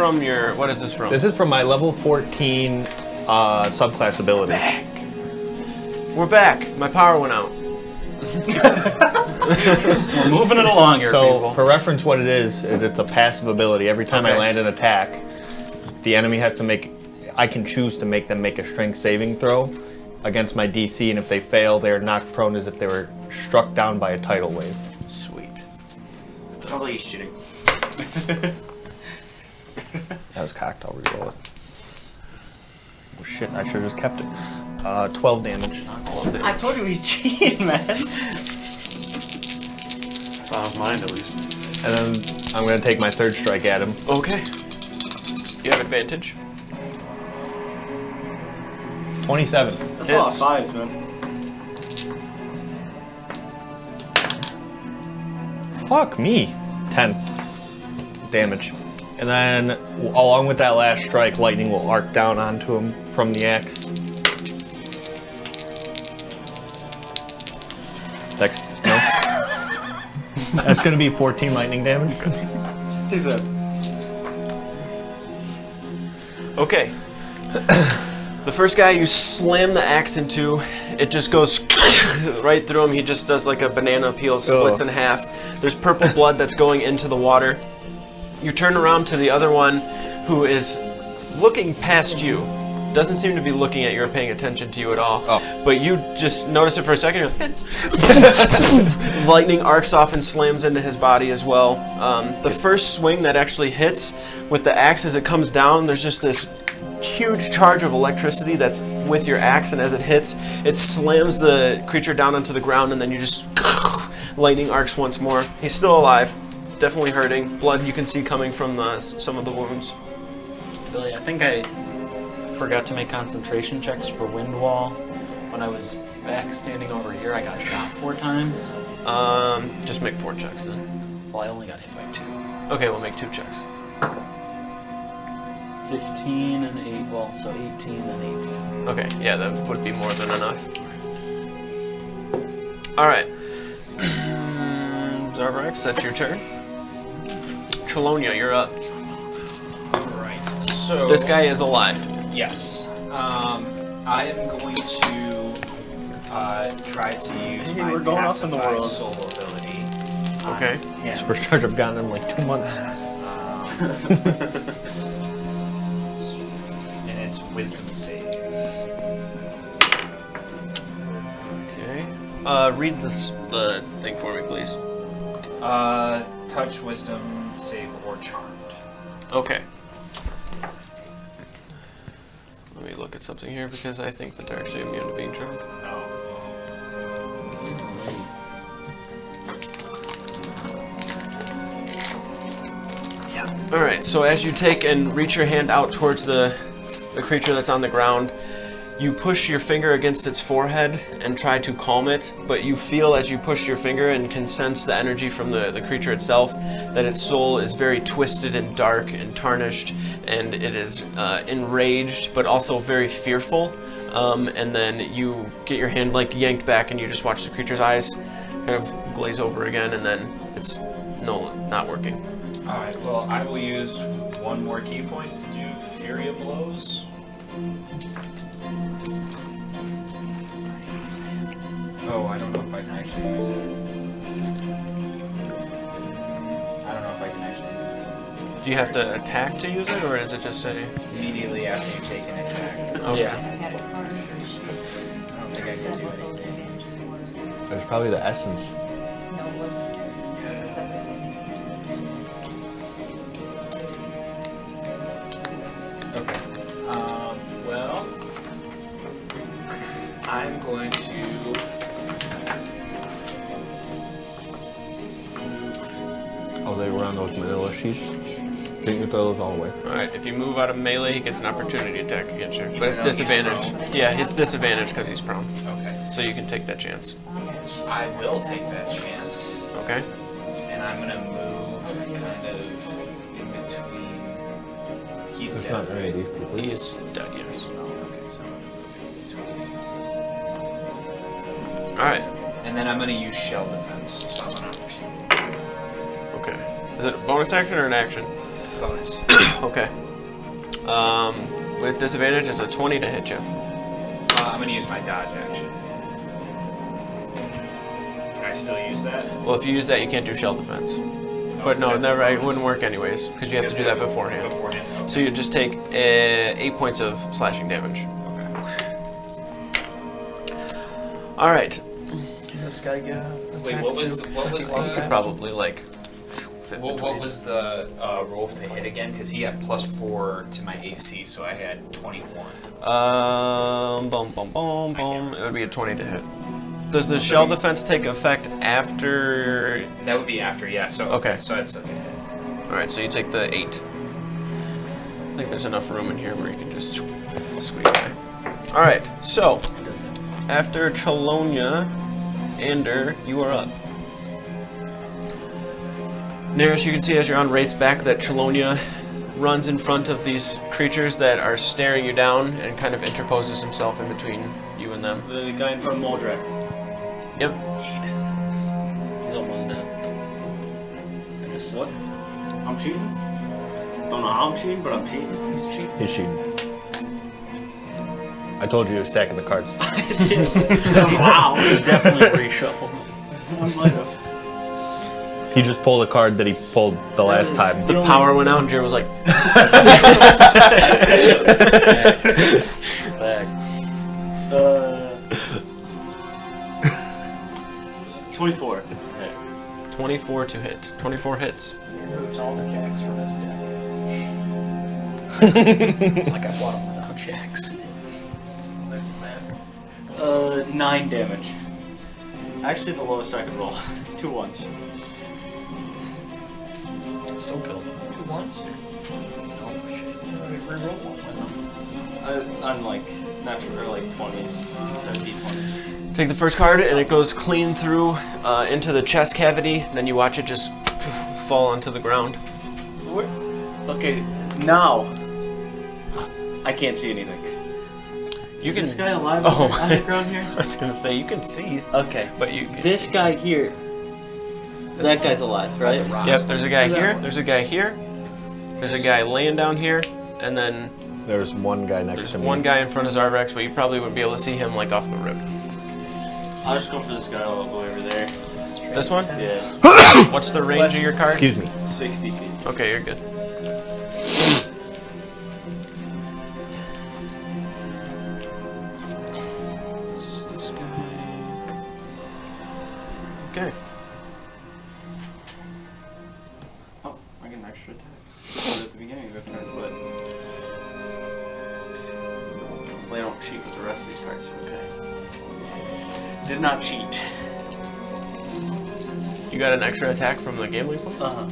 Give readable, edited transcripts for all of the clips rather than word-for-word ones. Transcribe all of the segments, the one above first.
from your... What is this from? This is from my level 14 subclass ability. We're back. My power went out. We're moving it along here, So, people. for reference, what it is it's a passive ability. Every time I land an attack, the enemy has to make... I can choose to make them make a strength saving throw against my DC, and if they fail, they are knocked prone as if they were struck down by a tidal wave. Sweet. Probably he's shooting. That was cocked, I'll reroll it. Oh shit, I should have just kept it. 12 damage. I told you he's cheating, man. Sounds mine, at least. And then I'm going to take my third strike at him. Okay. You have advantage. 27. That's a lot of fives, man. Fuck me. 10 damage. And then, along with that last strike, lightning will arc down onto him from the axe. No? That's going to be 14 lightning damage. He's a... Okay. The first guy you slam the axe into, it just goes right through him. He just does like a banana peel, splits in half. There's purple blood that's going into the water. You turn around to the other one who is looking past you. Doesn't seem to be looking at you or paying attention to you at all. Oh. But you just notice it for a second. Lightning arcs off and slams into his body as well. The first swing that actually hits with the axe, as it comes down, there's just this huge charge of electricity that's with your axe, and as it hits, it slams the creature down onto the ground, and then you just lightning arcs once more. He's still alive, definitely hurting. Blood you can see coming from some of the wounds. Billy, I think I forgot to make concentration checks for wind wall. When I was back standing over here, I got shot 4 times. Just make 4 checks then. Well, I only got hit by 2. Okay, we'll make 2 checks. 15 and 8, well, so 18 and 18. Okay, yeah, that would be more than enough. Alright. Zarvax, that's your turn. Trelawney, you're up. Right. So This guy is alive. Yes. I am going to try to use my we're going off in the pacify world. soul ability. on Okay. him. It's the first charge I've gotten in like 2 months. And it's wisdom save. Okay. Read the thing for me, please. Touch, wisdom save, or charmed. Okay. Let me look at something here because I think that they're actually immune to being charmed. Oh. Yeah. Alright, so as you take and reach your hand out towards the creature that's on the ground, you push your finger against its forehead and try to calm it, but you feel as you push your finger and can sense the energy from the creature itself that its soul is very twisted and dark and tarnished, and it is enraged but also very fearful. And then you get your hand like yanked back and you just watch the creature's eyes kind of glaze over again, and then it's not working. Alright, well, I will use one more key point to do Fury of Blows. Oh, I don't know if I can actually use it. I don't know if I can actually use it. Do you have to attack to use it, or does it just say? Immediately after you take an attack. Okay. Yeah. I don't think I can do anything. There's probably the essence. No, it wasn't. Okay. Well, I'm going to Oh, they were on those manila sheets? Didn't you throw those all away? Alright, if you move out of melee, he gets an opportunity attack against you. But it's though he's disadvantage. prone? Yeah, it's disadvantage because he's prone. Okay. So you can take that chance. I will take that chance, Okay? and I'm gonna move kind of in between. He's There's dead, not many of right? these people. He is dead, yes. Okay, so I'm gonna move in between. Alright. And then I'm gonna use shell defense. So I'm gonna Okay. Is it a bonus action or an action? bonus. Okay. With disadvantage, it's a 20 to hit you. I'm going to use my dodge action. Can I still use that? Well, if you use that, you can't do shell defense. But no, that's never. a It bonus. wouldn't work anyways because you have to do that beforehand. Beforehand. Okay. So you just take 8 points of slashing damage. All right. Does this guy get a Wait, attack what was too? what Does was he walk You could past? probably like. Fit what between. was the roll to hit again? Because he had +4 to my AC, so I had 21. Boom, boom, boom, boom. It would be a 20 to hit. Does the shell defense take effect after? That would be after, yeah. So Okay. So that's okay. All right, so you take the 8. I think there's enough room in here where you can just squeeze by. All right, so after Chalonia, Ander, you are up. Nearest, you can see as you're on Wraith's back that Chalonia runs in front of these creatures that are staring you down and kind of interposes himself in between you and them. The guy in front of Moldrak. Yep. He's almost dead. I just What? I'm cheating? Don't know how I'm cheating, but I'm cheating. He's cheap. He's shooting. I told you he was stacking the cards. Wow. definitely reshuffled. I might have. He just pulled a card that he pulled the last time. The power went out and Jared was like, Facts. 24. 24 to hit. 24 hits. Removes all the jacks from his deck. It's like I bought him without jacks. 9 damage. Actually, the lowest I could roll. 2 ones. Still killed him. 2 ones? Oh shit. Reroll one. I'm like natural or like 20s. D20. Take the first card and it goes clean through into the chest cavity. Then you watch it just fall onto the ground. Okay, now I can't see anything. You Is can. this guy alive Oh. on the ground here? I was gonna say you can see, Okay. but you. This guy here. That guy's alive, right? Yep. There's a guy here. There's a guy here. There's a guy laying down here, and then There's one guy next there's to me. one guy in front of Zarvex, but you probably wouldn't be able to see him like off the rip. I'll just go for this guy all the way over there. This one? Yeah. What's the range of your card? Excuse me. 60 feet. Okay, you're good. This guy. Okay. Oh, I get an extra attack. That was at the beginning of the turn, but hopefully I don't cheat with the rest of these cards. Okay. Did not cheat. You got an extra attack from the gambling points? Uh-huh.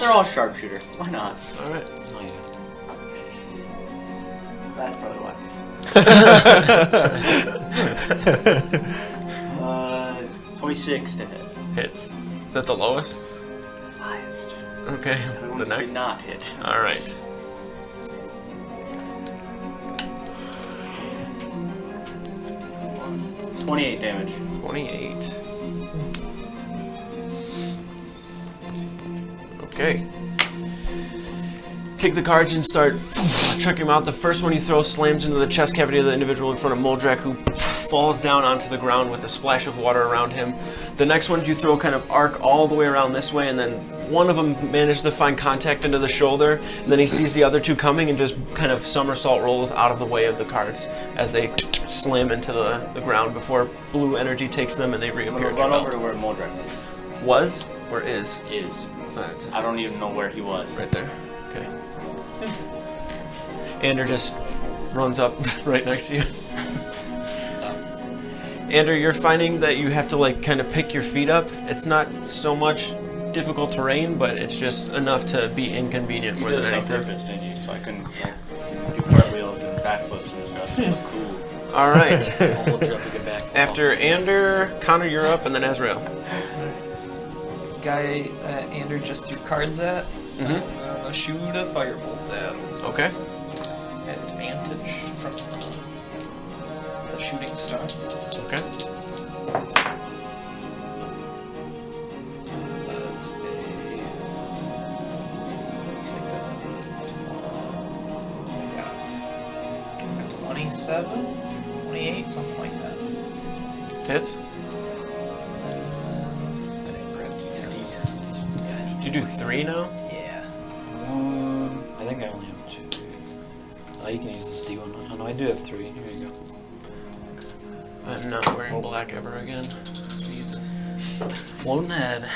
They're all sharpshooter. Why not? All right. That's probably why. 26 to hit. Hits. Is that the lowest? It's highest. Okay. The The ones next. did not hit. All right. It's 28 damage. 28. Okay. Take the cards and start chucking them out. The first one you throw slams into the chest cavity of the individual in front of Moldrak, who falls down onto the ground with a splash of water around him. The next one you throw kind of arc all the way around this way, and then one of them manages to find contact into the shoulder, and then he sees the other two coming and just kind of somersault rolls out of the way of the cards as they slam into the ground before blue energy takes them and they I'm reappear gonna at your run over to belt. where Moldrak Was or is? is. Fact. I don't even know where he was. Right there. Okay. Ander just runs up right next to you. Ander, you're finding that you have to like kind of pick your feet up. It's not so much difficult terrain, but it's just enough to be inconvenient more You than did this on anything. purpose, didn't you? So I couldn't like, do cartwheels and backflips and stuff. It looked cool. All right. I'll hold you up and get back. After Ander, Connor, you're up, and then Azrael. Guy Ander just threw cards at. Mhm. I'm gonna shoot a firebolt at him. Okay. Advantage from the shooting star. Okay. That's a 27, 28, something like that. Hits. I didn't grab details. Do you do 3 now? Yeah. I think I only have 2. Oh, you can use this D1. Oh no, I do have 3. Here you go. I'm not wearing black ever again. Jesus. Floating head.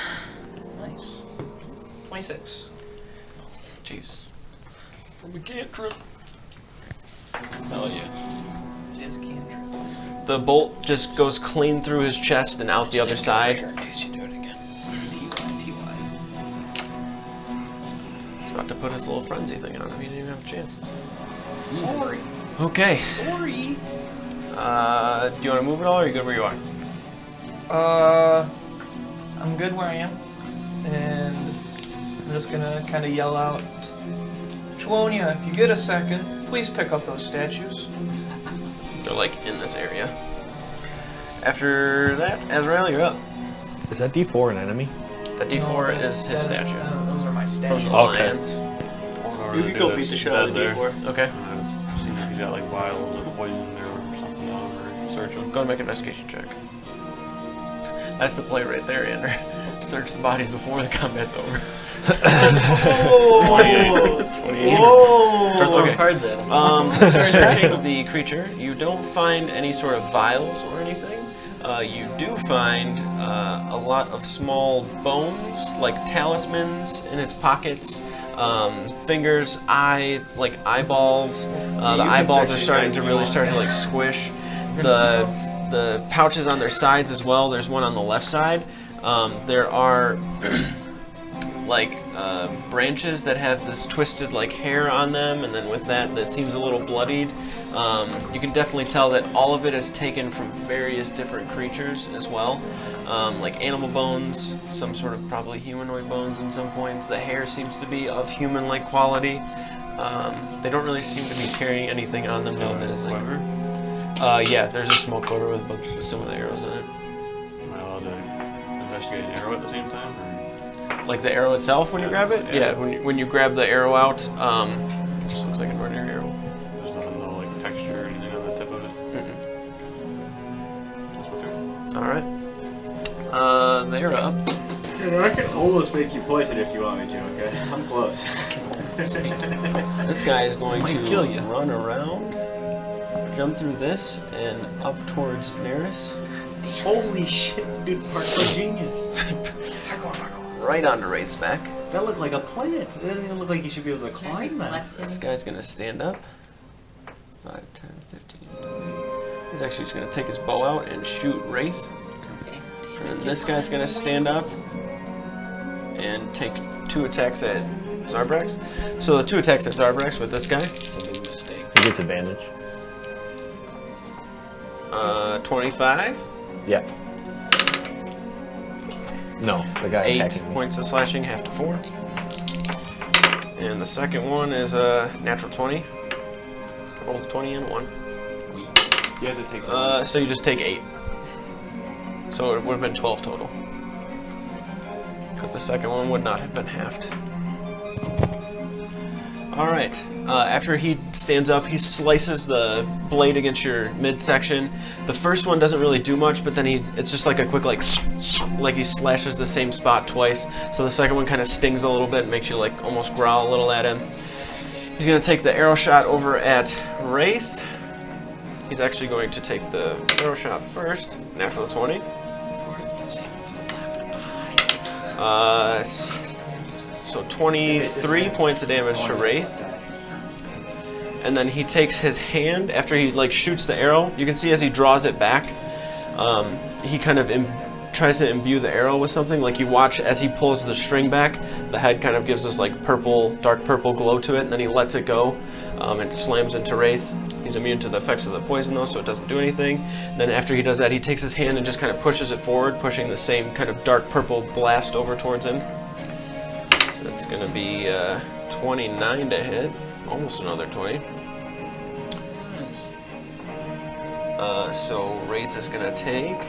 Nice. 26. Jeez. From a cantrip. Hell yeah. It is a cantrip. The bolt just goes clean through his chest and out the other side. In case you do it again. TY. He's about to put his little frenzy thing on him. He didn't even have a chance. Sorry. Okay. Sorry. Do you want to move at all, or are you good where you are? I'm good where I am. And I'm just gonna kind of yell out, Shwonia, if you get a second, please pick up those statues. They're like in this area. After that, Azrael, you're up. Is that D4 an enemy? The D4 No, is his that statue. those are my From statues. the Okay. lions. You could go beat the shit out of the D4. Okay. I've seen if he's got like vials of poison there or something over. Search him. Go and make an investigation check. That's the play right there, Ander. Search the bodies before the combat's over. 28. Start throwing Okay. cards at him. Searching the creature, you don't find any sort of vials or anything. You do find a lot of small bones, like talismans in its pockets, fingers, eyeballs. The eyeballs are starting to really start to like squish. The pouches on their sides as well. There's one on the left side. There are branches that have this twisted like hair on them, and then with that seems a little bloodied. You can definitely tell that all of it is taken from various different creatures as well, like animal bones, some sort of probably humanoid bones in some points. The hair seems to be of human-like quality. They don't really seem to be carrying anything on them now that is like. Yeah, there's a smoke quiver with some of the arrows in it. Am I allowed to investigate an arrow at the same time? Or? Like the arrow itself when you grab it? Yeah. Yeah, when you grab the arrow out, it just looks like an ordinary arrow. There's nothing, no like texture or anything on the tip of it? Mm-mm. Alright. They're up. I can almost make you poison if you want me to, okay? I'm close. This guy is going Might to kill you. run around, jump through this, and up towards Neris. Holy shit, dude, parkour genius. Right onto Wraith's back. That looked like a plant. It doesn't even look like you should be able to climb that. This guy's going to stand up. 5, 10, 15, 20. He's actually just going to take his bow out and shoot Wraith. And this guy's going to stand up and take 2 attacks at Zarbrax. So the 2 attacks at Zarbrax with this guy. It's a big mistake. He gets advantage. 25. Yeah. No, the guy 8 attacking me. points of slashing, half to 4. And the second one is a natural 20. Roll 20 and 1. You have to take that. So you just take 8. So it would have been 12 total. Because the second one would not have been halved. Alright. After he stands up, he slices the blade against your midsection. The first one doesn't really do much, but then it's just like a quick like he slashes the same spot twice. So the second one kind of stings a little bit and makes you like almost growl a little at him. He's going to take the arrow shot over at Wraith. He's actually going to take the arrow shot first. Natural 20. So 23 points of damage to Wraith. And then he takes his hand after he like shoots the arrow. You can see as he draws it back, he kind of tries to imbue the arrow with something. Like you watch as he pulls the string back, the head kind of gives this like purple, dark purple glow to it, and then he lets it go and slams into Wraith. He's immune to the effects of the poison though, so it doesn't do anything. And then after he does that, he takes his hand and just kind of pushes it forward, pushing the same kind of dark purple blast over towards him. So it's going to be 29 to hit, almost another 20. So Wraith is going to take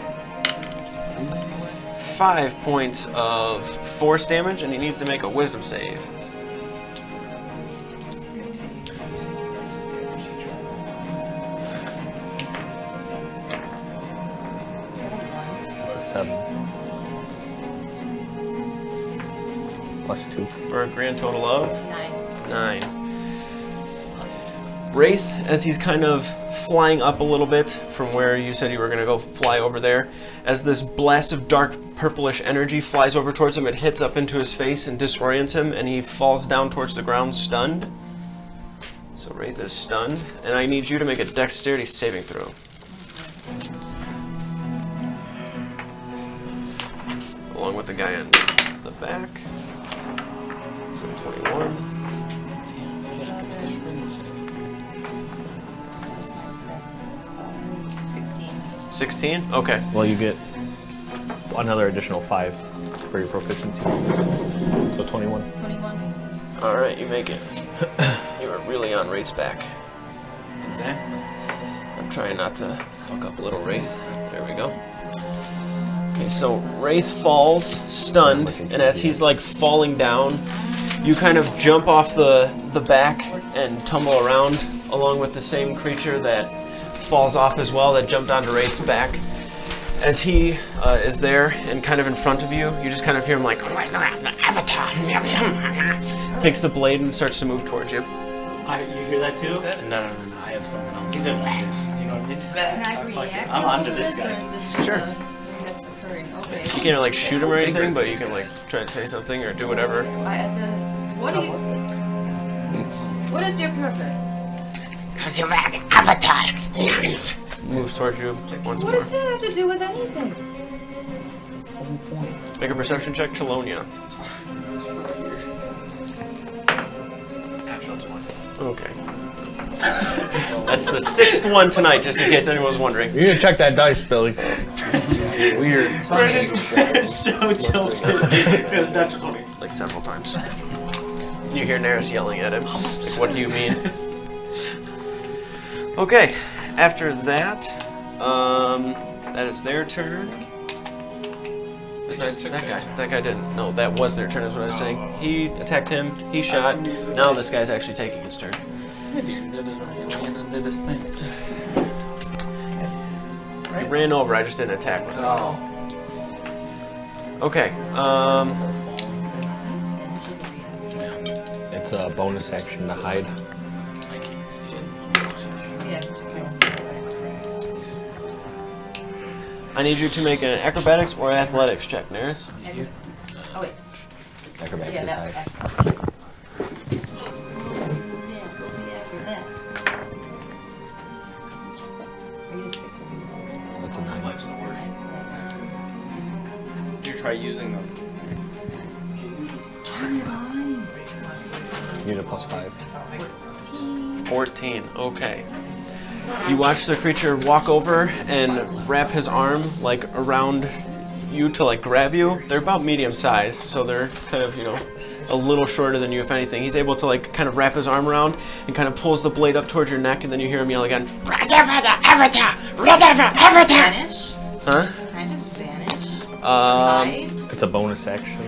5 points of force damage, and he needs to make a wisdom save. 7. Plus 2. For a grand total of 9. 9. Wraith, as he's kind of flying up a little bit from where you said you were going to go fly over there, as this blast of dark purplish energy flies over towards him, it hits up into his face and disorients him, and he falls down towards the ground stunned. So Wraith is stunned, and I need you to make a dexterity saving throw. Along with the guy on the back. So 21. 16? Okay. Well, you get another additional 5 for your proficiency. So 21. 21. Alright, you make it. You are really on Wraith's back. Exactly. I'm trying not to fuck up little Wraith. There we go. Okay, so Wraith falls, stunned, and as he's like falling down, you kind of jump off the back and tumble around along with the same creature that falls off as well, that jumped onto Wraith's back. As he is there and kind of in front of you, you just kind of hear him like, Avatar! Takes the blade and starts to move towards you. You hear that too? No. I have something else. He said, you know what I mean? Can I react I'm to onto this, this or guy. is this just Sure. a thing that's occurring? Okay. You can't like shoot him or anything, but you can like try to say something or do whatever. I have to. What do you? What is your purpose? Avatar! Moves towards you once What more. does that have to do with anything? That's the whole point. Make a perception check, Chelonia. Natural 20. Okay. That's the 6th one tonight, just in case anyone was wondering. You need to check that dice, Billy. Weird. So tilted. It was natural 20. Like several times. You hear Neris yelling at him. Like, what do you mean? Okay, after that, that is their turn. Besides that guy. That guy didn't. No, that was their turn is what I was saying. He attacked him, he shot. Now this guy's actually taking his turn. Did his thing. He ran over, I just didn't attack with him. Oh. Okay, It's a bonus action to hide. I can't see it. Yeah. Just I need you to make an acrobatics or athletics check, Neris. Oh wait. Acrobatics Yeah, is that. hide. We'll be acrobats. Are you 6 or That's a 9. Did you try using them? You get a plus 5. 14, okay. You watch the creature walk over and wrap his arm like around you to like grab you. They're about medium size, so they're kind of, you know, a little shorter than you if anything. He's able to like kind of wrap his arm around and kind of pulls the blade up towards your neck, and then you hear him yell again, Avatar! Vanish? Huh? Can I just vanish? Hide? It's a bonus action.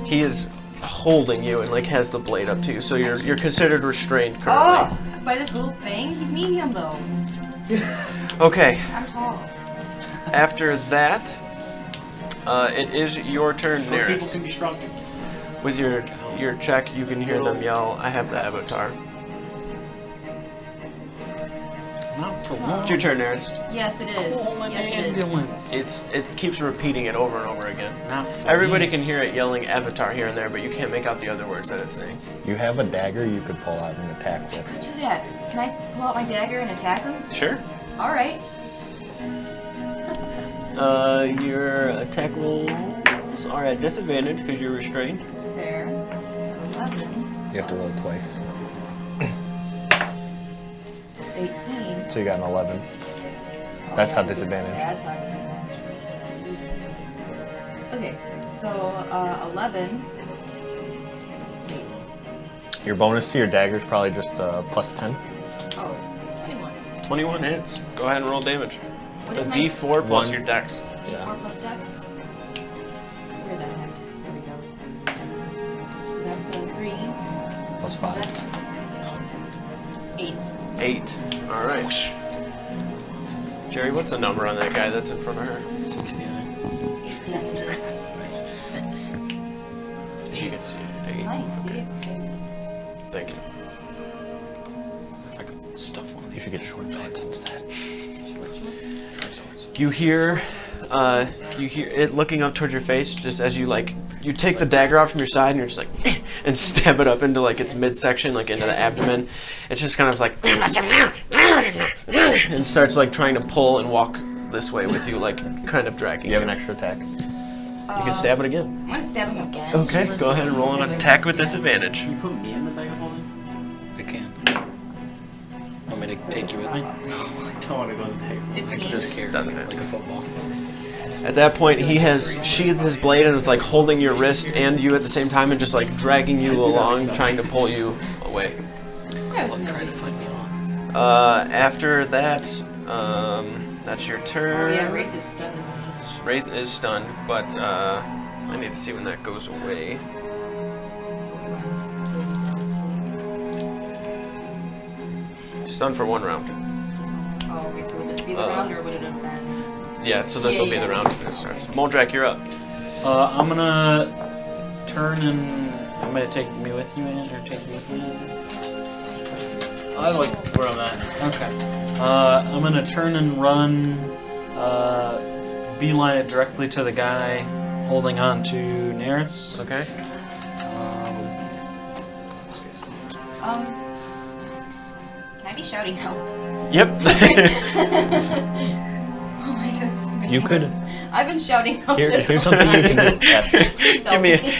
He is holding you and like has the blade up to you, so you're considered restrained currently. Oh! By this little thing? He's medium though. Okay, I'm tall. after that, it is your turn, Short people Neris. can be shrunk. With your check, you can hear them yell, I have the Avatar. Not for long. It's your turn, Neris. Yes, it is. Yes, it is. It keeps repeating it over and over again. Not for Everybody me. can hear it yelling Avatar here and there, but you can't make out the other words that it's saying. You have a dagger you could pull out and attack with. Do that. Can I pull out my dagger and attack him? Sure. Alright. Your attack rolls are at disadvantage because you're restrained. Fair. 11. You have to roll twice. 18. So you got an 11. That's how this is- disadvantage. That's how disadvantage. Okay, so 11. Wait. Your bonus to your dagger is probably just plus 10. Oh, 21. 21 hits. Go ahead and roll damage. What The is my D4 plus One. your dex. D4 plus dex? Where the heck? There we go. So that's a 3. Plus 5. That's 8. 8. Alright. Jerry, what's the number on that guy that's in front of her? 69. Nice, see, it's Thank you. If I could stuff one of You these should get short swords instead. You hear it looking up towards your face, just as you you take the dagger out from your side and you're just like, and stab it up into like its midsection, like into the abdomen. It's just kind of like, and starts like trying to pull and walk this way with you, like kind of dragging You have an extra attack. You can stab it again. I'm gonna stab him again. Okay, go ahead and roll an attack with disadvantage. Can you put me in the bag of holding? I can. Want me to take you with me? I don't want to go in the bag of holding. I can just carry Doesn't you matter. like a football. At that point, he has sheathed his blade and is like holding your wrist and you at the same time and just like dragging you along, trying to pull you away. That was Try to fight me off. After that, that's your Oh turn. yeah, Wraith is stunned, isn't he? Wraith is stunned, but I need to see when that goes away. Stunned for 1 round. Oh, okay, so would this be the round or would it have been? Yeah, so this will be the round that starts. Moldrak, you're up. I'm gonna turn and I'm gonna take me with you, man, or take you with me. I like where I'm at. Okay. I'm gonna turn and run, beeline it directly to the guy holding on to Neris. Okay. Can I be shouting help? Yep. Oh my goodness. You could. I've been shouting help. Here's something you can do. Yeah.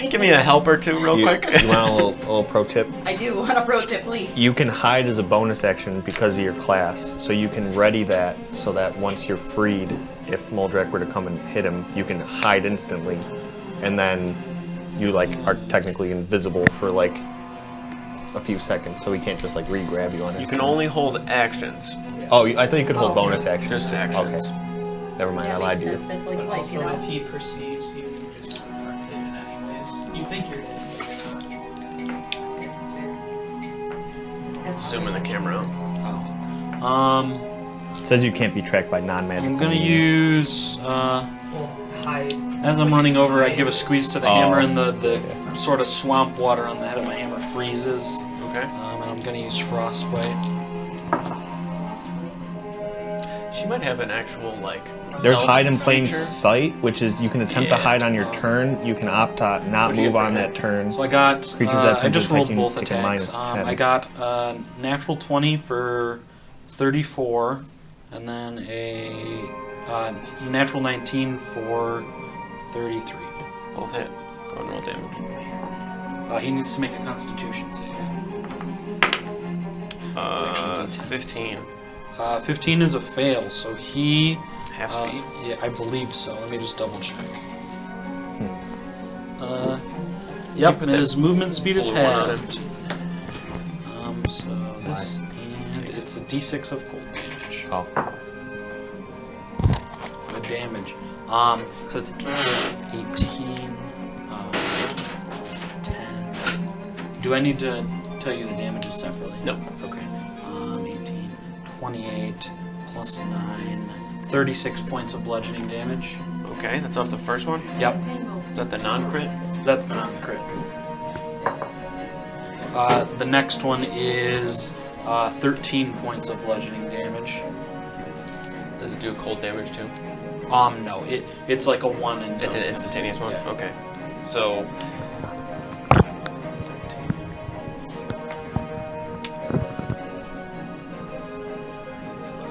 give me a help or two real quick. You want a little pro tip? I do want a pro tip, please. You can hide as a bonus action because of your class, so you can ready that so that once you're freed, if Moldrak were to come and hit him, you can hide instantly, and then you like are technically invisible for like a few seconds, so he can't just like re-grab you on it. You can only hold actions. Oh, I thought you could hold Oh. bonus actions. Just actions. Okay. Never mind, Yeah, I lied makes to you. sense. That's like But life, you also, know? if he perceives you, you just aren't hidden anyways. You think you're hidden. Zooming the camera out. Says you can't be tracked by non-magical. I'm gonna means. use Well, hide. as I'm running over, I give a squeeze to the Oh. hammer, and the sort of swamp water on the head of my hammer freezes. Okay. And I'm gonna use frostbite. She might have an actual like. There's elf hide in plain feature. sight, which is you can attempt to Yeah. hide on your turn. You can opt to not What'd you move get for on hit? that turn. So I got. Creatures that I just rolled taking- both taking attacks. minus 10. I got a natural 20 for 34, and then a natural 19 for 33. Both hit. Go ahead and roll damage. He needs to make a Constitution save. 15. 15 is a fail, so he. Half speed. Yeah, I believe so. Let me just double check. Yep, put his movement speed is blue one on it. halved. So this, and it's a d6 of cold damage. Oh. Good damage. So it's 18 plus 10. Do I need to tell you the damages separately? No. Okay. 18, 28 plus 9, 36 points of bludgeoning damage. Okay, that's off the first one. Yep, Is that the non-crit? that's the non-crit. The next one is 13 points of bludgeoning damage. Does it do cold damage too? No, it's like a 1 and It's an done. instantaneous one? Yeah. Okay. So.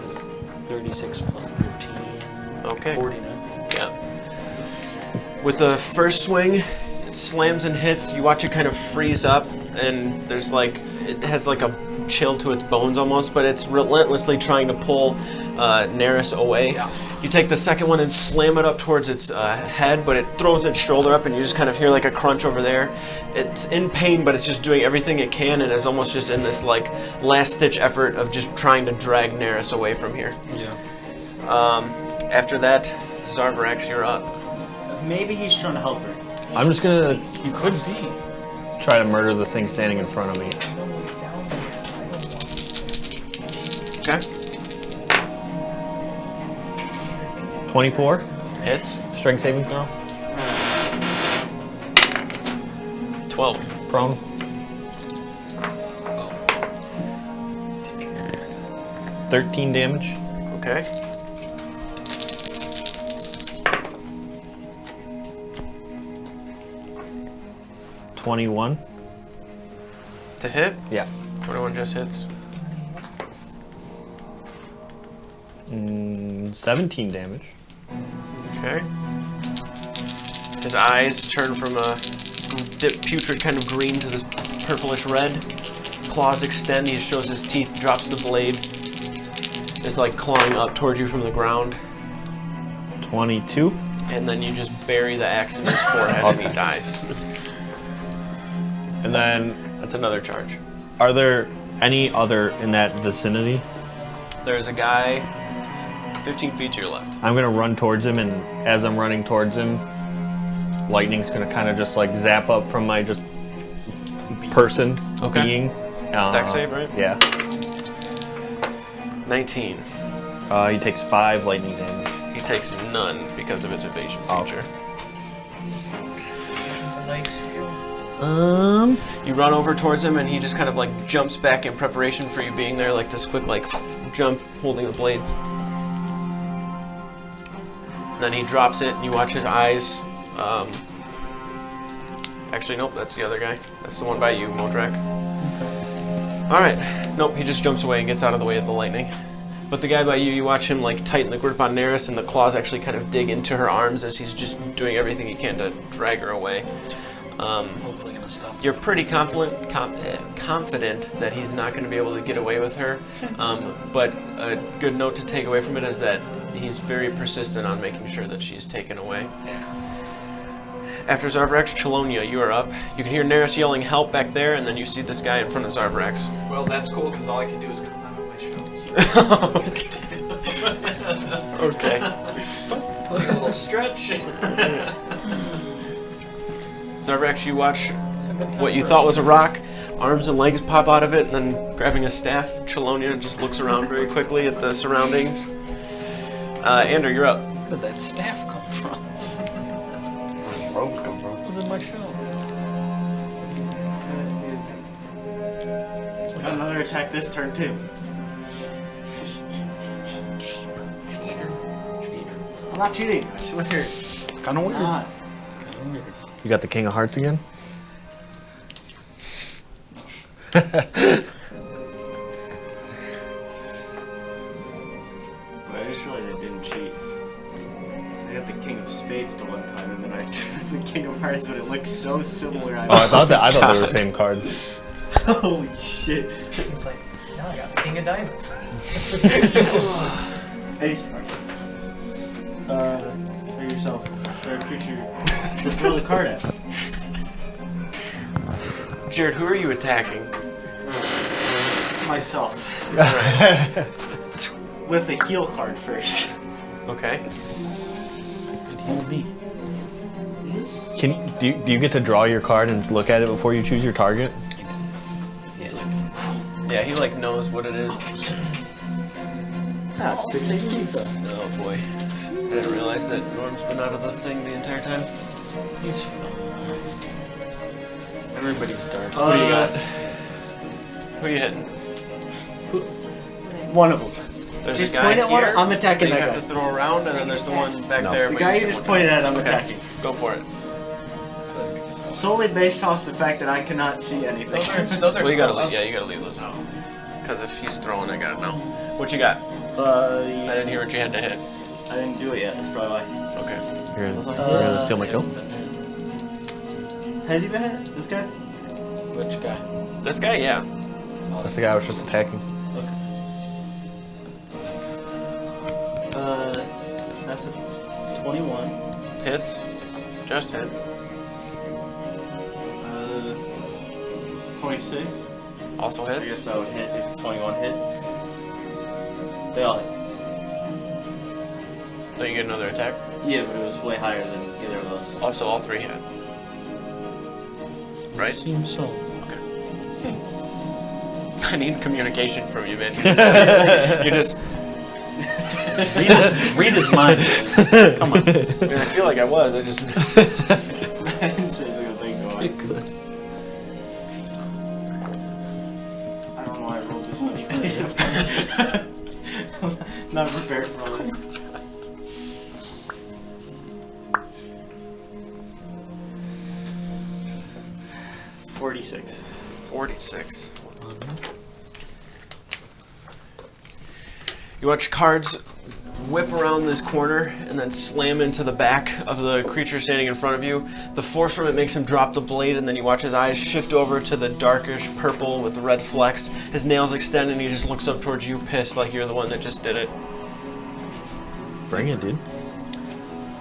It's 36 plus 13. Okay. 49. Yeah. With the first swing, it slams and hits. You watch it kind of freeze up, and there's like it has like a chill to its bones almost, but it's relentlessly trying to pull Neris away. Yeah. You take the second one and slam it up towards its head, but it throws its shoulder up, and you just kind of hear like a crunch over there. It's in pain, but it's just doing everything it can, and is almost just in this like last-ditch effort of just trying to drag Neris away from here. Yeah. After that, Zarvarax, you're up. Maybe he's trying to help her. I'm just gonna You could be. try to murder the thing standing in front of me. Okay. 24, Hits. strength saving throw. 12. prone. Oh. 13 damage. Okay. $21. To hit? Yeah. 21 just hits. 17 damage. Okay. His eyes turn from a putrid kind of green to this purplish red. Claws extend. He shows his teeth, drops the blade. It's like clawing up towards you from the ground. 22. And then you just bury the axe in his forehead and he dies. And then, That's another charge. are there any other in that vicinity? There's a guy 15 feet to your left. I'm gonna run towards him, and as I'm running towards him, lightning's gonna kind of just like zap up from my just person Okay. being. Dex save, right? Yeah. 19. He takes 5 lightning damage. He takes none because of his evasion Oh. feature. It's a nice skill. You run over towards him and he just kind of like jumps back in preparation for you being there, like this quick like jump holding the blades. And then he drops it and you watch his eyes. Actually, nope, that's the other guy. That's the one by you, Modrak. Alright. Nope, he just jumps away and gets out of the way of the lightning. But the guy by you, you watch him like tighten the grip on Neris and the claws actually kind of dig into her arms as he's just doing everything he can to drag her away. Hopefully gonna stop. You're pretty confident that he's not going to be able to get away with her. But a good note to take away from it is that he's very persistent on making sure that she's taken away. After Zarvrax, Chelonia, you are up. You can hear Neris yelling help back there, and then you see this guy in front of Zarvrax. Well, that's cool because all I can do is come out of my shells. Okay. It's like a little stretch. Zarvrax, you watch what you thought was a rock. Arms and legs pop out of it, and then grabbing a staff, Chelonia just looks around very quickly at the surroundings. Andrew, you're up. Where did that staff come from? Ropes come from. It was in my shell. Got another attack this turn too. I'm not cheating. I swear. It's kind of weird. Not. Kind of weird. You got the King of Hearts again? I just realized I didn't cheat. I got the King of Spades the one time, and then I tried the King of Hearts, but it looked so similar. Oh, I thought they were the same card. Holy shit! It's like, now I got the King of Diamonds. Ace card. For yourself. For a creature. Just throw the card at. Jared, who are you attacking? Myself. Alright. With a heal card first. Okay. It healed me. Do you get to draw your card and look at it before you choose your target? He's like, Yeah, he like knows what it is. Ah, 6 HP though. Oh boy. I didn't realize that Norm's been out of the thing the entire time. he's fine. Everybody's dark. What do you got? Who are you hitting? One of them. There's Just a guy point at one, here I'm attacking that you that have guy. to throw around, and then there's the one back No. there. The but guy said you just one pointed time. at, I'm Okay. attacking. Go for it. Solely based off the fact that I cannot see anything. Those are Well, you gotta still leave. Yeah, you gotta leave those out. Because if he's throwing, I gotta know. What you got? I Yeah, didn't hear what you had to hit. I didn't do it yet. That's probably why. Okay. You're gonna steal my kill? Has he been hit? This guy? Which guy? This guy, yeah. That's the guy I was just attacking. That's a 21. Hits. Just hits. 26. Also I guess hits. that would hit if 21 hit. They all hit. So you get another attack. Yeah, but it was way higher than either of those. Also, all three hit. Right? Seems so. I need communication from you, man. You're just Read his mind. Come on. I mean, I feel like I was. I just. I didn't say it was a good thing going. It could. know I rolled this much. Not prepared for all this. 46. 46. You watch cards whip around this corner and then slam into the back of the creature standing in front of you. The force from it makes him drop the blade, and then you watch his eyes shift over to the darkish purple with the red flecks. His nails extend, and he just looks up towards you, pissed like you're the one that just did it. Bring it, dude.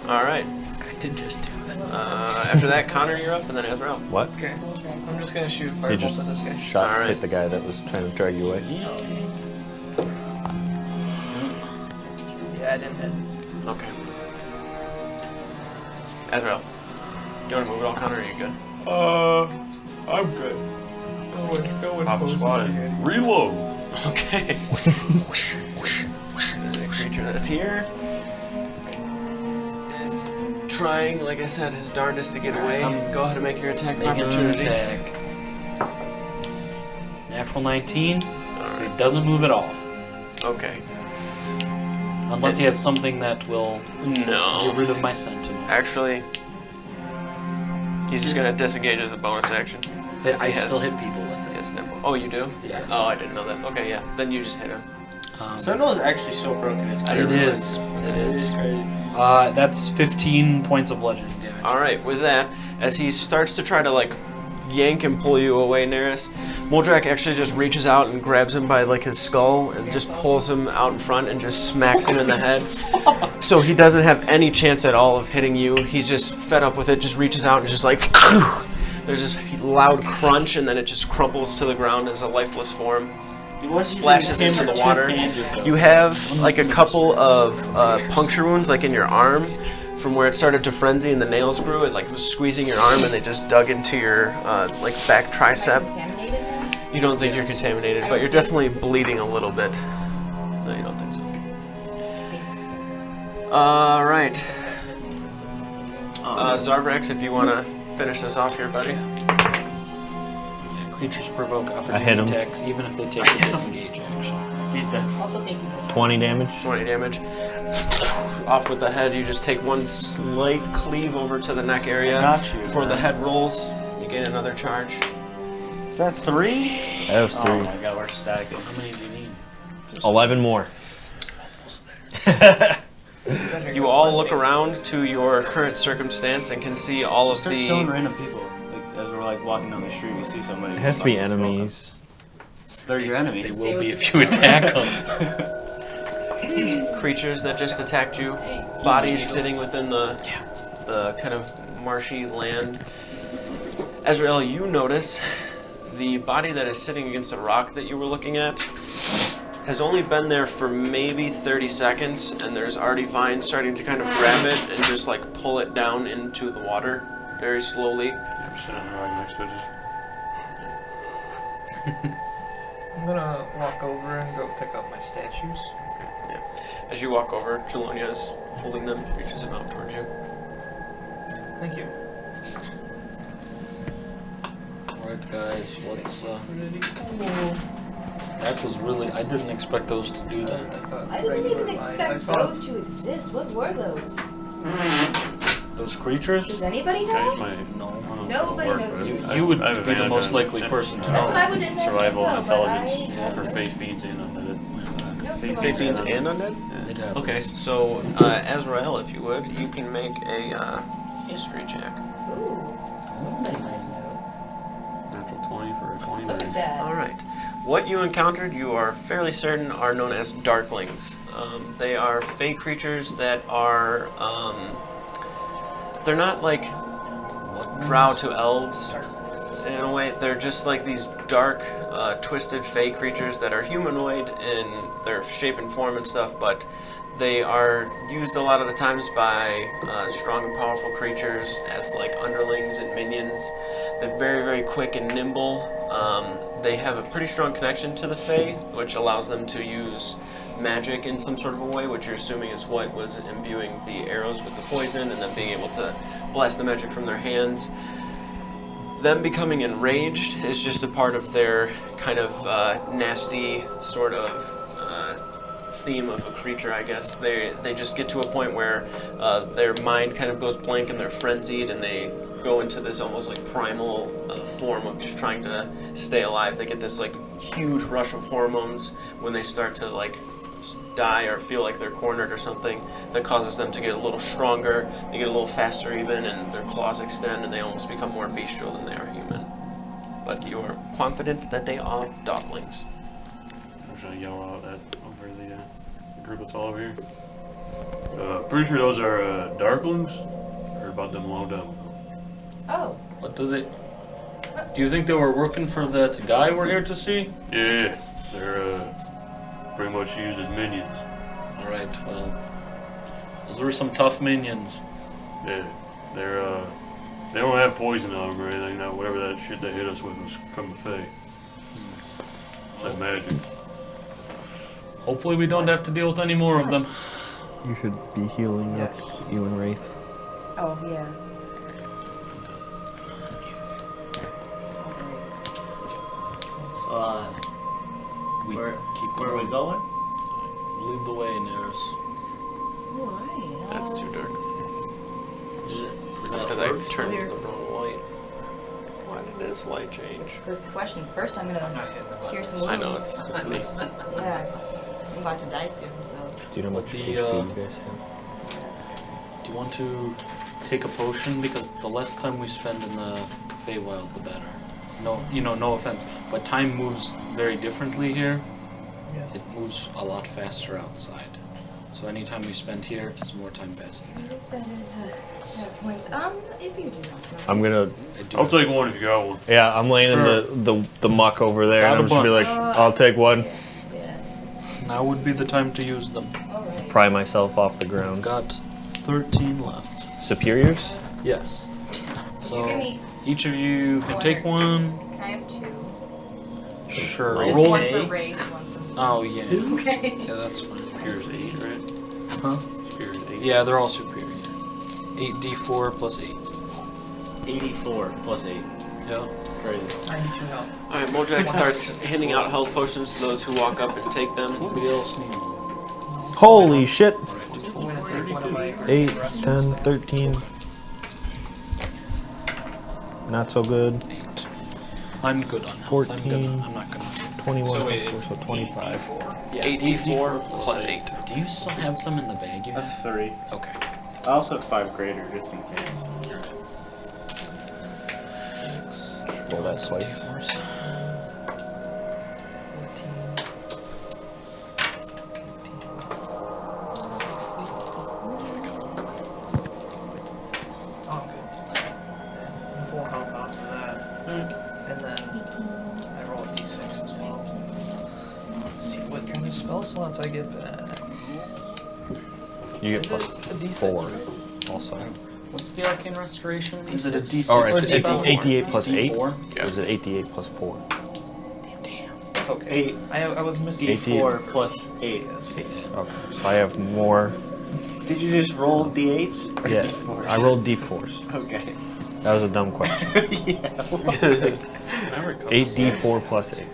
All right. I did just do that. After that, Connor, you're up, and then Azrael. What? Okay. I'm just gonna shoot You firebolt just at this guy. shot All right. hit the guy that was trying to drag you away. Yeah, I didn't hit. Okay. Azrael, do you want to move at all, Connor, or are you good? I'm good. No one Pop a poses squad. again. Reload. Okay. The creature that's here is trying, like I said, his darndest to get away. Go ahead and make your attack of Make an opportunity. attack. Natural 19, so he doesn't move at all. Okay. Unless he has something that will No. get rid of my sentinel. Actually, he's just gonna disengage as a bonus action. I He still has- hit people with it. Yes, nimble. Oh, you do? Yeah. Oh, I didn't know that. Okay, yeah. Then you just hit him. Sentinel is actually so broken. It's crazy. It is. It is. Crazy. That's 15 points of bludgeoning damage. All right. With that, as he starts to try to like yank and pull you away, Neris, Moldrak actually just reaches out and grabs him by like his skull and just pulls him out in front and just smacks him in the head. So he doesn't have any chance at all of hitting you. He's just fed up with it. Just reaches out and just like there's this loud crunch, and then it just crumples to the ground as a lifeless form. Splashes into the water. You have like a couple of puncture wounds like in your arm from where it started to frenzy and the nails grew. It like was squeezing your arm and they just dug into your like back tricep. Contaminated now? You don't think you're contaminated, but you're definitely bleeding a little bit. No, you don't think so. Alright. Zarbrax, if you want to finish this off here, buddy. Creatures provoke hit him. opportunity attacks even if they take the disengage action. He's dead. Also, thank you. 20 damage. 20 damage. Off with the head, you just take one slight cleave over to the neck area. Got you, Before the man. head rolls, you gain another charge. Is that 3? That was 3. Oh my god, we're stacking. How many do you need? 11 more. You all look around to your current circumstance and can see all of Start killing the... random people. Like, as we're like walking down the street, we see somebody. It has to be enemies. They're your They enemies. will be if you attack them. creatures that just attacked you. Bodies sitting within the kind of marshy land. Azrael, you notice the body that is sitting against a rock that you were looking at has only been there for maybe 30 seconds, and there's already vines starting to kind of grab it and just like pull it down into the water very slowly. I'm sitting on the rock next to it. I'm gonna walk over and go pick up my statues. As you walk over, Chelonia is holding them, reaches them out towards you. Thank you. Alright guys, let's that was really, I didn't expect those to do that. I didn't even expect those to exist. What were those? Those creatures? Does anybody Change know? my. No. Nobody knows. You would I have be the advantage most on likely it. person to That's what know. I would admit Survival as and well, but intelligence for I- Faith feeds in under it. Nope. Fate Fiends and Undead? It happens. Okay, so Azrael, if you would, you can make a history check. Ooh. Somebody might know. Natural 20 for a 20. Look at that. Alright. What you encountered, you are fairly certain, are known as Darklings. They are fey creatures that are, they're not like drow to elves in a way. They're just like these dark, twisted fey creatures that are humanoid in their shape and form and stuff, but they are used a lot of the times by strong and powerful creatures as like underlings and minions. They're very, very quick and nimble. They have a pretty strong connection to the Fae, which allows them to use magic in some sort of a way, which you're assuming is what was imbuing the arrows with the poison and then being able to blast the magic from their hands. them becoming enraged is just a part of their kind of nasty sort of theme of a creature, I guess. They just get to a point where their mind kind of goes blank and they're frenzied and they go into this almost like primal form of just trying to stay alive. They get this like huge rush of hormones when they start to like die or feel like they're cornered or something that causes them to get a little stronger. They get a little faster even, and their claws extend and they almost become more bestial than they are human. But you're confident that they are doglings. I'm trying to yell out at over the group that's all over here. Pretty sure those are darklings. Heard about them a long time ago. Oh. What do they... Do you think they were working for that guy we're here to see? Yeah, they're pretty much used as minions. Alright, well... Those were some tough minions. Yeah, they don't have poison on them or anything. Now, whatever that shit they hit us with was from the Fae. It's like magic. Hopefully we don't have to deal with any more of them. You should be healing. Yes. That's you and Wraith. Oh, yeah. So, We where keep are we going. going? Lead the way, Neris. Why? That's too dark. Is it? That's because I turned the wrong light. Why did this light change? Good question. First, I'm not gonna hitting the hear buttons. some I know, wounds. it's me. Yeah. I'm about to die soon, so. Do you know how much The, HP you guys have? Do you want to take a potion? Because the less time we spend in the Feywild, the better. No, no offense, but time moves very differently here. Yeah. It moves a lot faster outside. So any time we spend here is more time passing there. Yes, that is points. If you do not know. I'm gonna. I do I'll have- take one if you got one. Yeah, I'm laying Sure. in the muck over there, Got and a I'm just gonna be bunch. like, I'll take one. Yeah. Now would be the time to use them. Alright. Pry myself off the ground. Got 13 left. Superiors? Yes. Give So me. each of you can take one. Can I have two? Sure. Just Roll. one for race, one for me. Oh yeah. Okay. Yeah, that's fine. Spear's 8, right? Huh? Spear's 8. Yeah, they're all superior. 8d4 plus 8. 84 plus 8. Yeah. Crazy. 92 health. Alright, Mojak starts handing out health potions to those who walk up and take them. Anybody else need one? Holy shit! Alright. I'm gonna take one of my 8, 10, 13. Not so good. 8. I'm good on health. I'm 14. not gonna. 21, So wait, it's so 25. Yeah. 8d4 plus 8. Do you still have some in the bag you I have? have 3. Okay. I also have 5 greater just in case. Roll that twice. 4 health after that. And then I roll a d6 as well. Let's see what kind of spell slots I get back. You get It's a plus D6. 4 also. What's the arcane restoration? Is it a D6? Or it's Or D4? 88 plus 8? D4? Or is it 88 plus 4? It's okay. 8 I was missing. D4 plus 8. Yes. Okay, so I have more. Did you just roll D8s or Yeah, D4s? I rolled d4s. Okay. That was a dumb question. Yeah. 8d4 plus 8.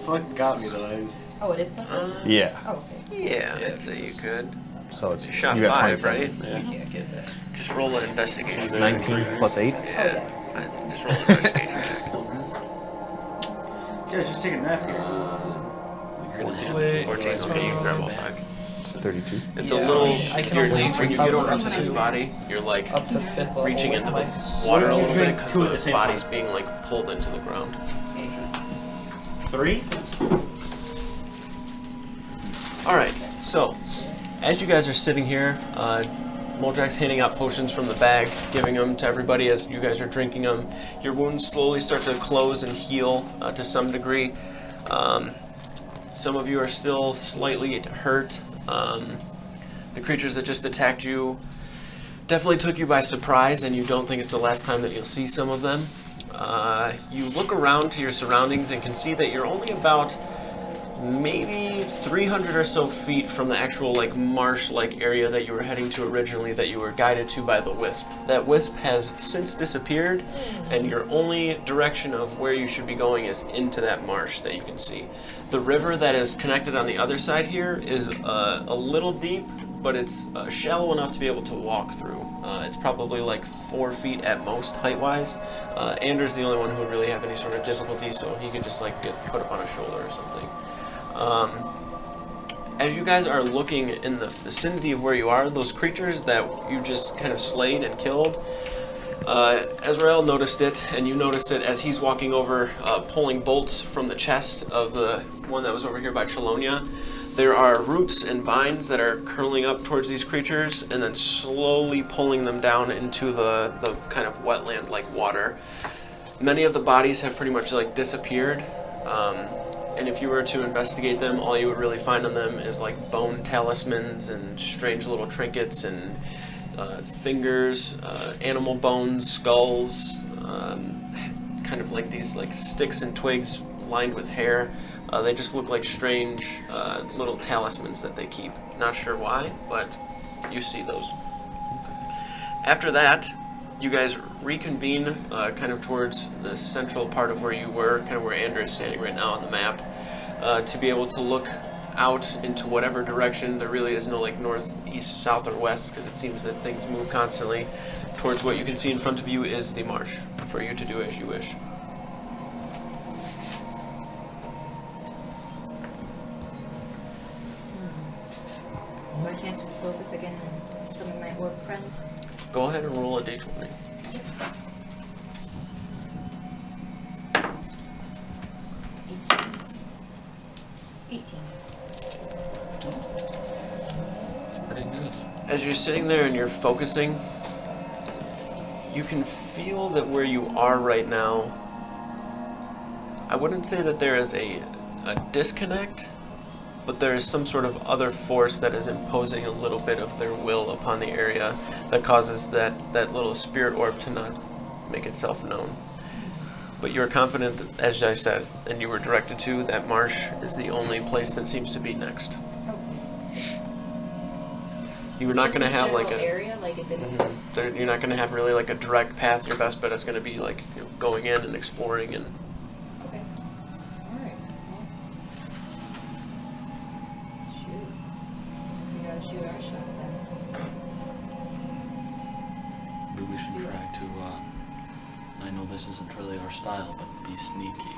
Fuck got me though. Oh, it is plus 8? Yeah, Oh, okay. Yeah, I'd say you could. so it's You shot you got 5, 27. right? I can't get that. Just roll an investigation. 19 plus 8. Yeah. Just roll an investigation check. Yeah, just take a nap here. You're gonna have Wait. to. 14, okay, you can grab all 5. 32. It's Yeah, a little. I can You're, only when you drink get over up to to this body, you're like Up to 5th level. reaching into the Nice. water a What if you little bit drink because 2 at the the same body's time? being like pulled into the ground. 3? Alright, so as you guys are sitting here, Moldrack's handing out potions from the bag, giving them to everybody as you guys are drinking them. Your wounds slowly start to close and heal to some degree. Some of you are still slightly hurt. The creatures that just attacked you definitely took you by surprise, and you don't think it's the last time that you'll see some of them. You look around to your surroundings and can see that you're only about maybe 300 or so feet from the actual like marsh-like area that you were heading to originally, that you were guided to by the wisp. That wisp has since disappeared, and your only direction of where you should be going is into that marsh that you can see. The river that is connected on the other side here is a little deep, but it's shallow enough to be able to walk through. It's probably like 4 feet at most height-wise. Anders the only one who would really have any sort of difficulty, so he could just like get put up on a shoulder or something. As you guys are looking in the vicinity of where you are, those creatures that you just kind of slayed and killed, Azrael noticed it, and you noticed it as he's walking over, pulling bolts from the chest of the one that was over here by Chelonia. There are roots and vines that are curling up towards these creatures and then slowly pulling them down into the kind of wetland-like water. Many of the bodies have pretty much like disappeared. And if you were to investigate them, all you would really find on them is like bone talismans and strange little trinkets and fingers, animal bones, skulls, kind of like these like sticks and twigs lined with hair. They just look like strange little talismans that they keep. Not sure why, but you see those. After that, you guys reconvene kind of towards the central part of where you were, kind of where Andrew is standing right now on the map, to be able to look out into whatever direction. There really is no like north, east, south, or west, because it seems that things move constantly. Towards what you can see in front of you is the marsh, for you to do as you wish. So I can't just focus again on some of my orc friend? Go ahead and roll a d20. 18. It's pretty good. As you're sitting there and you're focusing, you can feel that where you are right now, I wouldn't say that there is a disconnect, but there is some sort of other force that is imposing a little bit of their will upon the area that causes that little spirit orb to not make itself known. But you're confident that, as I said, and you were directed to, that marsh is the only place that seems to be next. You were not going to have like a area, like it didn't. You're not going to have really like a direct path. Your best bet is going to be like going in and exploring and. Okay. All right. Well, shoot. We gotta shoot our shot then. Maybe we should try to, I know this isn't really our style, but be sneaky.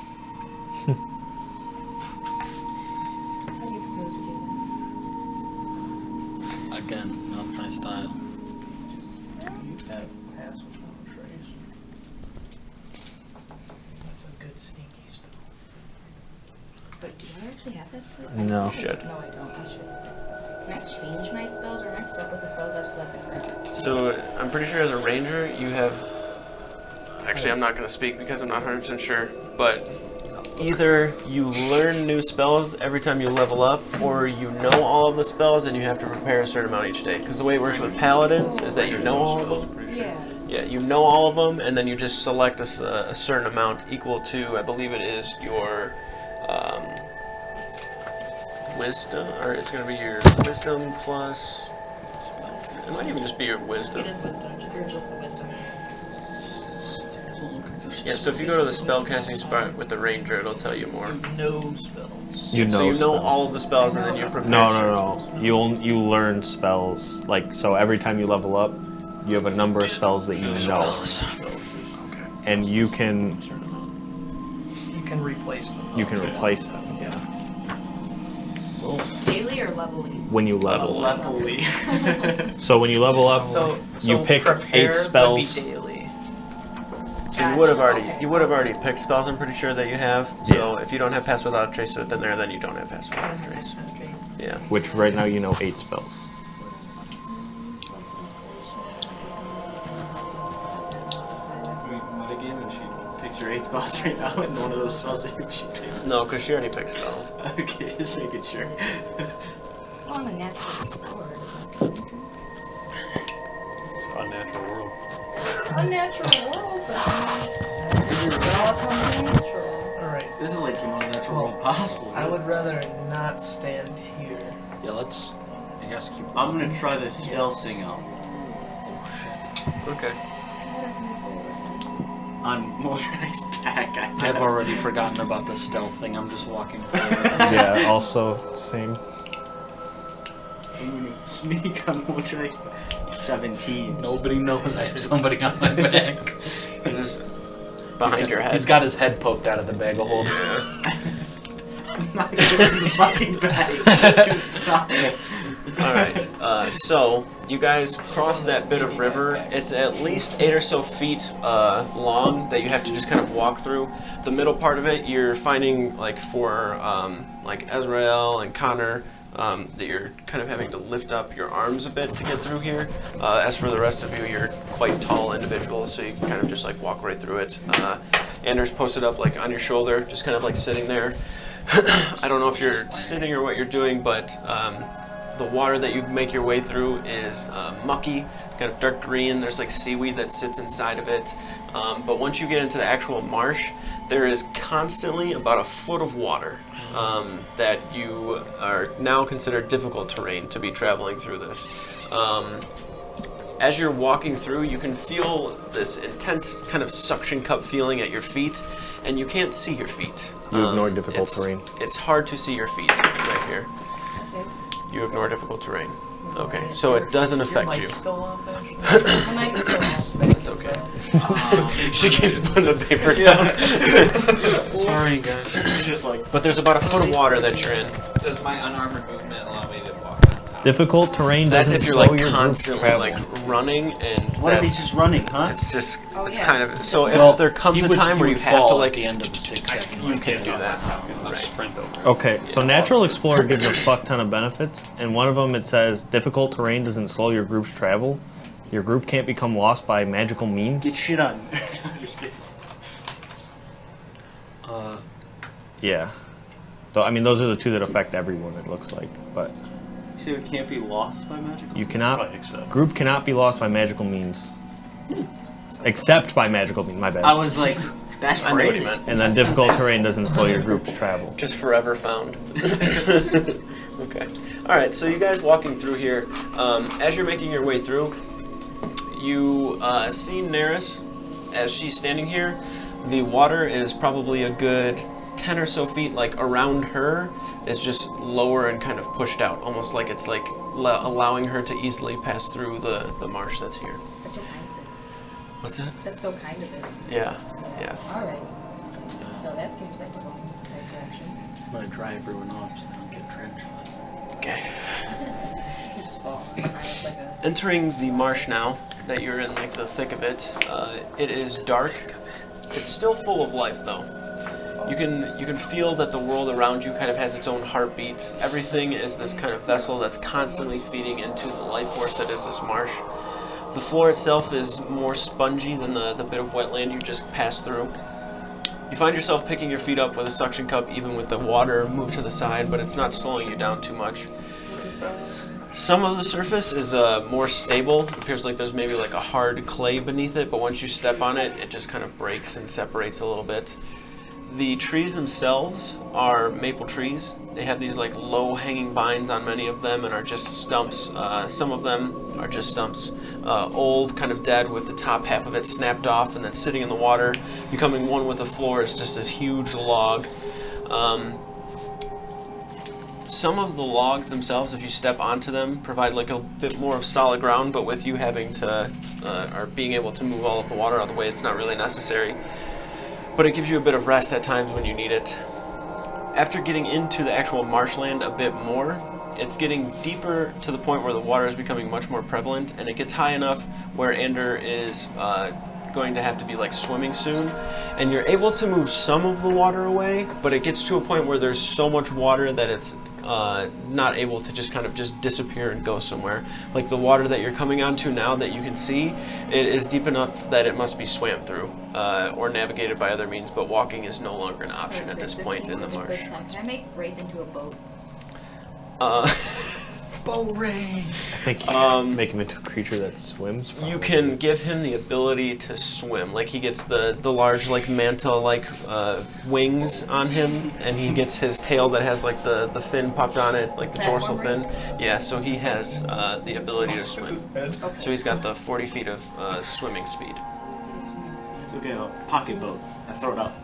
How do you propose we do Again, not my style. You have pass without trace. That's a good sneaky spell. But do I actually have that spell? No. You should. No, I don't. I should. Can I change my spells, or am I stuck with the spells I've selected forever? So I'm pretty sure as a ranger you have. Actually, I'm not going to speak because I'm not 100% sure. But either you learn new spells every time you level up, or you know all of the spells and you have to prepare a certain amount each day. Because the way it works with paladins is that you know all of them. Yeah. Yeah, you know all of them, and then you just select a certain amount equal to, I believe it is your wisdom, or it's going to be your wisdom plus. It might even just be your wisdom. It is wisdom, or just the wisdom. Yeah, so if you go to the spellcasting spot with the ranger, it'll tell you more. No spells. You know. So you know spells. all of the spells, and then you prepare. No. You learn spells. Like, so every time you level up, you have a number of spells that you know, and you can replace them. you can replace them. Yeah. Daily or levelly? When you level up. Levelly. So when you level up, So you pick prepare 8 spells. would be daily. So you would have already Okay. picked spells. I'm pretty sure that you have. So if you don't have pass without a trace within there, then you don't have pass without a trace. Yeah. Which right now you know 8 spells. We metagame and she picks your 8 spells right now, and one of those spells that she picks. No, because she already picked spells. Okay, just making sure. Well, I'm a natural explorer. Unnatural world. Unnatural world, but it all comes in natural. All right. This is like, that's all possible. I would rather not stand here. Yeah, let's. I guess keep. I'm gonna try this stealth thing out. Okay. How does move forward? On Moldrak's back. I've already forgotten about the stealth thing. I'm just walking forward. Yeah, also same. I'm gonna sneak on Moldrak's back. 17. Nobody knows I have somebody on my back. You're just behind your head. He's got his head poked out of the bag of holding. I'm not getting the fucking bag. Stop it. Alright, so you guys cross that bit of river. It's at least 8 or so feet long that you have to just kind of walk through. The middle part of it, you're finding like for like Ezrael and Connor, that you're kind of having to lift up your arms a bit to get through here. As for the rest of you, you're quite tall individuals, so you can kind of just like walk right through it. Anders posted up like on your shoulder, just kind of like sitting there. I don't know if you're sitting or what you're doing, but the water that you make your way through is mucky, kind of dark green. There's like seaweed that sits inside of it. But once you get into the actual marsh, there is constantly about a foot of water that you are now considered difficult terrain to be traveling through this. As you're walking through, you can feel this intense kind of suction cup feeling at your feet, and you can't see your feet. You ignore difficult terrain. It's hard to see your feet right here. Okay. You ignore difficult terrain. Okay, so it doesn't affect you. Mic's still off, actually. My mic's still off. It's okay. She keeps putting the paper down. Sorry, guys. It's just like, But there's about a foot of water that you're in. Does my unarmored movement allow me to walk on top? Difficult terrain That's doesn't if you're slow like your group constantly travel. like running, and what if he's just running, huh? it's just Oh, it's yeah. kind of so. Well, if there comes a time where you have to at like the end of the 6 seconds. you can do that. Right. Sprint over. Okay, so Natural Explorer gives a fuck ton of benefits, and one of them it says difficult terrain doesn't slow your group's travel. Your group can't become lost by magical means. Get shit on. Just kidding. Yeah. So I mean, those are the two that affect everyone. It looks like, but So it can't be lost by magic? you cannot. Right, except. Group cannot be lost by magical means. Except by magical means. My bad. I was like, that's I know what great. you meant. And then difficult terrain doesn't slow your group's travel. Just forever found. Okay. All right. So you guys walking through here, as you're making your way through, you see Neris as she's standing here. The water is probably a good 10 or so feet, like around her. Is just lower and kind of pushed out, almost like it's like allowing her to easily pass through the marsh that's here. That's so kind of it. What's that? That's so kind of it. Yeah. Yeah. Alright. So that seems like we're going in the right direction. I'm gonna dry everyone off so they don't get trench foot. Okay. You just fall behind like a... Entering the marsh now that you're in like the thick of it, it is dark. It's still full of life though. You can feel that the world around you kind of has its own heartbeat. Everything is this kind of vessel that's constantly feeding into the life force that is this marsh. The floor itself is more spongy than the bit of wetland you just passed through. You find yourself picking your feet up with a suction cup even with the water moved to the side, but it's not slowing you down too much. Some of the surface is more stable. It appears like there's maybe like a hard clay beneath it, but once you step on it, it just kind of breaks and separates a little bit. The trees themselves are maple trees. They have these like low hanging vines on many of them and are just stumps. Some of them are just stumps. Old, kind of dead with the top half of it snapped off and then sitting in the water, becoming one with the floor is just this huge log. Some of the logs themselves, if you step onto them, provide like a bit more of solid ground, but with you having to, or being able to move all of the water out of the way, it's not really necessary. But it gives you a bit of rest at times when you need it. After getting into the actual marshland a bit more, it's getting deeper to the point where the water is becoming much more prevalent, and it gets high enough where Ander is going to have to be like swimming soon. And you're able to move some of the water away, but it gets to a point where there's so much water that it's not able to just kind of just disappear and go somewhere. Like the water that you're coming onto now that you can see, it is deep enough that it must be swam through or navigated by other means, but walking is no longer an option at this point in the marsh. Can I make Wraith into a boat? Boat rain. I think make him into a creature that swims. Probably. You can give him the ability to swim. Like he gets the large like manta-like wings on him, and he gets his tail that has like the fin popped on it, like the dorsal fin. Yeah, so he has the ability to swim. So he's got the 40 feet of swimming speed. It's okay, a pocket boat. I throw it up.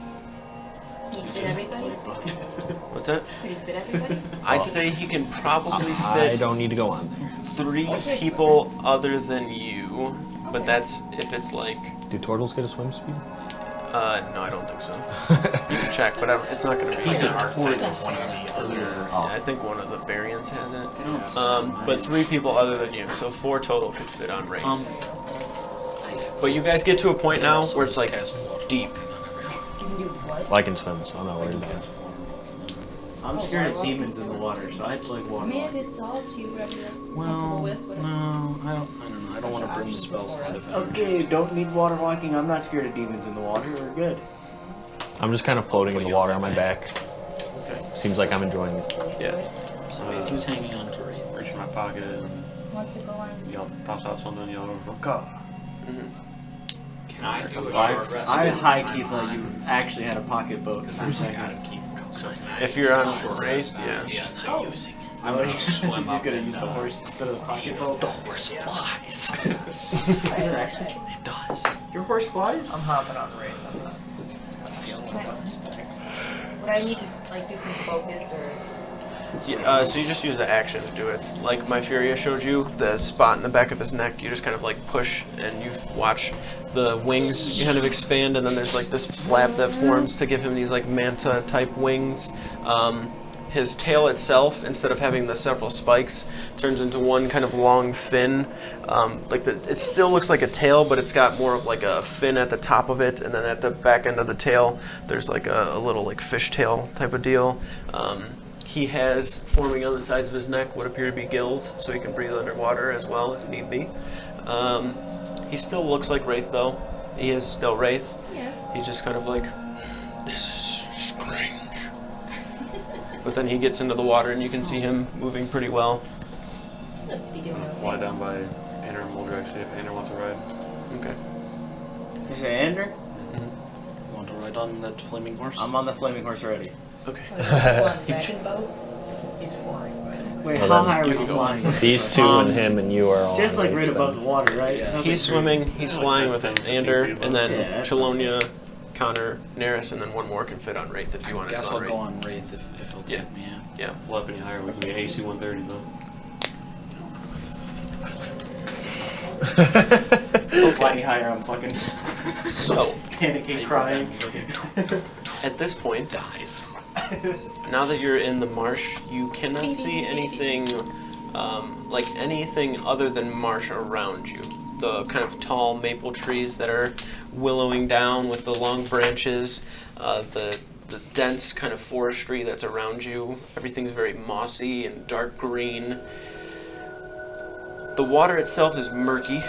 Can you fit everybody? What's that? Can you fit everybody? I'd say he can probably I fit don't need to go on there. 3 people other than you, but that's if it's like. Do turtles get a swim speed? No, I don't think so. You can check, but it's not going to be. He's an like archetype of one of the other. Yeah, I think one of the variants has it. But 3 people other than you, so 4 total could fit on Wraith. But you guys get to a point now where it's like deep. Well, I can swim, so I'm not worried about it. I'm scared of demons in the water, so I'd like I water. mean, it's all up to you, whatever you're comfortable Well, with. Whatever. no, I don't know. I don't want to bring the spells into it. Okay, don't need water walking. I'm not scared of demons in the water. We're good. I'm just kind of floating in the water on my back. Okay. Seems like I'm enjoying it. Yeah. So who's hanging on to Wraith? Reach in my pocket and Wants to go on. yell, toss out something, yell, "Roka!" Can I do a I, short rest? I in high my key thought mind? you actually had a pocket boat. Because For a I'm like, second. gotta keep. So If you're on short Wraith, rest, yeah. so using I would he's swim up gonna and, use the horse instead of the pocket boat. the horse flies. It does. Your horse flies? I'm hopping on Wraith. I'm not. Would I need to like do some focus or? Yeah, so you just use the action to do it. Like my Furia showed you, the spot in the back of his neck, you just kind of like push and you watch the wings kind of expand, and then there's like this flap that forms to give him these like manta type wings. His tail itself, instead of having the several spikes, turns into one kind of long fin. It still looks like a tail, but it's got more of like a fin at the top of it, and then at the back end of the tail, there's like a little like fishtail type of deal. He has, forming on the sides of his neck, what appear to be gills, so he can breathe underwater as well if need be. He still looks like Wraith, though. He is still Wraith. Yeah. He's just kind of like, this is strange. But then he gets into the water, and you can see him moving pretty well. Look to be doing Fly okay. down by Ander and we'll direct see if Ander wants to ride. Okay. You say Ander? You want to ride on that flaming horse? I'm on the flaming horse already. Okay. Dragon boat. He's flying. Wait, Well, how then high are you we can go flying? These two and him and you are all Just on like right Wraith, above then. the water, right? Yeah. He's swimming, he's flying with Ander, and then Yeah, that's Chelonia, Connor, Neris, and then one more can fit on Wraith if you want I to guess go I'll on go Wraith. on Wraith if he'll Yeah. take me. Yeah. Fly up any higher, we can be AC 130 though. Flying higher, I'm fucking So, panicking, crying. at this point, now that you're in the marsh, you cannot see anything like anything other than marsh around you. The kind of tall maple trees that are willowing down with the long branches, the dense kind of forestry that's around you. Everything's very mossy and dark green. The water itself is murky,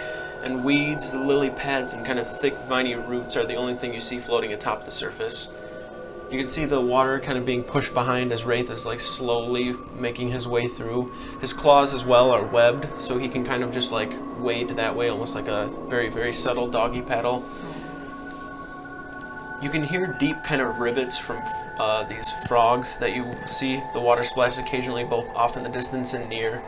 and weeds, lily pads, and kind of thick viney roots are the only thing you see floating atop the surface. You can see the water kind of being pushed behind as Wraith is like slowly making his way through. His claws as well are webbed, so he can kind of just like wade that way, almost like a very, very subtle doggy paddle. You can hear deep kind of rivets from these frogs that you see the water splash occasionally, both off in the distance and near.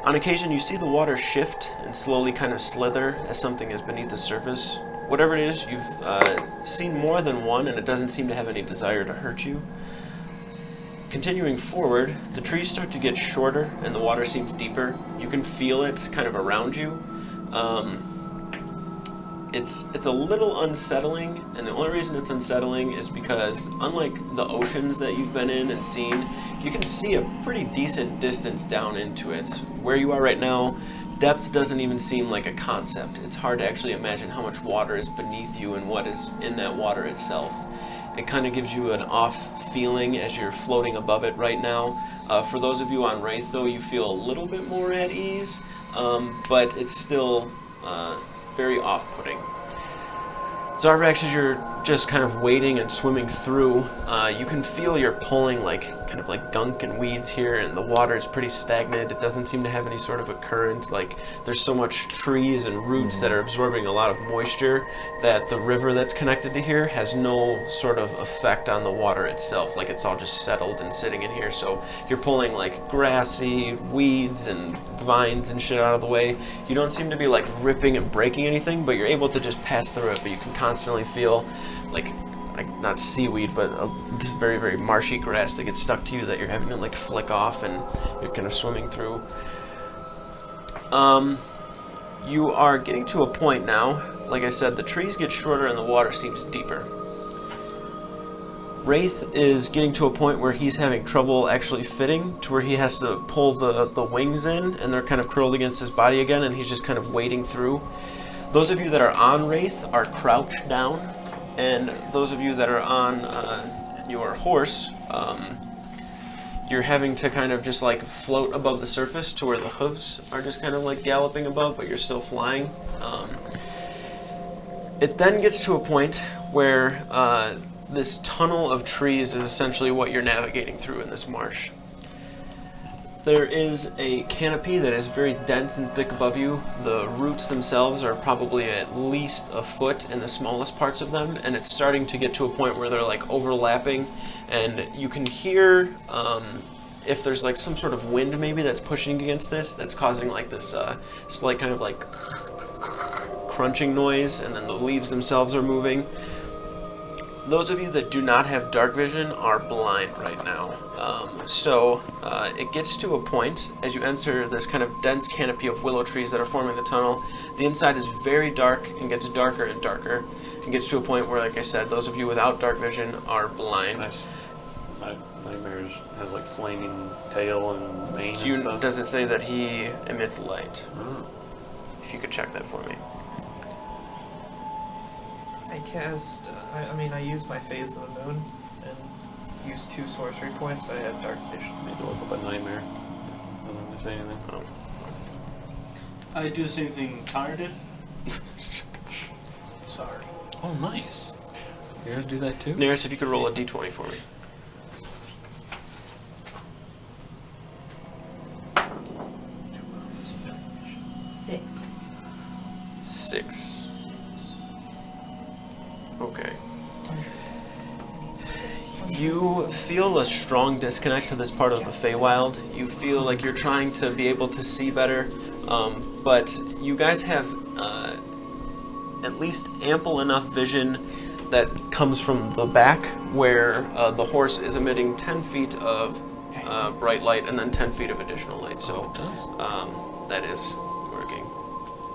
On occasion, you see the water shift and slowly kind of slither as something is beneath the surface. Whatever it is, you've seen more than one, and it doesn't seem to have any desire to hurt you. Continuing forward, the trees start to get shorter and the water seems deeper. You can feel it kind of around you. It's a little unsettling, and the only reason it's unsettling is because, unlike the oceans that you've been in and seen, you can see a pretty decent distance down into it. Where you are right now, depth doesn't even seem like a concept. It's hard to actually imagine how much water is beneath you and what is in that water itself. It kind of gives you an off feeling as you're floating above it right now. For those of you on Wraith, though, you feel a little bit more at ease, but it's still very off-putting. Zarvax, as you're just kind of wading and swimming through, you can feel you're pulling like kind of like gunk and weeds here, and the water is pretty stagnant. It doesn't seem to have any sort of a current. Like, there's so much trees and roots that are absorbing a lot of moisture that the river that's connected to here has no sort of effect on the water itself. Like, it's all just settled and sitting in here. So you're pulling like grassy weeds and vines and shit out of the way. You don't seem to be like ripping and breaking anything, but you're able to just pass through it. But you can constantly feel like not seaweed, but just very, very marshy grass that gets stuck to you that you're having to like flick off, and you're kind of swimming through. You are getting to a point now. Like I said, the trees get shorter and the water seems deeper. Wraith is getting to a point where he's having trouble actually fitting, to where he has to pull the wings in, and they're kind of curled against his body again, and he's just kind of wading through. Those of you that are on Wraith are crouched down, and those of you that are on your horse, you're having to kind of just like float above the surface to where the hooves are just kind of like galloping above, but you're still flying. It then gets to a point where this tunnel of trees is essentially what you're navigating through in this marsh. There is a canopy that is very dense and thick above you. The roots themselves are probably at least a foot in the smallest parts of them, and it's starting to get to a point where they're like overlapping, and you can hear if there's like some sort of wind maybe that's pushing against this, that's causing like this slight kind of like crunching noise, and then the leaves themselves are moving. Those of you that do not have dark vision are blind right now. So it gets to a point as you enter this kind of dense canopy of willow trees that are forming the tunnel. The inside is very dark and gets darker and darker, and gets to a point where, like I said, those of you without dark vision are blind. Nice. My nightmares has like flaming tail and mane and stuff. Does it say that he emits light? If you could check that for me. I cast, I used my Phase of the Moon and used 2 sorcery points. I had dark vision. I need to look up a nightmare. I don't have to say anything. Oh. I do the same thing Connor did. Sorry. Oh, nice. You're gonna do that too? Neris, if you could roll a d20 for me. Six. 6. Okay. You feel a strong disconnect to this part of the Feywild. You feel like you're trying to be able to see better, but you guys have at least ample enough vision that comes from the back, where the horse is emitting 10 feet of bright light and then 10 feet of additional light. So it does. that is working.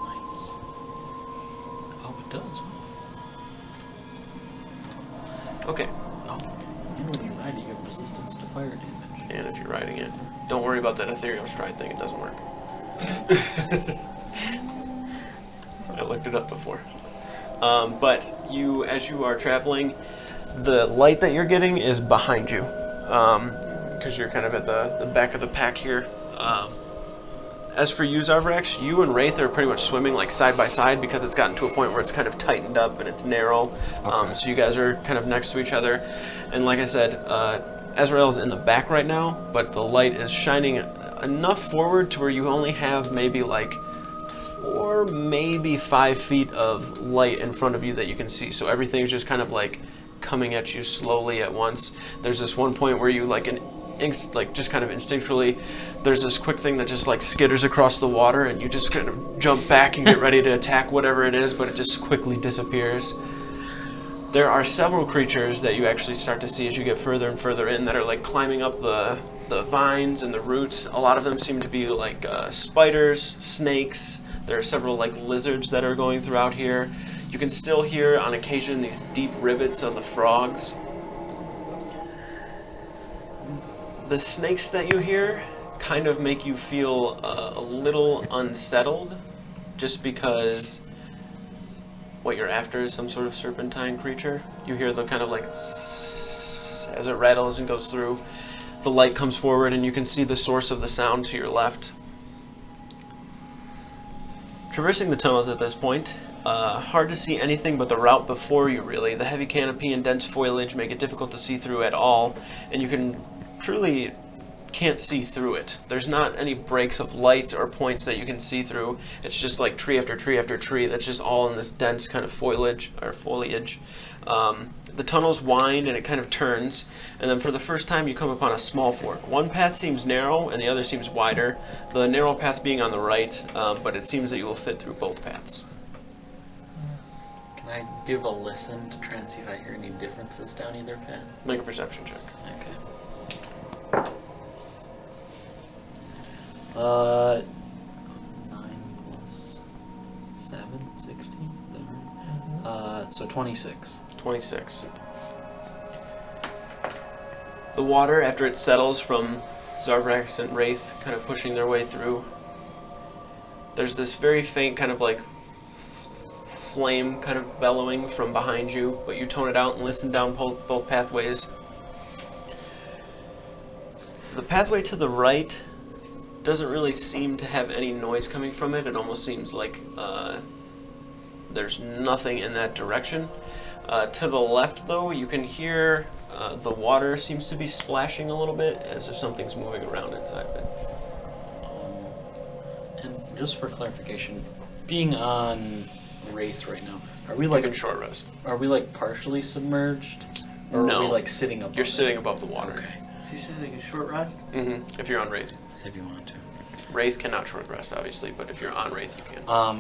Nice. Oh, it does. Okay. Oh, and when you ride it, you have resistance to fire damage. And if you're riding it, don't worry about that ethereal stride thing. It doesn't work. I looked it up before. But you, as you are traveling, the light that you're getting is behind you, because you're kind of at the back of the pack here. As for you, Zarvrax, you and Wraith are pretty much swimming like side by side, because it's gotten to a point where it's kind of tightened up and it's narrow. So you guys are kind of next to each other. And like I said, Azrael's in the back right now, but the light is shining enough forward to where you only have maybe like 4, maybe 5 feet of light in front of you that you can see. So everything's just kind of like coming at you slowly at once. There's this one point where you just kind of instinctually, there's this quick thing that just like skitters across the water, and you just kind of jump back and get ready to attack whatever it is, but it just quickly disappears. There are several creatures that you actually start to see as you get further and further in that are like climbing up the vines and the roots. A lot of them seem to be like spiders, snakes. There are several like lizards that are going throughout here. You can still hear on occasion these deep rivets of the frogs. The snakes that you hear kind of make you feel a little unsettled, just because what you're after is some sort of serpentine creature. You hear the kind of like as it rattles and goes through. The light comes forward and you can see the source of the sound to your left. Traversing the tunnels at this point, hard to see anything but the route before you, really. The heavy canopy and dense foliage make it difficult to see through at all, and you can truly can't see through it. There's not any breaks of light or points that you can see through. It's just like tree after tree after tree that's just all in this dense kind of foliage. The tunnels wind and it kind of turns, and then for the first time you come upon a small fork. One path seems narrow and the other seems wider, the narrow path being on the right, but it seems that you will fit through both paths. Can I give a listen to try and see if I hear any differences down either path? Make a perception check. Okay. 9 plus 7, 16. So 26. 26. The water, after it settles from Zarbrax and Wraith kind of pushing their way through, there's this very faint kind of like flame kind of bellowing from behind you, but you tone it out and listen down both pathways. The pathway to the right doesn't really seem to have any noise coming from it. It almost seems like there's nothing in that direction. To the left, though, you can hear the water seems to be splashing a little bit, as if something's moving around inside of it. And just for clarification, being on Wraith right now, are we You like can short rest. Are we like partially submerged, or No. are we like sitting above? You're sitting above the water. Okay, So you said like a short rest? Mm-hmm. If you're on Wraith. if you want to. Wraith cannot short rest, obviously, but if you're on Wraith, you can. I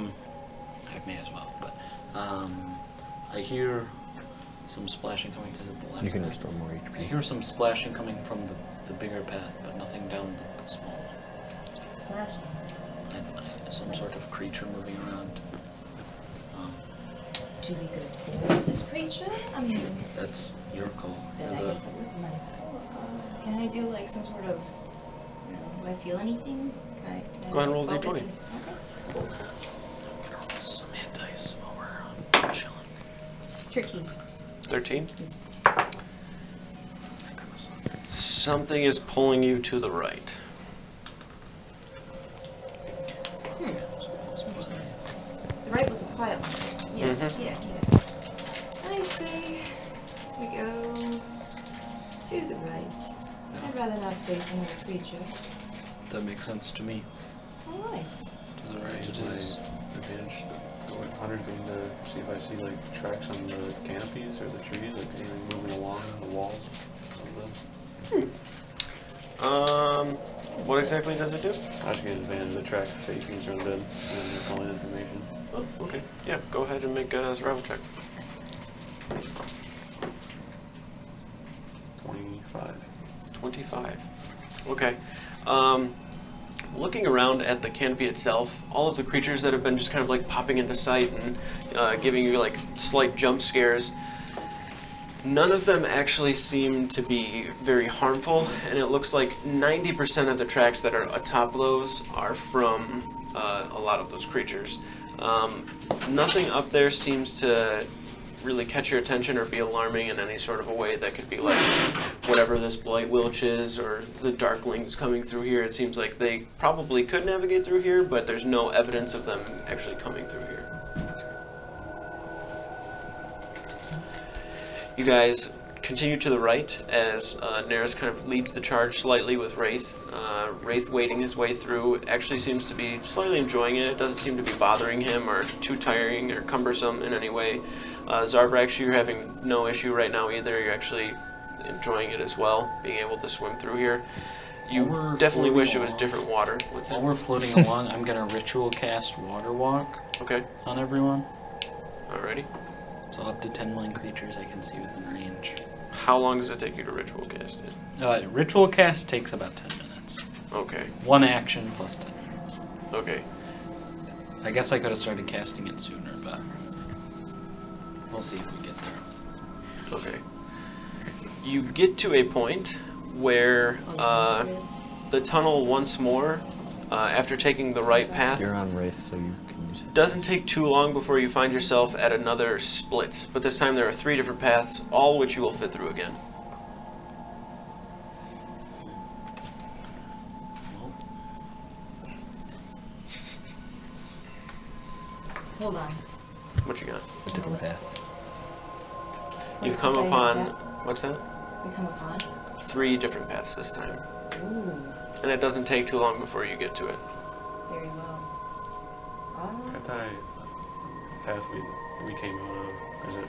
may as well, but I hear some splashing coming. Is it the left? You can or- restore more I HP. hear some splashing coming from the bigger path, but nothing down the small one. Splashing. Some sort of creature moving around. Do we go towards this creature? I mean, That's your call. then I You're guess that would be my call. Can I do like some sort of, do I feel anything? Can I Go ahead and roll a focus D20. and- I'm gonna roll some hit dice while we're chilling. Tricky. 13. Something is pulling you to the right. The right was the quiet one. Yeah, Mhm. yeah. I say we go to the right. I'd rather not face another creature. That makes sense to me. All right. To the right it My is. advantage going hunter being to see if I see like tracks on the canopies or the trees, like anything moving along the walls of them. What exactly does it do? I just get advantage to track facings or undead and they're calling information. Oh, okay. Yeah, go ahead and make a survival check. 25. 25. Okay. Looking around at the canopy itself, all of the creatures that have been just kind of like popping into sight and giving you like slight jump scares, none of them actually seem to be very harmful, and it looks like 90% of the tracks that are atop those are from a lot of those creatures. Nothing up there seems to really catch your attention or be alarming in any sort of a way that could be like whatever this Blight Wilch is or the Darklings coming through here. It seems like they probably could navigate through here, but there's no evidence of them actually coming through here. You guys continue to the right as Neris kind of leads the charge slightly with Wraith. Wraith wading his way through actually seems to be slightly enjoying it. It doesn't seem to be bothering him or too tiring or cumbersome in any way. Zarbrax, you're having no issue right now either. You're actually enjoying it as well, being able to swim through here. You While we're definitely wish it floating was along- different water. What's While that? we're floating along, I'm gonna ritual cast Water Walk Okay, on everyone. alrighty. So up to 10 million creatures I can see within range. How long does it take you to ritual cast it? Ritual cast takes about 10 minutes. Okay, One action plus 10 minutes. okay. I guess I could have started casting it sooner, but we'll see if we get there. Okay. You get to a point where the tunnel once more, after taking the right path, You're on Wraith, so you can use it. doesn't take too long before you find yourself at another split. But this time there are 3 different paths, all which you will fit through again. Hold on. What you got? A different path. You've come Sorry, upon... yeah. What's that? We come upon. 3 different paths this time. Ooh, And it doesn't take too long before you get to it. very well. That path we came out of, is it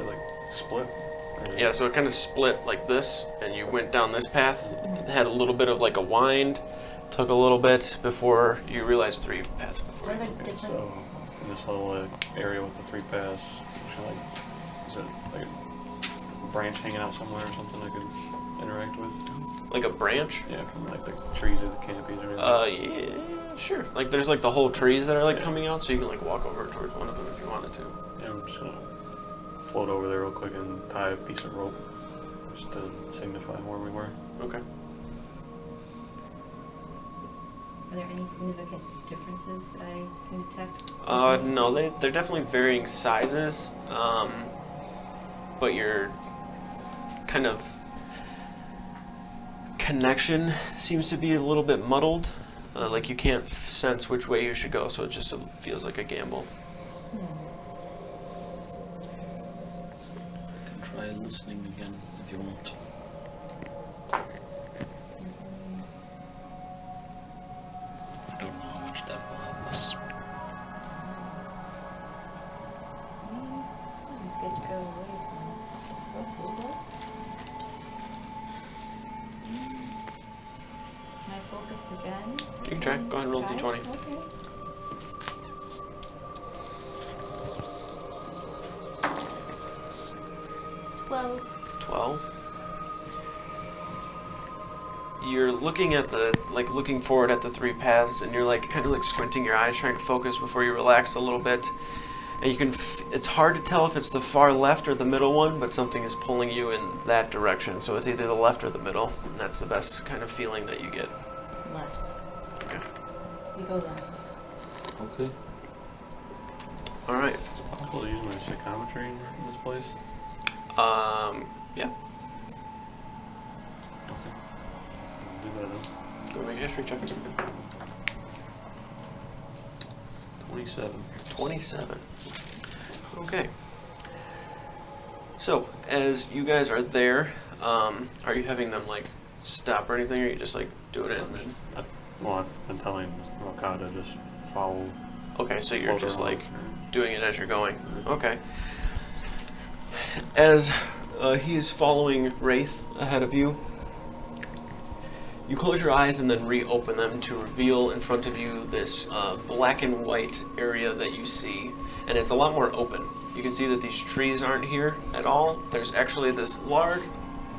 like split? Or Yeah, so it kind of split like this, and you went down this path. It had a little bit of like a wind, took a little bit before you realized 3 paths before. What are you. the different? So in this whole area with the 3 paths, is it like a branch hanging out somewhere or something I could interact with? Like a branch? Yeah, from like the trees or the canopies or anything. Yeah, sure. Like there's like the whole trees that are like coming out, so you can like walk over towards one of them if you wanted to. Yeah, I'm just gonna float over there real quick and tie a piece of rope just to signify where we were. Okay. Are there any significant differences that I can detect? No, they're definitely varying sizes, but your kind of connection seems to be a little bit muddled. Like you can't sense which way you should go, so it just feels like a gamble. I can try listening again if you want. I don't know how much that will help us. It's good to go away from this world. Can I focus again? You can try. Go ahead and roll Try? d20. Okay. 12. You're looking at looking forward at the 3 paths, and you're like kind of like squinting your eyes, trying to focus before you relax a little bit. And you can, it's hard to tell if it's the far left or the middle one, but something is pulling you in that direction. So it's either the left or the middle, and that's the best kind of feeling that you get. Left. Okay. We go left. Okay. All right. Is it possible to use my psychometry in this place? Yeah. Okay. I'll do that then. Go make a history check. 27. 27. Okay. So, as you guys are there, are you having them like stop or anything, or are you just like doing it? And then... Well, I've been telling Rokka to just follow. Okay, so you're float just around. like doing it as you're going. Okay. As he is following Wraith ahead of you, you close your eyes and then reopen them to reveal in front of you this black and white area that you see, and it's a lot more open. You can see that these trees aren't here at all. There's actually this large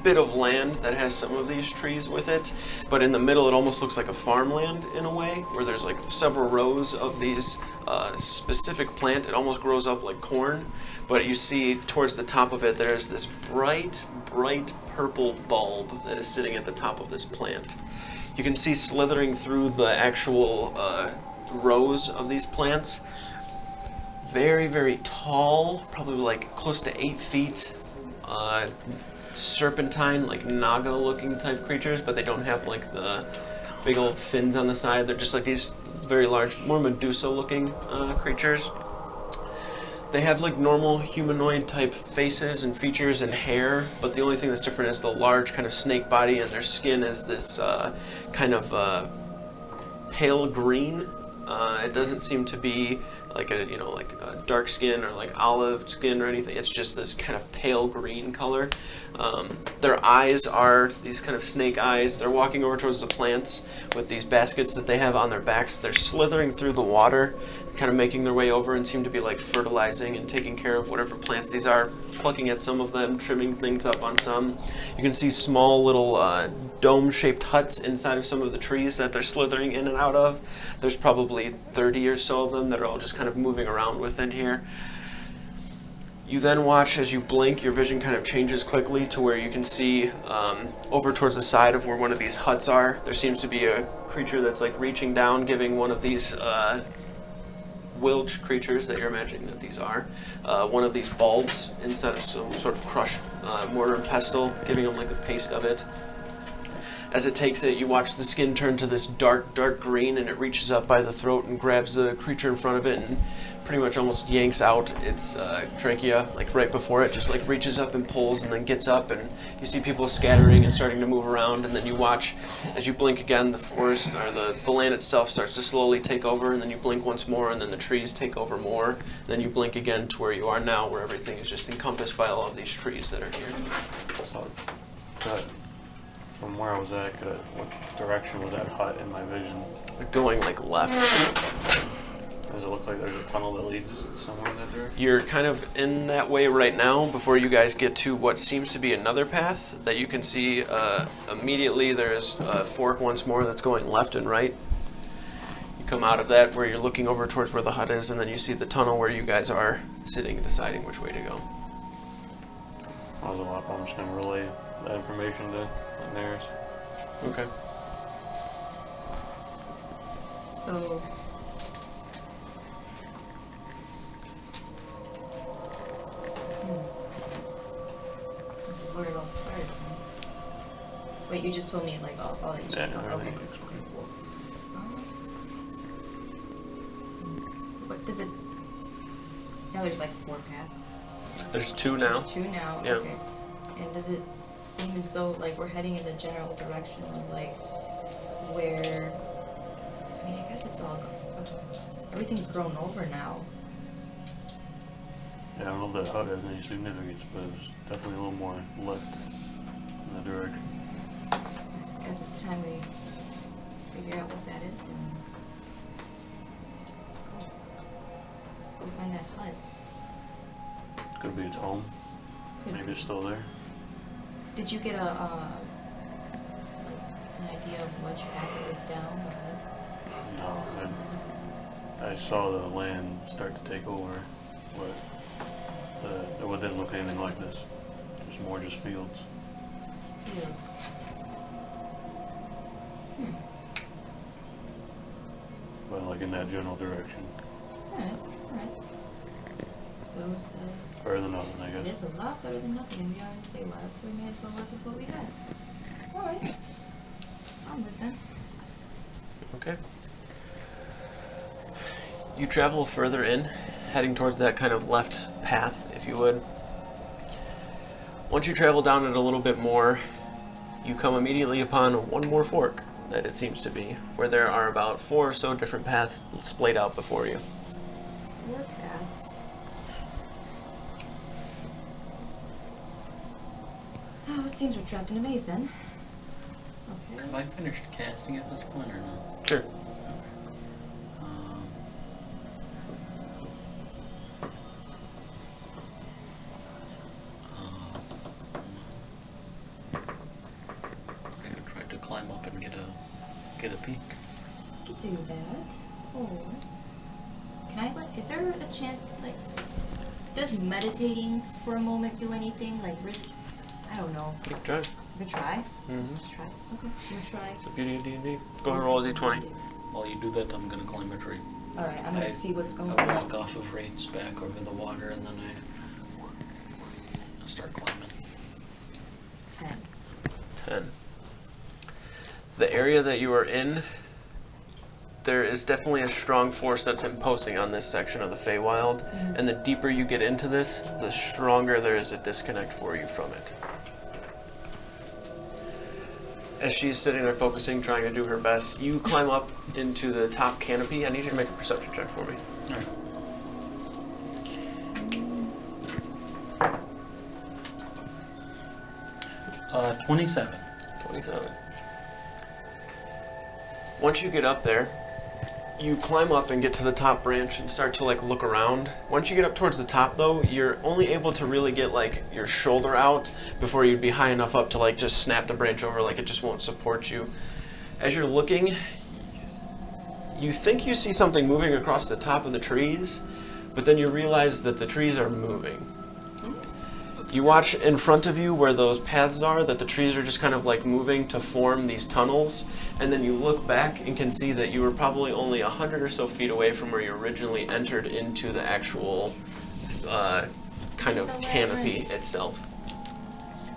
bit of land that has some of these trees with it, but in the middle it almost looks like a farmland in a way, where there's like several rows of these specific plant. It almost grows up like corn, but you see towards the top of it there's this bright purple bulb that is sitting at the top of this plant. You can see slithering through the actual rows of these plants, very tall, probably like close to 8 feet, serpentine, like Naga looking type creatures, but they don't have like the big old fins on the side. They're just like these very large, more Medusa looking creatures. They have like normal humanoid type faces and features and hair, but the only thing that's different is the large kind of snake body, and their skin is this kind of pale green. It doesn't seem to be like a dark skin or like olive skin or anything. It's just this kind of pale green color. Their eyes are these kind of snake eyes. They're walking over towards the plants with these baskets that they have on their backs. They're slithering through the water, kind of making their way over, and seem to be like fertilizing and taking care of whatever plants these are, plucking at some of them, trimming things up on some. You can see small little dome-shaped huts inside of some of the trees that they're slithering in and out of. There's probably 30 or so of them that are all just kind of moving around within here. You then watch as you blink, your vision kind of changes quickly to where you can see over towards the side of where one of these huts are. There seems to be a creature that's like reaching down, giving one of these Wilch creatures that you're imagining that these are one of these bulbs instead of some sort of crushed mortar and pestle, giving them like a paste of it. As it takes it, you watch the skin turn to this dark green, and it reaches up by the throat and grabs the creature in front of it and pretty much almost yanks out its trachea, like right before it, just like reaches up and pulls and then gets up, and you see people scattering and starting to move around, and then you watch as you blink again, the forest or the land itself starts to slowly take over, and then you blink once more, and then the trees take over more, and then you blink again to where you are now, where everything is just encompassed by all of these trees that are here. So, from where I was at, what direction was that hut in my vision? Going like left. Does it look like there's a tunnel that leads somewhere in that direction? You're kind of in that way right now before you guys get to what seems to be another path that you can see immediately. There's a fork once more that's going left and right. You come out of that where you're looking over towards where the hut is, and then you see the tunnel where you guys are sitting and deciding which way to go. I'm just going to relay that information to Daenerys. Okay. So. This is where it all started. Wait, you just told me like all that you just saw. Okay. What does it? Now there's like 4 paths. There's 2 now. There's 2 now. Yeah. Okay. And does it seem as though like we're heading in the general direction of like where? I mean, I guess it's all. Everything's grown over now. Yeah, I don't know if that hut has any significance, but it's definitely a little more left in that direction. I guess it's time we figure out what that is then. Let's go find that hut. Could be its home. Could Maybe be. it's still there. Did you get an idea of which path it was down? No, I saw the land start to take over, but it didn't look anything like this. It was more just fields. Fields. But like in that general direction. Alright. Suppose Better than nothing, I it guess. is a lot better than nothing, and we are in the Feywild, so we may as well work with what we got. Alright. I'm with that. Okay. You travel further in, heading towards that kind of left path, if you would. Once you travel down it a little bit more, you come immediately upon one more fork, that it seems to be, where there are about 4 or so different paths splayed out before you. 4 paths. Oh, it seems we're trapped in a maze then. Okay. Have I finished casting at this point or no? Sure. I could try to climb up and get a peek. I could do that. Or can I is there a chance does meditating for a moment do anything? I don't know. You can try. We could try. Mhm. Let's try. Okay, we'll try. It's the beauty of D&D. Go ahead and roll a d20. While you do that, I'm gonna climb a tree. Alright, I'm gonna see what's going I on. walk off of Wraith's back over the water, and then I start climbing. 10. 10. The area that you are in, there is definitely a strong force that's imposing on this section of the Feywild, and the deeper you get into this, the stronger there is a disconnect for you from it. As she's sitting there focusing, trying to do her best, you climb up into the top canopy. I need you to make a perception check for me. 27. 27. Once you get up there, you climb up and get to the top branch and start to look around. Once you get up towards the top though, you're only able to really get your shoulder out before you'd be high enough up to just snap the branch over, it just won't support you. As you're looking, you think you see something moving across the top of the trees, but then you realize that the trees are moving. You watch in front of you where those paths are, that the trees are just kind of moving to form these tunnels, and then you look back and can see that you were probably only 100 or so feet away from where you originally entered into the actual kind of canopy itself.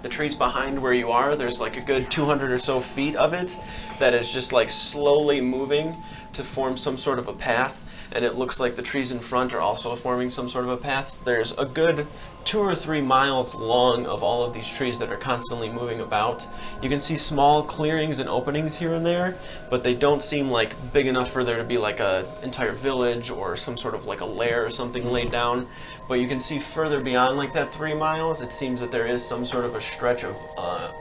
The trees behind where you are, there's a good 200 or so feet of it that is just slowly moving, to form some sort of a path, and it looks like the trees in front are also forming some sort of a path. There's a good 2 or 3 miles long of all of these trees that are constantly moving about. You can see small clearings and openings here and there, but they don't seem like big enough for there to be like a entire village or some sort of like a lair or something laid down. But you can see further beyond like that 3 miles, it seems that there is some sort of a stretch of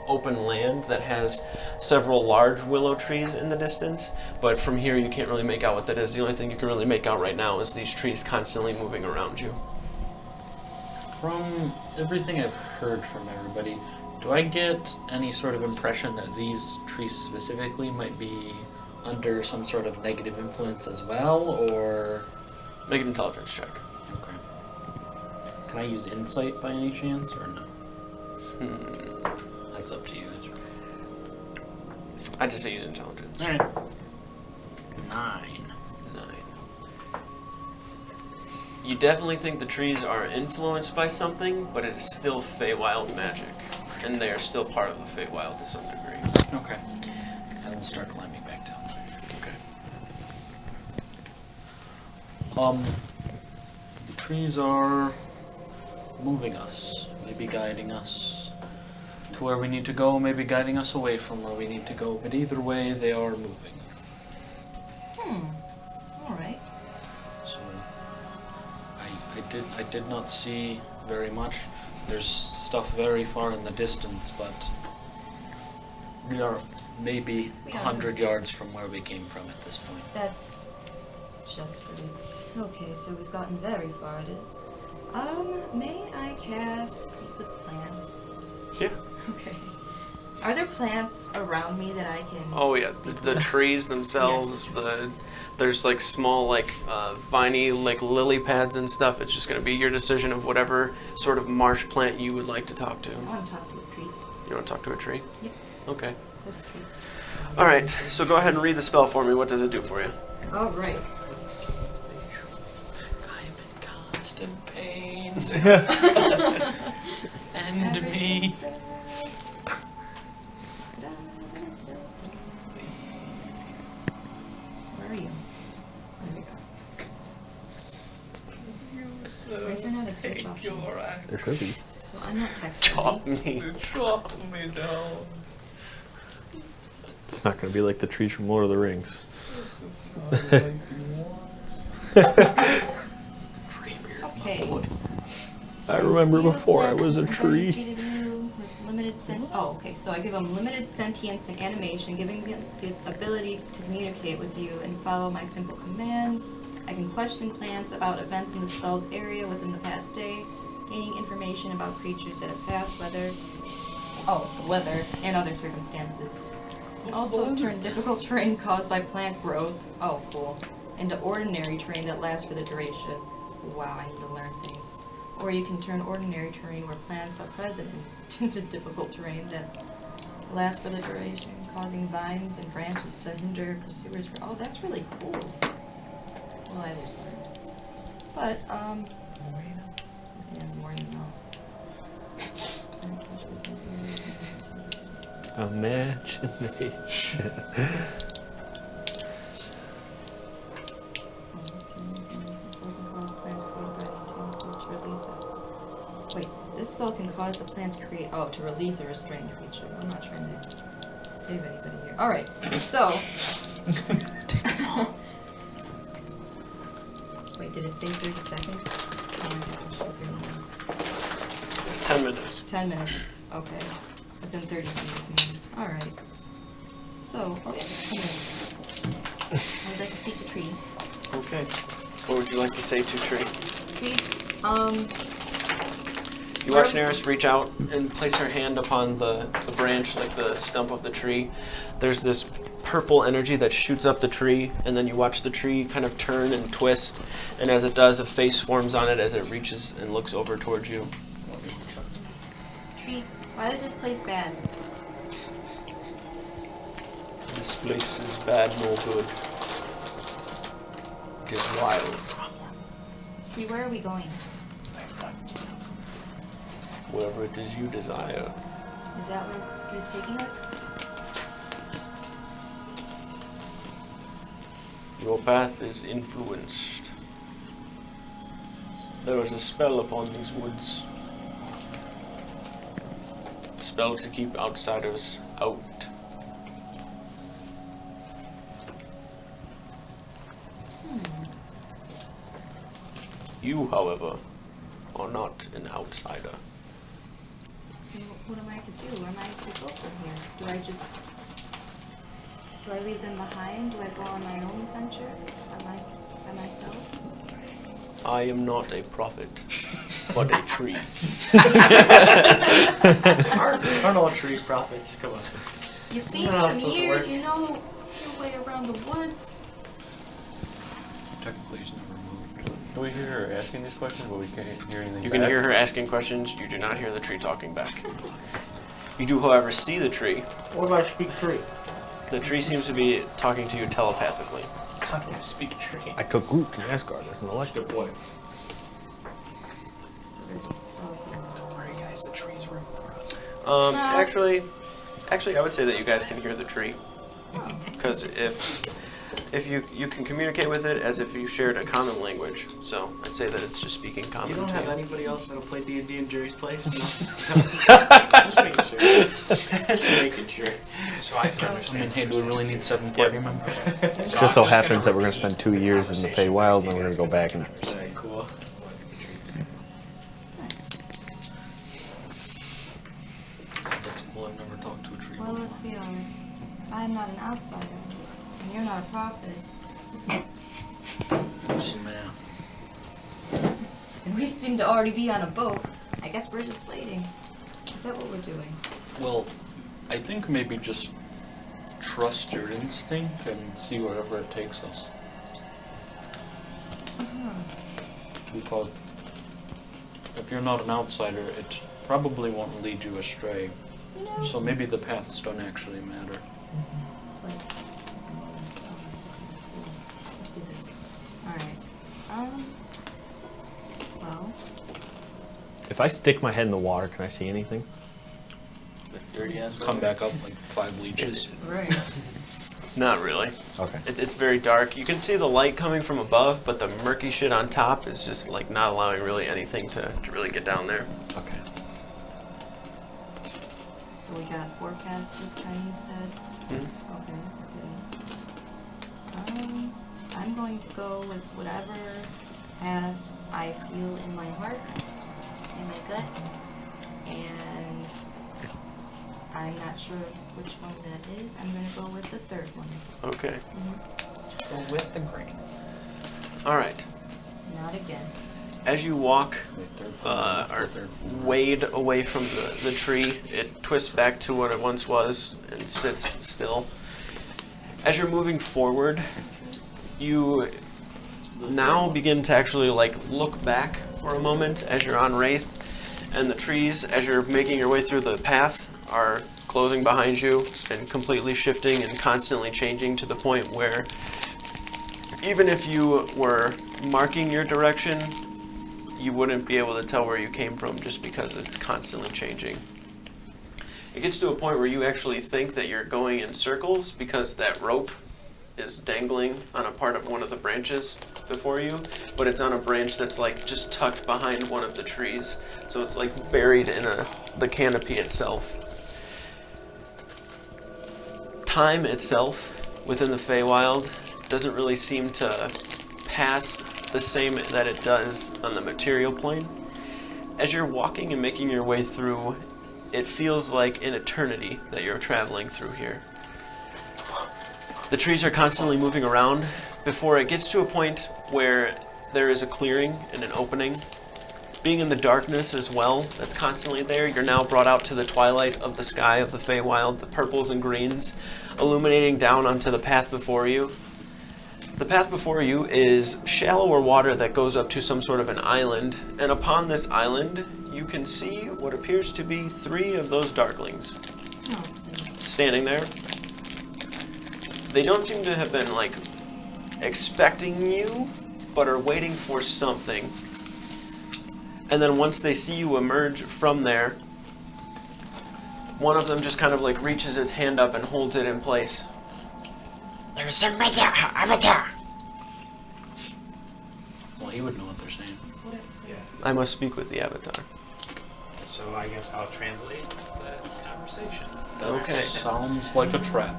open land that has several large willow trees in the distance. But from here you can't really make out what that is. The only thing you can really make out right now is these trees constantly moving around you. From everything I've heard from everybody, do I get any sort of impression that these trees specifically might be under some sort of negative influence as well, or... Make an intelligence check. Okay. Can I use insight by any chance, or no? That's up to you. I just say use intelligence. Alright. 9. You definitely think the trees are influenced by something, but it is still Feywild magic, and they are still part of the Feywild to some degree. Okay. I will start climbing back down. Okay. The trees are moving us, maybe guiding us to where we need to go, maybe guiding us away from where we need to go, but either way, they are moving. Alright. So, I did not see very much. There's stuff very far in the distance, but we are maybe 100 yards from where we came from at this point. That's just great. Okay, so we've gotten very far, it is. May I cast Speak with Plants? Yeah. Okay. Are there plants around me that I can... Oh yeah, the trees themselves, Yes, there's like small like viney like lily pads and stuff. It's just going to be your decision of whatever sort of marsh plant you would like to talk to. I want to talk to a tree. You want to talk to a tree? Yep. Okay. There's a tree. Alright, so go ahead and read the spell for me. What does it do for you? Alright. I'm in constant pain. And me. Where are you? There we go. Why is there not a switch option? There should be. Well, I'm not texting. Chop me. Chop me down. It's not going to be like the trees from Lord of the Rings. This is not the life you want. Okay. I remember You before I have was a tree. created you with limited Oh, okay. So I give them limited sentience and animation, giving them the ability to communicate with you and follow my simple commands. I can question plants about events in the spell's area within the past day, gaining information about creatures that have passed, the weather, and other circumstances. And also turn difficult terrain caused by plant growth, cool, into ordinary terrain that lasts for the duration. Wow, I need to learn things. Or you can turn ordinary terrain where plants are present into difficult terrain that lasts for the duration, causing vines and branches to hinder pursuers for... Oh, that's really cool. Well, I just learned. But, yeah, morning though. Imagination. Wait, this spell can cause the plants to release a restrained creature. I'm not trying to save anybody here. Alright, so... Wait, did it say 30 seconds? Oh my gosh, 30 minutes. It's 10 minutes. 10 minutes, okay. Within 30 minutes. Alright. So, 10 minutes. I would like to speak to Tree. Okay. What would you like to say to Tree? Tree, You watch Neris reach out and place her hand upon the branch, like the stump of the tree. There's this purple energy that shoots up the tree, and then you watch the tree kind of turn and twist, and as it does, a face forms on it as it reaches and looks over towards you. Tree, why is this place bad? This place is bad, no good. It is wild. Tree, where are we going? Wherever it is you desire. Is that where it is taking us? Your path is influenced. There is a spell upon these woods. A spell to keep outsiders out. You, however, are not an outsider. What am I to do? Where am I to go from here? Do I leave them behind? Do I go on my own adventure by myself? I am not a prophet, but a tree. Aren't all trees prophets? Come on. You've seen No, some it's supposed to years, work. you know your way around the woods. Technically, he's never moved. Do we hear her asking these questions, but we can't hear anything You can back? hear her asking questions. You do not hear the tree talking back. You do, however, see the tree. What if I speak tree? The tree seems to be talking to you telepathically. How do I speak tree? I took root in Asgard as an electric boy. So they're just spoken. Don't worry, guys. The tree's room for us. Actually, I would say that you guys can hear the tree. Because if you can communicate with it as if you shared a common language. So I'd say that it's just speaking common You don't to have you. anybody else that'll play D&D in Jerry's place? No? Just making sure. Just making sure. So I can I understand. mean, hey, do we really need 7 party members? It just so happens that we're going to spend 2 years in the Feywild, and then we're going to go back and... Alright, cool. That's cool. I've never talked to a tree Well, before. if I'm not an outsider, and you're not a prophet, Do some math. and we seem to already be on a boat, I guess we're just waiting. Is that what we're doing? Well, I think maybe just trust your instinct and see wherever it takes us. Because if you're not an outsider, it probably won't lead you astray. You know, So maybe the paths don't actually matter. it's like a moment. Let's do this. Alright. Well, If I stick my head in the water, can I see anything? Dirty ass. Come back up like 5 leeches. right. Not really. Okay. It's very dark. You can see the light coming from above, but the murky shit on top is just like not allowing really anything to really get down there. Okay. So we got 4 paths this time, you said? Mhm. Okay. I'm going to go with whatever path I feel in my heart, in my gut, and I'm not sure which one that is. I'm going to go with the third one. Okay. Go with the grain. All right. Not against. As you walk Wait, third floor, or third floor. wade away from the tree, it twists back to what it once was and sits still. As you're moving forward, you now begin to actually like look back for a moment as you're on Wraith, and the trees, as you're making your way through the path, are closing behind you and completely shifting and constantly changing to the point where even if you were marking your direction, you wouldn't be able to tell where you came from just because it's constantly changing. It gets to a point where you actually think that you're going in circles because that rope is dangling on a part of one of the branches before you, but it's on a branch that's like just tucked behind one of the trees, so it's like buried in the canopy itself. Time itself within the Feywild doesn't really seem to pass the same that it does on the material plane. As you're walking and making your way through, it feels like an eternity that you're traveling through here. The trees are constantly moving around before it gets to a point where there is a clearing and an opening. Being in the darkness as well, that's constantly there, you're now brought out to the twilight of the sky of the Feywild, the purples and greens illuminating down onto the path before you. The path before you is shallower water that goes up to some sort of an island, and upon this island you can see what appears to be 3 of those darklings standing there. They don't seem to have been like expecting you, but are waiting for something. And then once they see you emerge from there, one of them just kind of like reaches his hand up and holds it in place. There's another avatar! Well, he would know what they're saying. I must speak with the avatar. So I guess I'll translate the conversation. Okay. Sounds like a trap.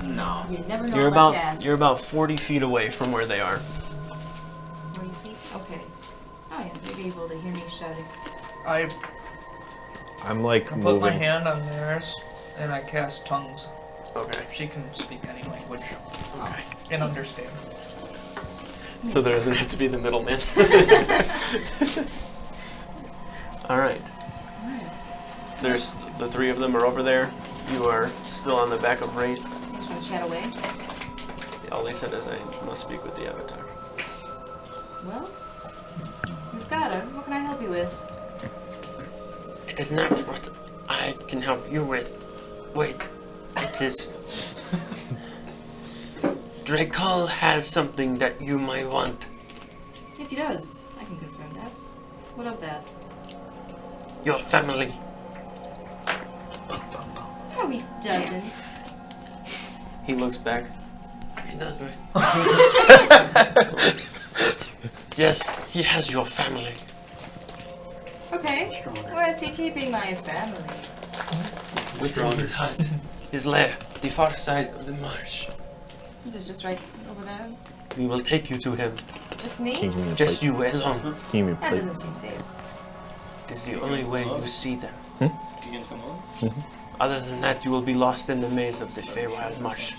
No. You never know You're unless about you ask. you're about 40 feet away from where they are. 40 feet? Okay. Oh yeah, you'd be able to hear me shouting. I I'm like put my moving. hand on theirs and I cast tongues. Okay. She can speak any language Okay. and understand. So there doesn't have to be the middleman. All right. There's the three of them are over there. You are still on the back of Wraith. You just want to chat away? All he said is I must speak with the avatar. Well, you've got her. What can I help you with? It is not what I can help you with. Wait, it is... Drakal has something that you might want. Yes, he does. I can confirm that. What of that? Your family. No, he doesn't. He looks back. He does, right? Yes, he has your family. Okay. Where is he keeping my family? Within his hut, his lair, the far side of the marsh. Is it just right over there? We will take you to him. Just Can you me? give me a Just plate? you alone. Can you give me a That plate? doesn't seem safe. It is the only way you see them. You gonna come on? Other than that, you will be lost in the maze of the Feywild Marsh.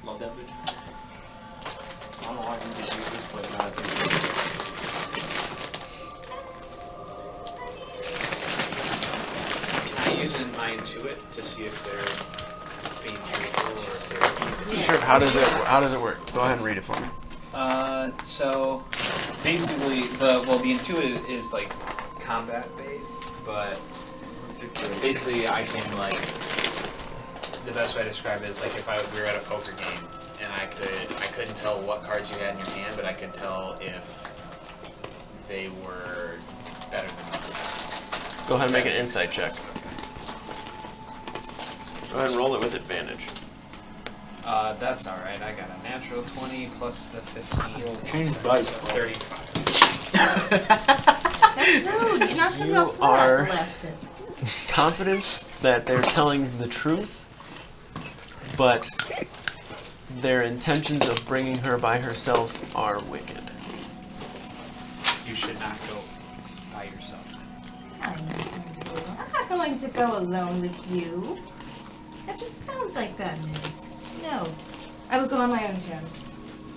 Love that bitch. I don't know why I can just use this, but I think Can I use my intuit to see if they're being truthful or if they're being deceitful? Sure. How does it work? Go ahead and read it for me. So basically, the intuit is like combat based, but basically I can like the best way to describe it is like if we were at a poker game and I couldn't tell what cards you had in your hand, but I could tell if they were better than others. Go ahead and make an insight check. Go ahead and roll it with advantage. That's all right. I got a natural 20 plus the 15. Change So that's a 35. That's rude. You're not supposed to go for are- that lesson. Confident that they're telling the truth, but their intentions of bringing her by herself are wicked. You should not go by yourself. I'm not going to go alone with you. That just sounds like bad news. No. I will go on my own terms.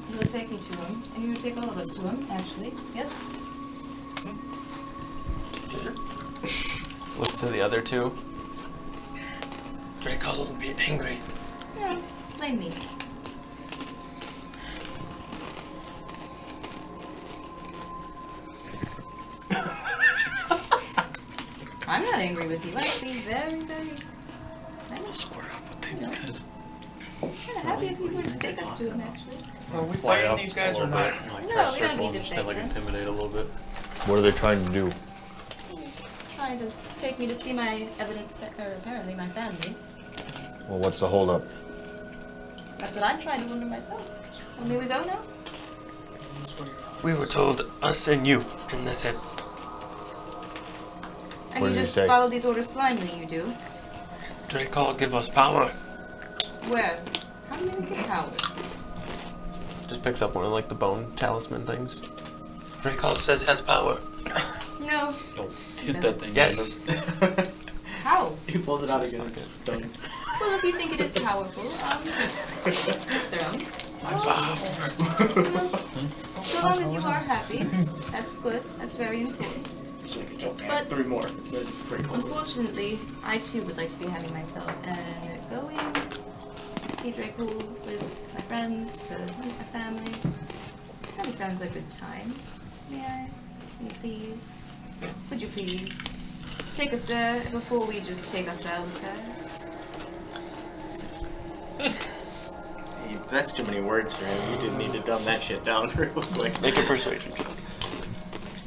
You will take me to him, and you will take all of us to him, actually. Yes? Looks to the other two. Drakal will be angry. No. Blame me. I'm not angry with you. I be very, very... I'm Square up with these guys. kind of happy if you were to take us to him, actually. Are we Fly fighting up these guys a or little not? bit, and, like, No, try to we don't circle need and to just fight like them. intimidate a little bit. What are they trying to do? Trying to take me to see my apparently my family. Well, what's the holdup? That's what I'm trying to wonder myself. Well, may we go now? We were told, us and you, and that's it. And What you did he just say? follow these orders blindly, you do? Drakal give us power. Where? How do you get power? Just picks up one of like the bone talisman things. Drakal says has power. No. Hit that thing. Yes. How? he pulls it out again. It's done. Well, if you think it is powerful, it's their own. So long as you are happy, that's good. That's very important. But 3 more. It's pretty cool. unfortunately, I too would like to be having myself and going to see Draco with my friends, to meet my family. Probably sounds like a good time. May I? Can you please? Would you please take us there before we just take ourselves there? Hey, that's too many words for him. You didn't need to dumb that shit down real quick. Make a persuasion check.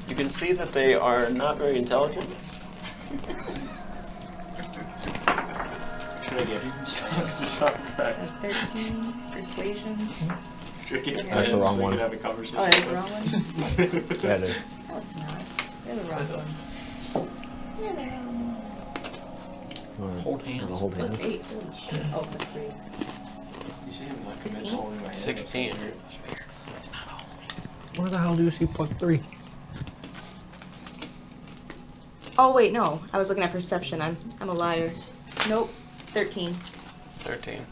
You can see that they are not very intelligent. Should I get strokes or something? 13, persuasion. That's the wrong one. Oh, that's the wrong one? Yeah, it is. No, it's not. You're the wrong one. You're the wrong one. Hold hands. Hold Plus hands. 8 too. Oh, plus 3. You see him like 16? 16. Where the hell do you see +3? Oh wait, no. I was looking at perception. I'm a liar. Nope. 13. 13.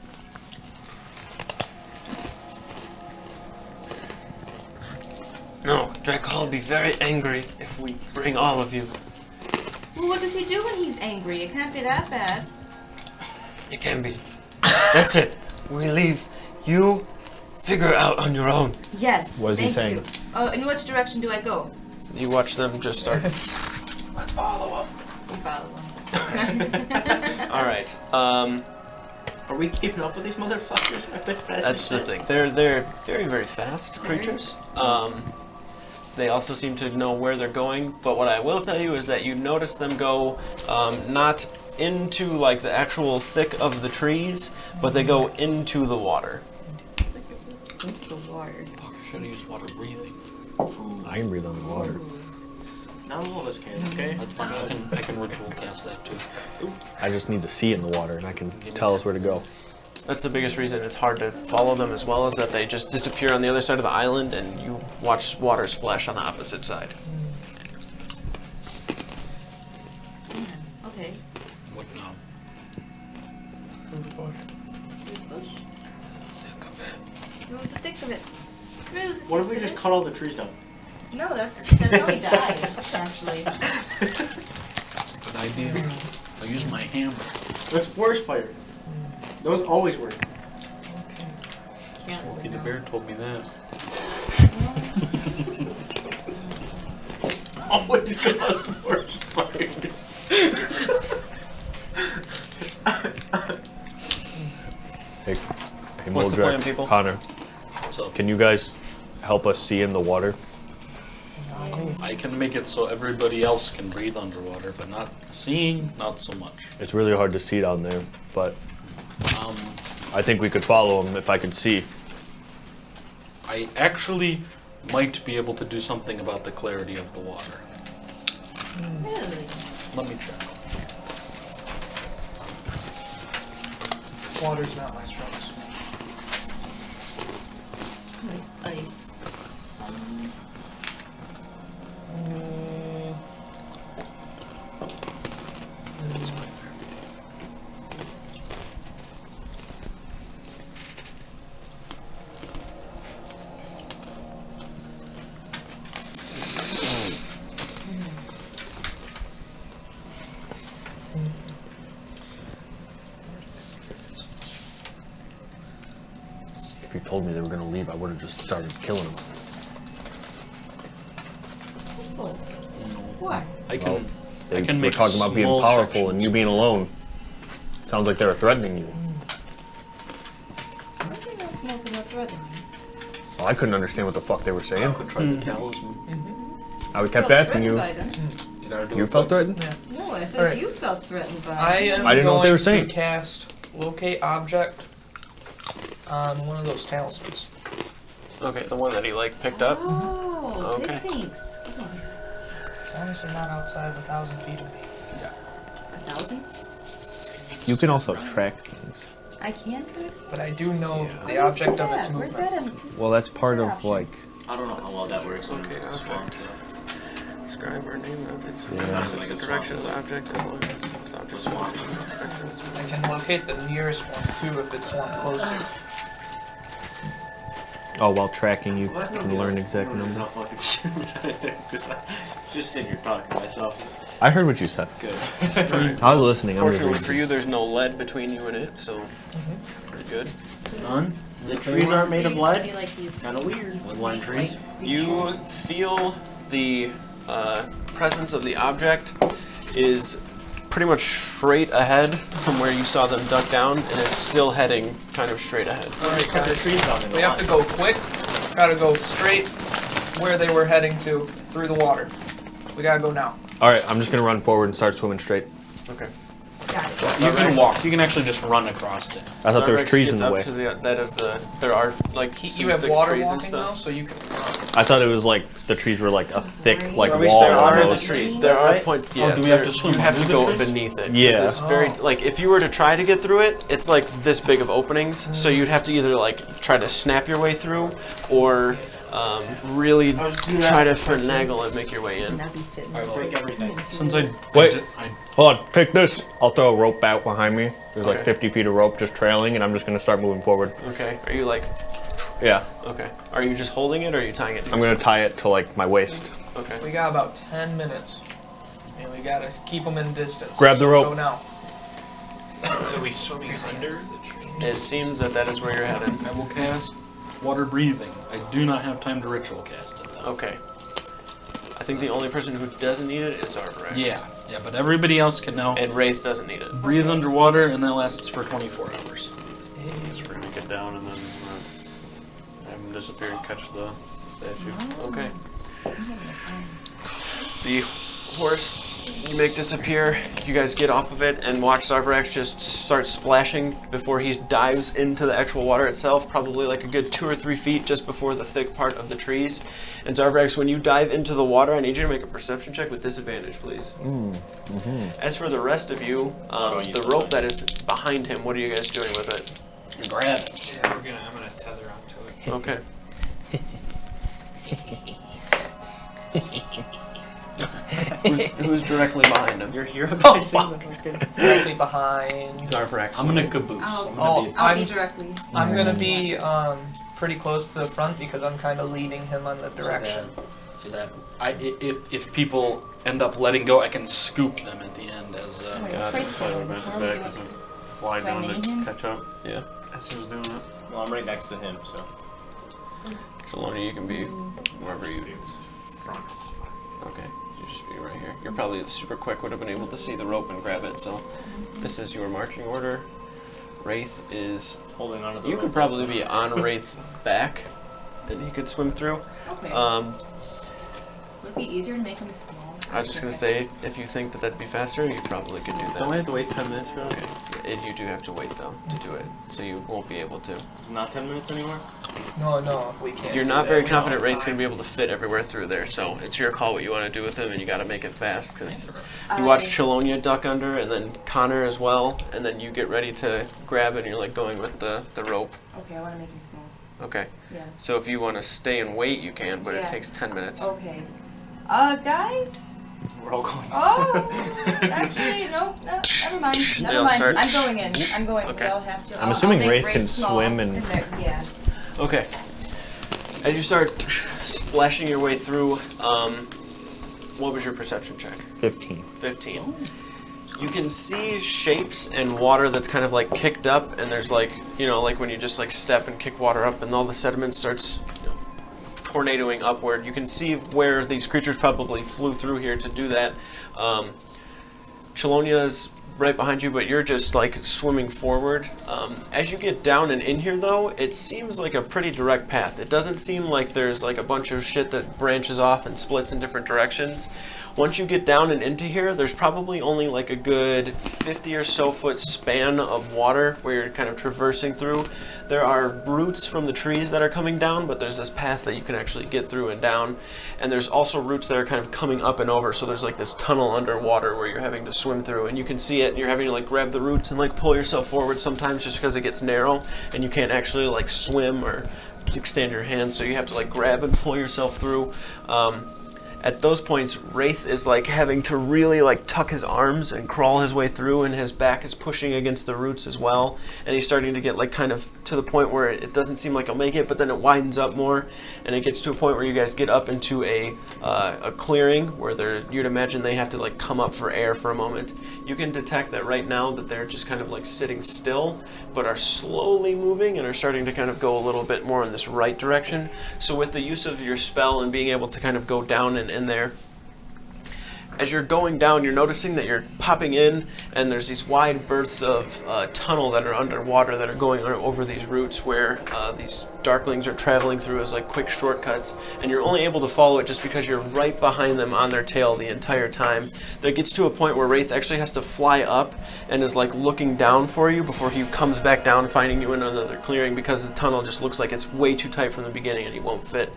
No, Drakal will be very angry if we bring all of you. Well, what does he do when he's angry? It can't be that bad. It can be. That's it. We leave. You figure out on your own. Yes. What is he thank saying? you. Oh, in which direction do I go? You watch them just start. We follow him. All right. Are we keeping up with these motherfuckers? Are they fast? That's the thing. They're very, very fast creatures. They also seem to know where they're going. But what I will tell you is that you notice them go not into like the actual thick of the trees, but they go into the water. Into the water. Fuck, I should have used water breathing. I can breathe on the water. Not all of us can, okay? That's fine. I can ritual cast that too. I just need to see in the water, and I can tell us where to go. That's the biggest reason it's hard to follow them as well, is that they just disappear on the other side of the island and you watch water splash on the opposite side. Okay. What now? Through the bush. Push. Through the thick of it. Through the What if thick we of just it. cut all the trees down? No, that's how he died, actually. Good idea. I'll use my hammer. That's forest fire. Those always work. Yeah. Smokey the Bear told me that. Always cause forest fires. Hey, What's the Moldrak, plan, people? Connor, What's up? can you guys help us see in the water? I can make it so everybody else can breathe underwater, but not seeing, not so much. It's really hard to see down there, but Um, I think we could follow him if I could see. I actually might be able to do something about the clarity of the water. Really? Let me check. Water's not my strongest one. Like ice. If you told me they were going to leave, I would have just started killing them. Oh. What? I can. Well, I can We're make talking about being small powerful and sections. you being alone. Sounds like they were threatening you. I think that's more than a threatening. Well, I couldn't understand what the fuck they were saying. Could try the talisman. I kept Felt asking you. threatened by them. You gotta do You it felt quick. threatened? Yeah. No, I said Alright. if you felt threatened by I them. am I didn't know what they were going saying. to cast locate object on one of those talismans. Okay, the one that he like picked up. Oh, Okay. good thanks. Come on. As long as they're not outside of 1,000 feet of me. 1,000? You can also track things. I can track? But I do know the Where's object of that? its Where's movement. that in? Well, that's part of option? like. I don't know how well that works. Okay, in a swamp, object. though. Describe or name objects. Yeah. The direction of the object as long as the object's motion. I can locate the nearest one too if it's one closer. Oh, while tracking, you Well, I can learn exact It's number. not fucking because I just sitting here talking to myself. I heard what you said. Good. I was listening. I was Fortunately reading. for you, there's no lead between you and it, so Mm-hmm. pretty good. None? The trees aren't made of lead. Kind Kinda weird. Woodline trees? You feel the presence of the object is pretty much straight ahead from where you saw them duck down, and is still heading kind of straight ahead. Alright Cut the guys, trees down in we have to go quick. Gotta go straight where they were heading to, through the water. We gotta go now. All right, I'm just gonna run forward and start swimming straight. Okay. Got it. You can walk. You can actually just run across it. I thought there was Zarvex trees in gets the up way. to there are like some You have thick water trees and walking now, stuff. so you can run. I thought it was like the trees were like a thick like At least wall there are the almost. trees. There are right? points. Oh, Yeah, do we have there- to swim You have to under go the trees? beneath it. 'Cause Yeah. it's very like if you were to try to get through it, it's like this big of openings. So you'd have to either like try to snap your way through, or really try to finagle and make your way in. I'll be sitting Alright, break everything. Since I Wait. Hold on, take this. I'll throw a rope out behind me. There's like Okay. 50 feet of rope just trailing, and I'm just gonna start moving forward. Okay. Are you like? Yeah, Okay. Are you just holding it, or are you tying it to? I'm gonna tie it to like my waist. Okay. We got about 10 minutes. And we gotta keep them in distance. Grab the So rope. Go now. So are we swimming under the tree? It seems that is where you're headed. I will cast water breathing. I do not have time to ritual cast it though. Okay. I think the only person who doesn't need it is Zarvex. Yeah, but everybody else can now And Wraith doesn't need it. breathe underwater, and that lasts for 24 hours. Just we're gonna get down and then have him disappear and catch the statue. Okay. The horse you make disappear. You guys get off of it and watch Zarvex just start splashing before he dives into the actual water itself, probably like a good 2 or 3 feet just before the thick part of the trees. And Zarvex, when you dive into the water, I need you to make a perception check with disadvantage, please. As for the rest of you, the rope that is behind him, what are you guys doing with it? Grab it. Yeah, I'm gonna tether onto it. Okay. who's directly behind him? Your hero guy saying the fucking. Directly behind. Zarvex. I'm gonna caboose. I'll, I'm gonna be I'll be I'm- directly. I'm gonna be pretty close to the front because I'm kind of leading him on the direction. So that if people end up letting go, I can scoop them at the end as Wait, God, it's right Fly there. back How are we back doing? as we fly Do I down name to him? catch up Yeah. as he was doing it. Well, I'm right next to him, so. Shaloni, you can be wherever you. Front is fine. Okay, you just be right here. You're probably super quick, would have been able to see the rope and grab it, so this is your marching order. Wraith is. Holding onto the You rope could probably also. be on Wraith's back, and he could swim through. Okay. Would it be easier to make him small? I was just gonna say, if you think that that'd be faster, you probably could do that. Don't we have to wait 10 minutes for that? Okay, and you do have to wait though to do it, so you won't be able to. It's not 10 minutes anymore? No, we can't. You're do not that. very confident Wraith's gonna be able to fit everywhere through there, so it's your call what you want to do with him, and you got to make it fast because you watch Chelonia duck under, and then Connor as well, and then you get ready to grab it, and you're like going with the rope. Okay, I want to make him small. Okay, Yeah. so if you want to stay and wait, you can, but it Yeah. takes 10 minutes. Okay. Guys? We're all going. Oh! Actually, no, never mind. They Never all mind. start- I'm going in. I'm going. Okay. We all have to. I'm I'll assuming make Wraith can small swim and- in there. Yeah. Okay. As you start splashing your way through, what was your perception check? 15. 15. You can see shapes and water that's kind of like kicked up, and there's like, like when you just like step and kick water up, and all the sediment starts tornadoing upward. You can see where these creatures probably flew through here to do that. Chelonia is right behind you, but you're just like swimming forward. As you get down and in here though, it seems like a pretty direct path. It doesn't seem like there's like a bunch of shit that branches off and splits in different directions. Once you get down and into here, there's probably only like a good 50 or so foot span of water where you're kind of traversing through. There are roots from the trees that are coming down, but there's this path that you can actually get through and down. And there's also roots that are kind of coming up and over, so there's like this tunnel underwater where you're having to swim through, and you can see it, and you're having to like grab the roots and like pull yourself forward sometimes just because it gets narrow, and you can't actually like swim or extend your hands, so you have to like grab and pull yourself through. At those points, Wraith is like having to really like tuck his arms and crawl his way through, and his back is pushing against the roots as well, and he's starting to get like kind of to the point where it doesn't seem like he'll make it, but then it widens up more, and it gets to a point where you guys get up into a clearing where you'd imagine they have to like come up for air for a moment. You can detect that right now that they're just kind of like sitting still, but are slowly moving and are starting to kind of go a little bit more in this right direction. So with the use of your spell and being able to kind of go down and in there, as you're going down, you're noticing that you're popping in, and there's these wide berths of tunnel that are underwater that are going over these routes where these darklings are traveling through as like quick shortcuts, and you're only able to follow it just because you're right behind them on their tail the entire time. That gets to a point where Wraith actually has to fly up and is like looking down for you before he comes back down, finding you in another clearing, because the tunnel just looks like it's way too tight from the beginning and he won't fit.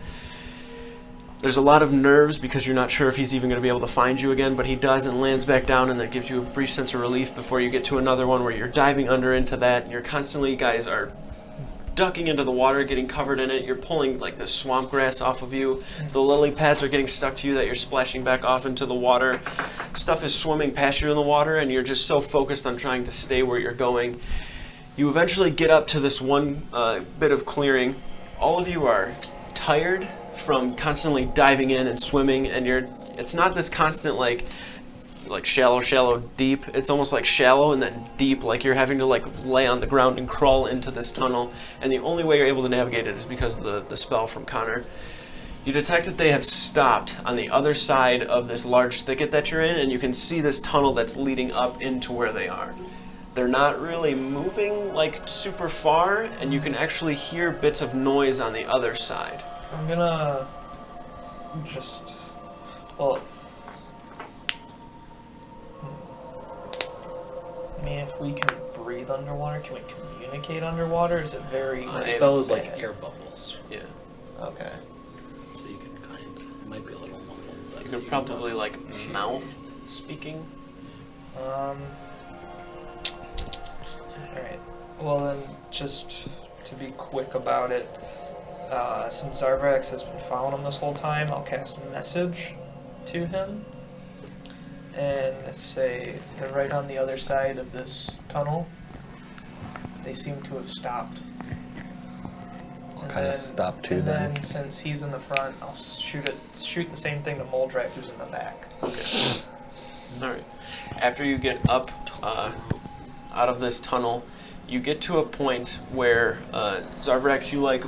There's a lot of nerves because you're not sure if he's even going to be able to find you again, but he does and lands back down, and that gives you a brief sense of relief before you get to another one where you're diving under into that, and you're constantly, guys are ducking into the water, getting covered in it. You're pulling like the swamp grass off of you. The lily pads are getting stuck to you that you're splashing back off into the water. Stuff is swimming past you in the water, and you're just so focused on trying to stay where you're going. You eventually get up to this one bit of clearing. All of you are tired from constantly diving in and swimming, and it's not this constant like shallow, deep. It's almost like shallow and then deep, like you're having to like lay on the ground and crawl into this tunnel, and the only way you're able to navigate it is because of the spell from Connor. You detect that they have stopped on the other side of this large thicket that you're in, and you can see this tunnel that's leading up into where they are. They're not really moving like super far, and you can actually hear bits of noise on the other side. I'm gonna just, well, I mean, if we can breathe underwater, can we communicate underwater? Is it very My spell is like bad? air bubbles, Yeah. Okay. so you can kind of, it might be a little muffled. But You could can probably talk. like mouth speaking. Alright. Well then, just to be quick about it, since Zarvax has been following him this whole time, I'll cast a message to him. And say they're right on the other side of this tunnel. They seem to have stopped. I'll kind of stop too and then. then since he's in the front, I'll shoot the same thing to Moldrak, who's in the back. Okay. Alright. After you get up out of this tunnel, you get to a point where Zarvax, you like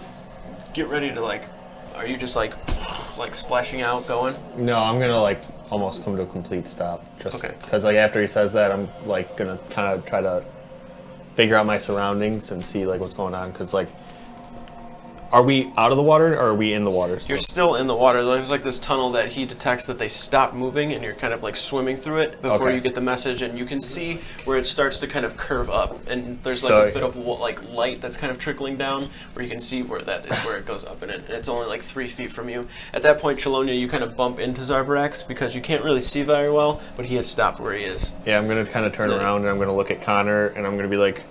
get ready to like, are you just like splashing out going? No, I'm gonna like almost come to a complete stop. Just Okay. because like after he says that, I'm like gonna kind of try to figure out my surroundings and see like what's going on. Because like, are we out of the water or are we in the water? You're still in the water. There's like this tunnel that he detects that they stop moving, and you're kind of like swimming through it before Okay. you get the message, and you can see where it starts to kind of curve up, and there's like So- a bit of like light that's kind of trickling down, where you can see where that is where it goes up in it, and it's only like 3 feet from you. At that point, Chelonia, you kind of bump into Zarvarax because you can't really see very well, but he has stopped where he is. Yeah, I'm gonna kind of turn Yeah. around and I'm gonna look at Connor and I'm gonna be like,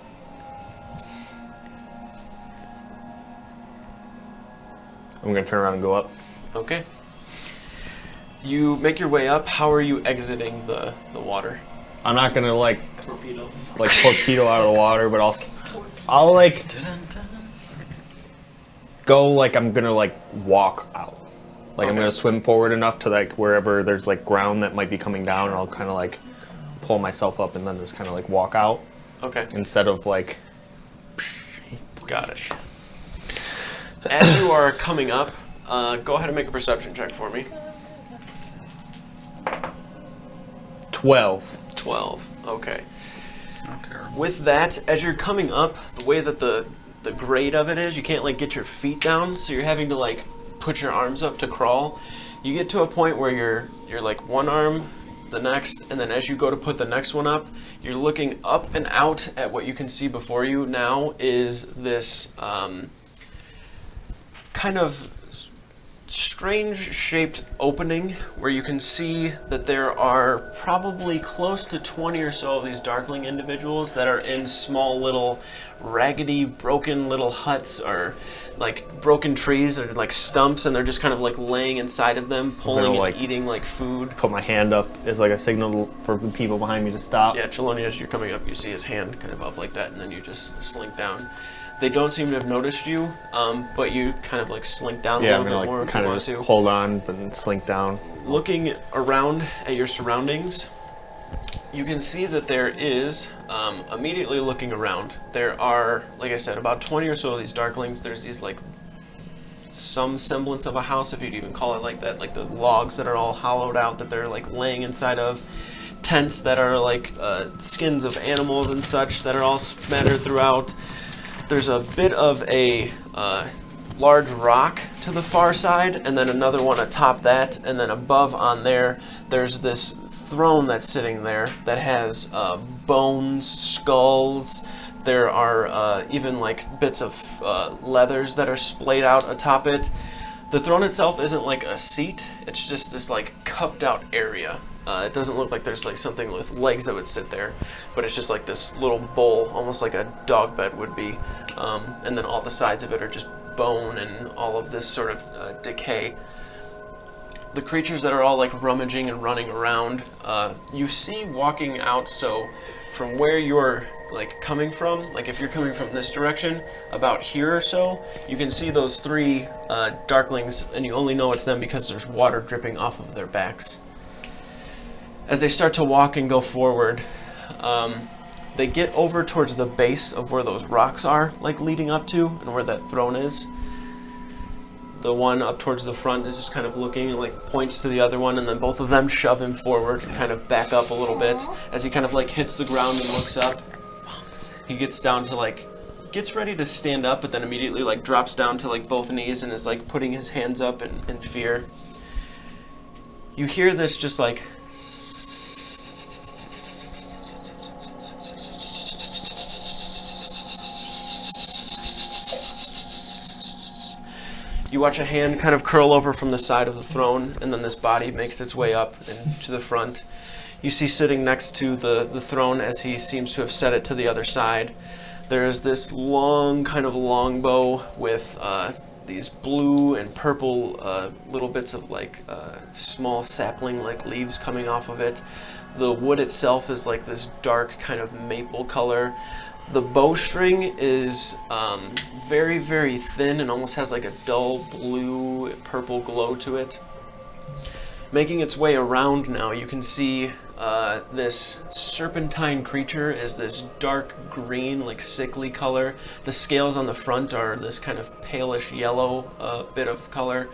I'm gonna turn around and go up. Okay. You make your way up. How are you exiting the water? I'm not gonna like Torpedo. torpedo out of the water, but I'll like go like I'm gonna like walk out. Like I'm Okay. gonna swim forward enough to like wherever there's like ground that might be coming down, and I'll kind of like pull myself up and then just kind of like walk out Okay. instead of like. Got it. As you are coming up, go ahead and make a perception check for me. 12. 12. Okay. Not terrible. With that, as you're coming up, the way that the grade of it is, you can't like get your feet down, so you're having to like put your arms up to crawl. You get to a point where you're like one arm, the next, and then as you go to put the next one up, you're looking up and out at what you can see before you now is this kind of strange shaped opening where you can see that there are probably close to 20 or so of these darkling individuals that are in small little raggedy broken little huts or like broken trees or like stumps, and they're just kind of like laying inside of them, pulling and like eating like food. Put my hand up as like a signal for the people behind me to stop. Yeah, Chelonia, as you're coming up, you see his hand kind of up like that, and then you just slink down. They don't seem to have noticed you, but you kind of like slink down Yeah, a I'm little gonna bit more like if kind you of want just to. hold on but slink down. Looking around at your surroundings, you can see that there is, immediately looking around, there are, like I said, about 20 or so of these darklings. There's these like some semblance of a house, if you'd even call it like that, like the logs that are all hollowed out that they're like laying inside of, tents that are like skins of animals and such that are all scattered throughout. There's a bit of a large rock to the far side, and then another one atop that, and then above on there, there's this throne that's sitting there that has bones, skulls. There are even like bits of leathers that are splayed out atop it. The throne itself isn't like a seat, it's just this like cupped out area. It doesn't look like there's like something with legs that would sit there, but it's just like this little bowl, almost like a dog bed would be. And then all the sides of it are just bone and all of this sort of decay. The creatures that are all like rummaging and running around, you see walking out, so from where you're like coming from, like if you're coming from this direction, about here or so, you can see those three darklings, and you only know it's them because there's water dripping off of their backs. As they start to walk and go forward, they get over towards the base of where those rocks are, like leading up to, and where that throne is. The one up towards the front is just kind of looking and like points to the other one, and then both of them shove him forward and kind of back up a little bit as he kind of like hits the ground and looks up. He gets down to like, gets ready to stand up, but then immediately like drops down to like both knees and is like putting his hands up in fear. You hear this just like you watch a hand kind of curl over from the side of the throne, and then this body makes its way up and to the front. You see sitting next to the throne, as he seems to have set it to the other side, there is this long kind of longbow with these blue and purple little bits of like small sapling-like leaves coming off of it. The wood itself is like this dark kind of maple color. The bowstring is very, very thin and almost has like a dull blue purple glow to it. Making its way around now, you can see this serpentine creature is this dark green, like sickly color. The scales on the front are this kind of palish yellow bit of color.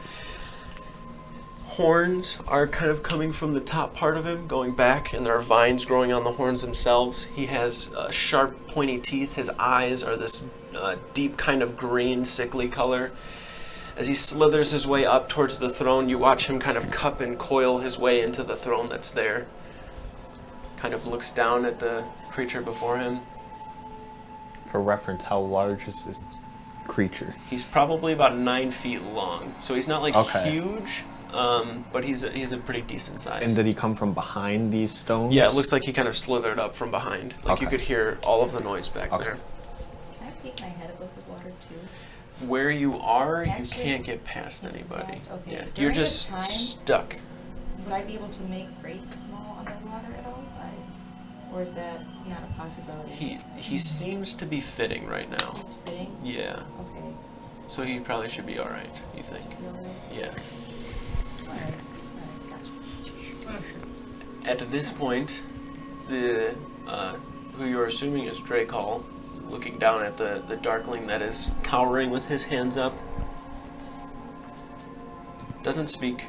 Horns are kind of coming from the top part of him, going back, and there are vines growing on the horns themselves. He has sharp, pointy teeth. His eyes are this deep kind of green, sickly color. As he slithers his way up towards the throne, you watch him kind of cup and coil his way into the throne that's there. Kind of looks down at the creature before him. For reference, how large is this creature? He's probably about 9 feet long, so he's not like huge. But he's a pretty decent size. And did he come from behind these stones? Yeah, it looks like he kind of slithered up from behind. Like you could hear all of the noise back there. Can I peek my head above the water too? Where you are, Actually, you can't get past anybody. Okay. Yeah, During you're just this time, stuck. Would I be able to make breaks small underwater at all? Or is that not a possibility? He seems to be fitting right now. He's fitting? Yeah. Okay. So he probably should be alright, you think? Really? Yeah. Alright, gotcha. At this point, the who you're assuming is Dracol, looking down at the darkling that is cowering with his hands up, doesn't speak,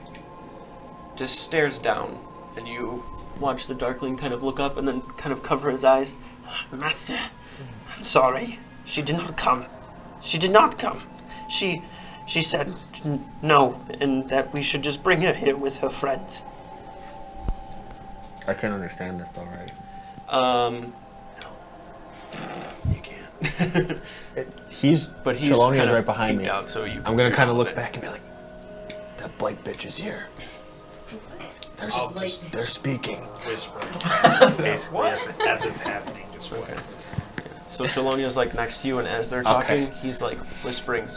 just stares down, and you watch the darkling kind of look up and then kind of cover his eyes. Master, I'm sorry. She did not come. She did not come. She said no, and that we should just bring her here with her friends. I can't understand this though, right? No. You can't. He's kind right of behind me. peeked out, so I'm gonna kind of look back and be like, that blight bitch is here. They're speaking. Whispering. Basically, as it's happening, just okay. So Trelonia's like next to you, and as they're talking, he's like whispering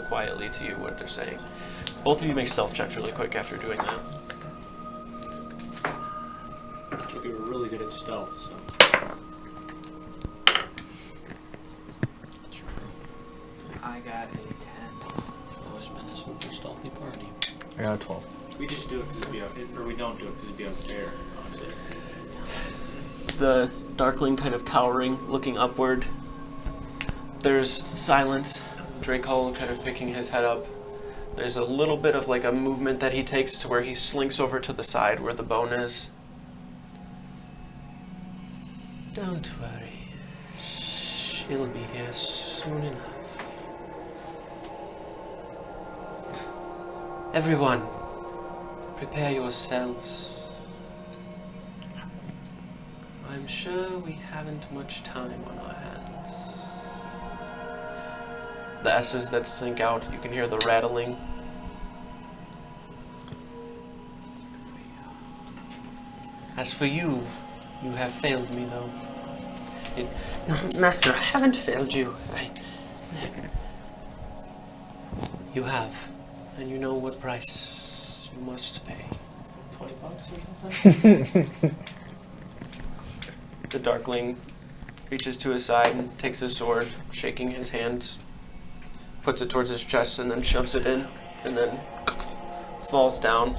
quietly to you what they're saying. Both of you make stealth checks really quick after doing that. We were really good at stealth, so. I got a 10. Always been a super stealthy party. I got a 12. We just do it because it'd be or we don't do it because it'd be unfair, honestly. The darkling kind of cowering, looking upward. There's silence. Dracol kind of picking his head up. There's a little bit of like a movement that he takes to where he slinks over to the side where the bone is. Don't worry. She'll be here soon enough. Everyone, prepare yourselves. I'm sure we haven't much time on our hands. The S's that sink out, you can hear the rattling. As for you, you have failed me though. Master, I haven't failed you. You have, and you know what price you must pay. $20 or something? The Darkling reaches to his side and takes his sword, shaking his hand, puts it towards his chest and then shoves it in, and then falls down.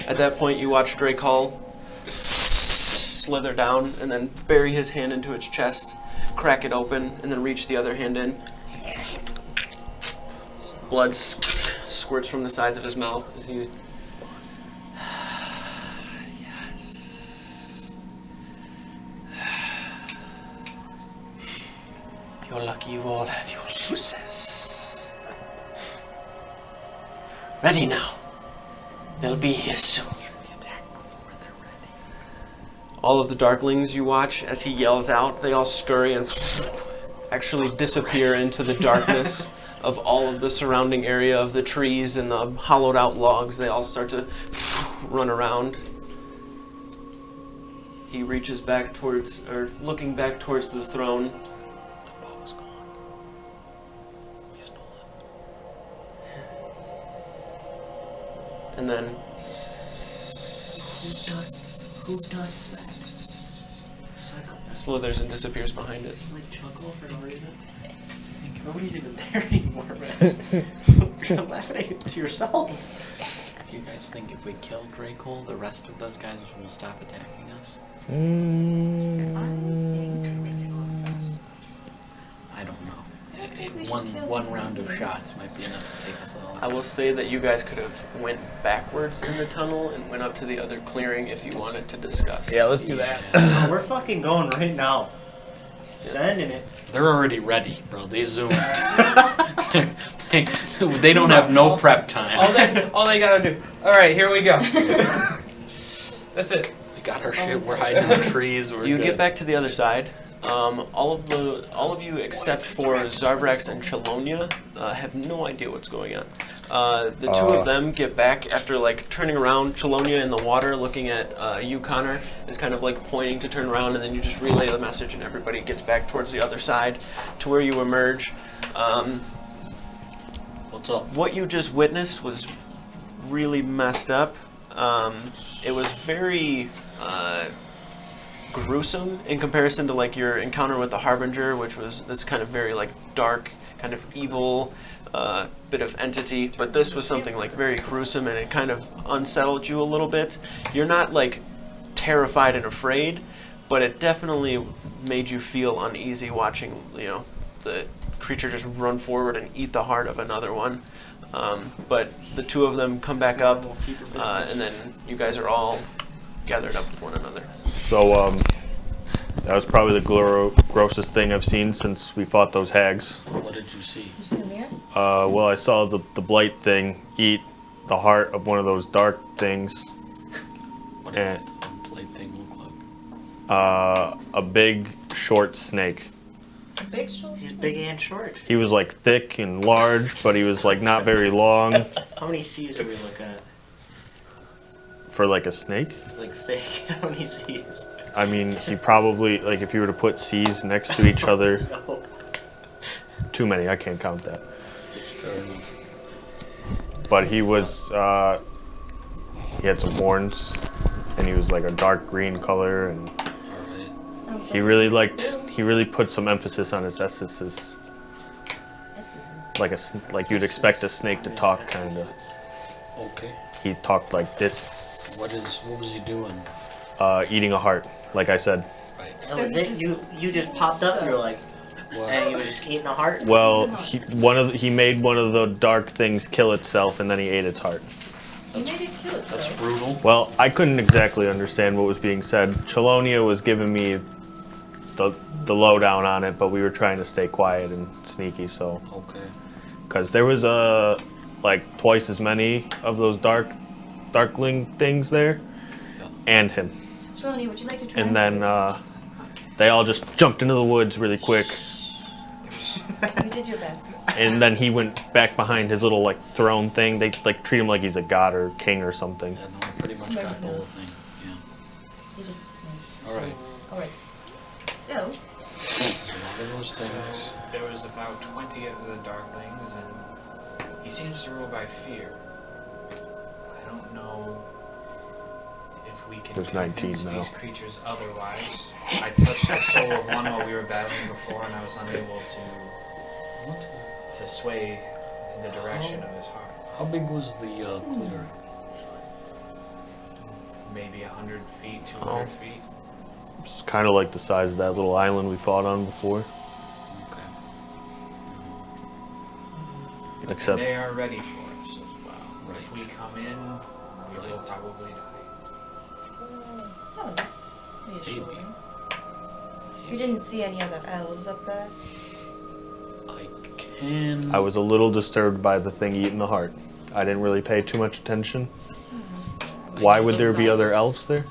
At that point, you watch Dracol slither down and then bury his hand into its chest, crack it open, and then reach the other hand in. Blood squirts from the sides of his mouth as he... Yes. You're lucky you all have your uses. Ready now. They'll be here soon. All of the Darklings you watch as he yells out, they all scurry and actually disappear into the darkness of all of the surrounding area of the trees and the hollowed out logs. They all start to run around. He reaches back towards, or looking back towards the throne. And then Who does that? slithers and disappears behind it. It's like chuckle for no reason. Nobody's even there anymore, man. You're laughing to yourself. Do you guys think if we kill Dracol, the rest of those guys will stop attacking us? I don't know. One round of shots might be enough to take us all. I will say that you guys could have went backwards in the tunnel and went up to the other clearing if you wanted to discuss. Yeah, let's do that. No, we're fucking going right now. Sending it. They're already ready, bro. They zoomed. They don't have no prep time. All they gotta do. All right, here we go. That's it. We got our shit. We're hiding in the trees. We're You good. get back to the other side. All of you except for Zarbrax and Chelonia have no idea what's going on. The two of them get back after like turning around. Chelonia in the water, looking at you, Connor, is kind of like pointing to turn around, and then you just relay the message, and everybody gets back towards the other side to where you emerge. What's up? What you just witnessed was really messed up. It was very gruesome in comparison to like your encounter with the Harbinger, which was this kind of very like dark, kind of evil bit of entity. But this was something like very gruesome, and it kind of unsettled you a little bit. You're not like terrified and afraid, but it definitely made you feel uneasy watching, you know, the creature just run forward and eat the heart of another one. But the two of them come back up, and then you guys are all gathered up with one another. So, that was probably the grossest thing I've seen since we fought those hags. What did you see? You see the mirror? Well, I saw the blight thing eat the heart of one of those dark things. What did the blade thing look like? A big, short snake. A big short? He's big and short. He was like thick and large, but he was like not very long. How many C's are we looking at? For like a snake? Like thick. How many C's? I mean, he probably, like if you were to put C's next to each other, No. too many, I can't count that. But he was, he had some horns, and he was like a dark green color, and Sounds he really put some emphasis on his S's. Like you'd expect a snake to talk, kinda. Okay. He talked like this. What was he doing? Eating a heart, like I said. Right. That was it? You just popped up and you're like, and he was just eating a heart. Well, he made one of the dark things kill itself, and then he ate its heart. You made it kill itself. That's brutal. Well, I couldn't exactly understand what was being said. Chelonia was giving me the lowdown on it, but we were trying to stay quiet and sneaky, so. Okay. Because there was like twice as many of those darkling things there, and him. Shaloni, would you like to try? And then they all just jumped into the woods really quick. You did your best. And then he went back behind his little like throne thing. They like treat him like he's a god or king or something. Yeah, no, I pretty much got the whole thing. Yeah. You just a snake. All right. All right. So. There's a lot of those things. So there was about 20 of the darklings, and he seems to rule by fear. I don't know if we can There's 19 convince now. these creatures otherwise. I touched the soul of one while we were battling before, and I was unable to sway in the direction of his heart. How big was the clearing? Maybe 100 feet, 200 feet. It's kind of like the size of that little island we fought on before. Okay. Except They are ready for us as well. Right. If we come in, we will probably die. Oh, that's reassuring. Maybe. You didn't see any other elves up there? I can. I was a little disturbed by the thing eating the heart. I didn't really pay too much attention. Why would there be other elves there?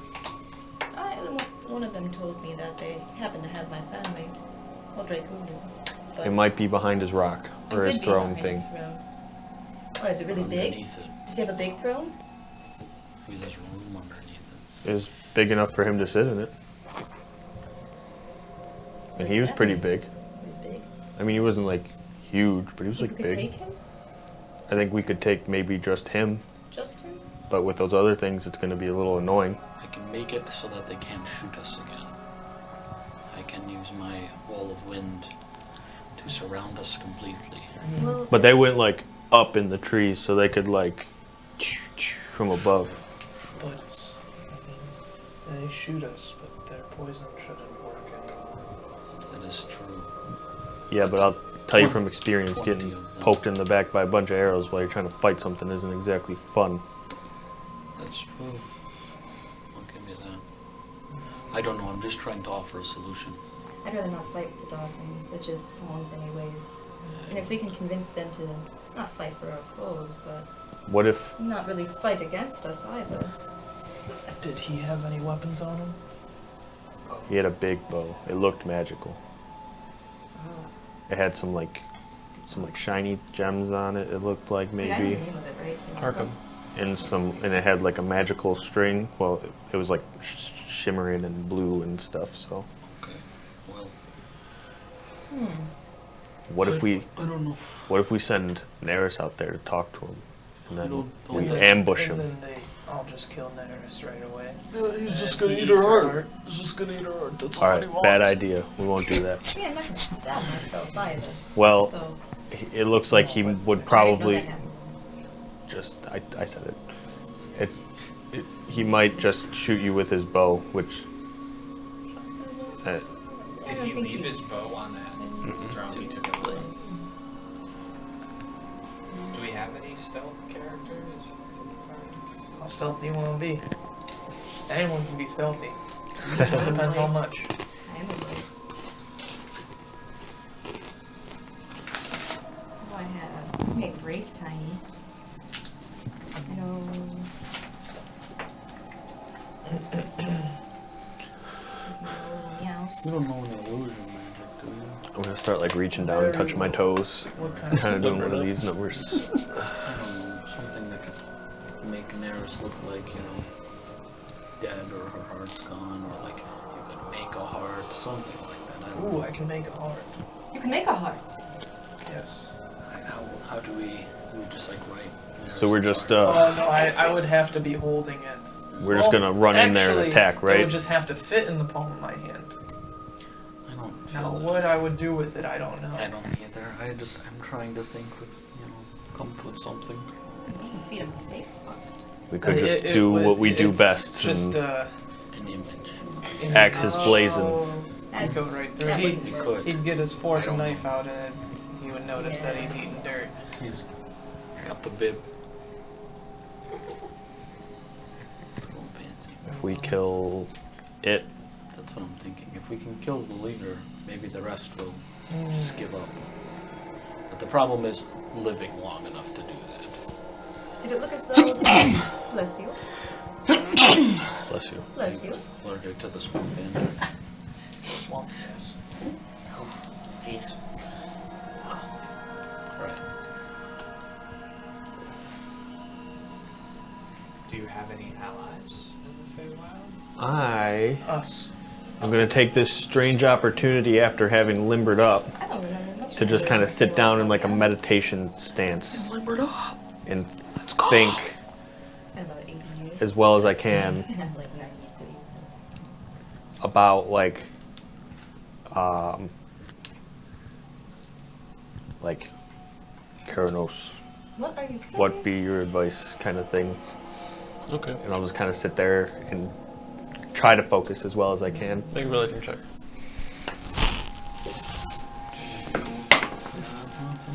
One of them told me that they happen to have my family. Well, Dracoon. It might be behind his rock or his throne thing. Oh, is it really big? Underneath it. Does he have a big throne? There's room underneath it. It was big enough for him to sit in it. And he was pretty big. He was big. I mean, he wasn't like huge, but he was You like could big. take him? I think we could take maybe just him, Just him? but with those other things, it's going to be a little annoying. I can make it so that they can't shoot us again. I can use my wall of wind to surround us completely. Well, But they went like up in the trees, so they could like from above. But I mean, they shoot us, but their poison shouldn't work anymore. That is true. Yeah, but I'll tell you from experience, 20 getting of them. poked in the back by a bunch of arrows while you're trying to fight something isn't exactly fun. That's true. I'll give you that. I don't know, I'm just trying to offer a solution. I'd rather not fight with the Dolphins. They're just pawns anyways. And if we can convince them to not fight for our cause, but What if not really fight against us either. Did he have any weapons on him? he had a big bow? It looked magical. It had some like shiny gems on it. It looked like I know the maybe, name of it, right? Arkham. and it had like a magical string. Well, it was like shimmering and blue and stuff. So Okay. Well, what if we I don't know. what if we send Neris out there to talk to him, and I then don't we think- ambush And him? then I'll just kill Neris right away. He's just And gonna he eat her eats heart. He's just gonna eat her heart. That's All all he right, wants. bad idea. We won't do that. Yeah, I'm not gonna stab myself either. Well, So, it looks like he would I didn't know probably that happened. just. I said it. He might just shoot you with his bow, which. Did I he don't think leave his bow on that throne he took away? Do we have any stealth characters? How stealthy you want to be? Anyone can be stealthy. It just depends how much. I am a boy. Oh, I have made Brace tiny. I know. You don't know any illusion magic, do you? I'm gonna start like reaching down and touching my toes. What kind Kind of doing one of these numbers. I don't know, something that could make Neris look like, dead or her heart's gone, or like you could make a heart, something like that. I don't Ooh, know. I can make a heart. You can make a heart. Yes. How do we just like write? So we're Neris' just heart? Oh no, I would have to be holding it. we're just gonna run in there and Actually, attack, It right? would just have to fit in the palm of my hand. I don't feel Now, that. what I would do with it, I don't know. I don't either. I'm trying to think with, come up with something. You can feed him a fake heart. We could just It what we do it's best Just and An image. axes blazing. Oh, He'd go right through. That He could. He'd get his fork I and don't knife out, and he would notice that he's eating dirt. He's got the bib. It's going fancy. If we kill it, That's what I'm thinking. If we can kill the leader, maybe the rest will just give up. But the problem is living long enough to do that. Did it look as though... Bless you. bless you. Bless you. Allergic to the swamp and Swamp gas. Jeez. right. Do you have any allies in the Feywild? Us. I'm going to take this strange opportunity after having limbered up I don't remember much. to just kind of sit down in like a meditation stance Limbered up. and Let's go. think It's been about 80 years. as well as I can And I'm like 93, so... about like Keranos, What are you saying? what be your advice kind of thing. Okay. And I'll just kind of sit there and try to focus as well as I can. Make a religion check.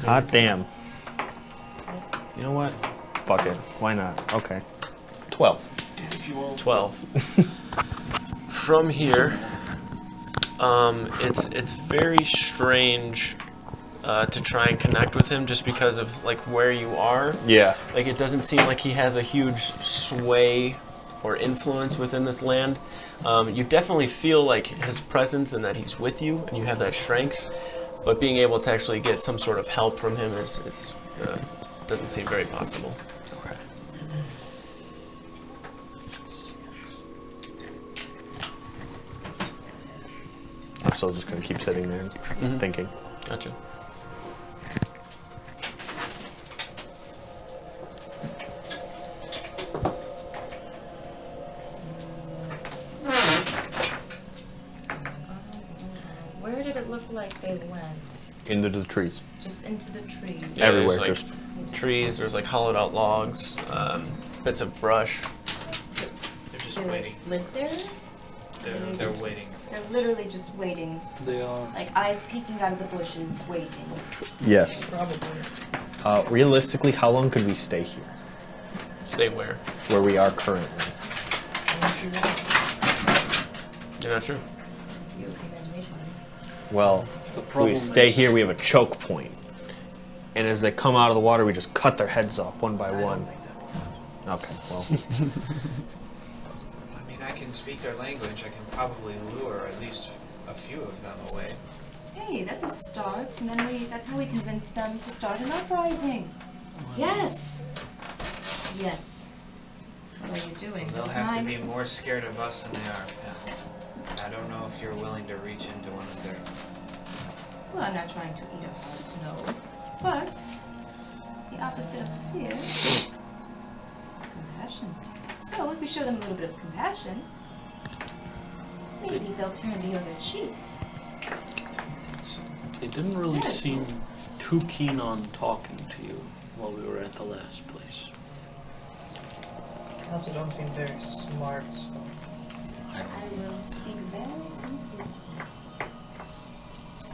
Hot damn. You know what? Fuck it. Why not? Okay. 12. 12. From here, it's very strange to try and connect with him just because of like where you are. Yeah. Like it doesn't seem like he has a huge sway or influence within this land. You definitely feel like his presence and that he's with you and you have that strength, but being able to actually get some sort of help from him is doesn't seem very possible. Okay. I'm still just gonna keep sitting there and thinking. Gotcha. Where did it look like they went? Into the trees. Just into the trees. Yeah, Everywhere, there's, like, just trees, there's like hollowed out logs, bits of brush. They're just They waiting. lived there? They're waiting. They're literally just waiting. They are. Like eyes peeking out of the bushes, waiting. yes. Probably. Realistically, how long could we stay here? Stay where? Where we are currently. You're not sure? Use the imagination. Well, The if we problem stay is- here, we have a choke point. And as they come out of the water, we just cut their heads off one by one. Okay, well. I mean, I can speak their language. I can probably lure at least a few of them away. Hey, that's a start, and then that's how we convince them to start an uprising. Yes! Yes. What are you doing? They'll That's have to mine. be more scared of us than they are of him. I don't know if you're willing to reach into one of their... Well, I'm not trying to eat a heart, no. But the opposite of fear is compassion. So if we show them a little bit of compassion, maybe they'll turn the other cheek. They didn't really Yes. seem too keen on talking to you while we were at the last place. They also don't seem very smart. I will speak very simply.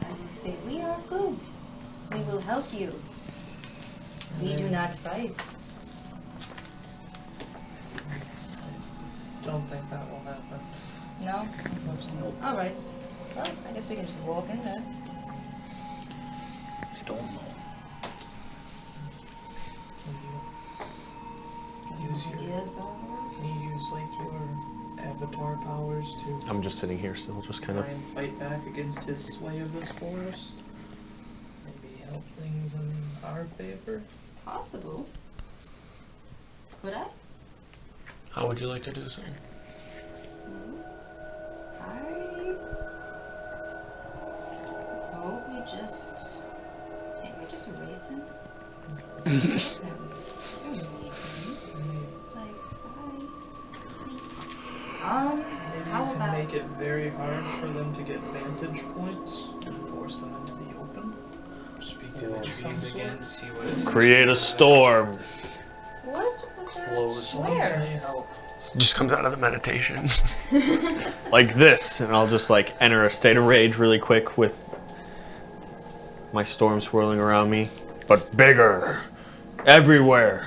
I will say, we are good. We will help you. We do not fight. Don't think that will happen. No? Unfortunately. Alright. Well, I guess we can just walk in there. I don't know. Can you use your, Ideas or... can you use like your avatar powers to I'm just sitting here still, just kind of. try and fight back against his sway of this forest? Maybe help things in our favor? It's possible. Could I? How would you like to do so? Oh, we just... Can't we just erase him? Maybe How you can about... make it very hard for them to get vantage points and force them into the open. Speak to the Or some trees sort. again, see what is... Create a storm. What? Close. As long as Where? they help. Just comes out of the meditation. Like this, and I'll just like enter a state of rage really quick with my storm swirling around me, but bigger, everywhere.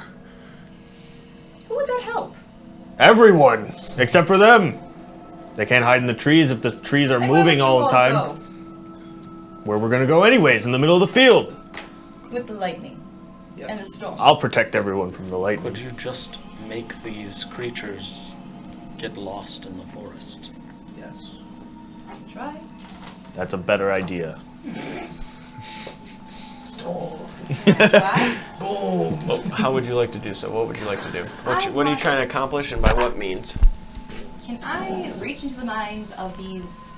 Who would that help? Everyone, except for them. They can't hide in the trees if the trees are And where would moving you all the time. go? Where we're gonna go anyways, in the middle of the field. With the lightning and the storm. I'll protect everyone from the lightning. Could you just make these creatures get lost in the forest? Yes. Try. That's a better idea. Try. How would you like to do so? What would you like to do? What are you trying to accomplish, and by what means? Can I reach into the minds of these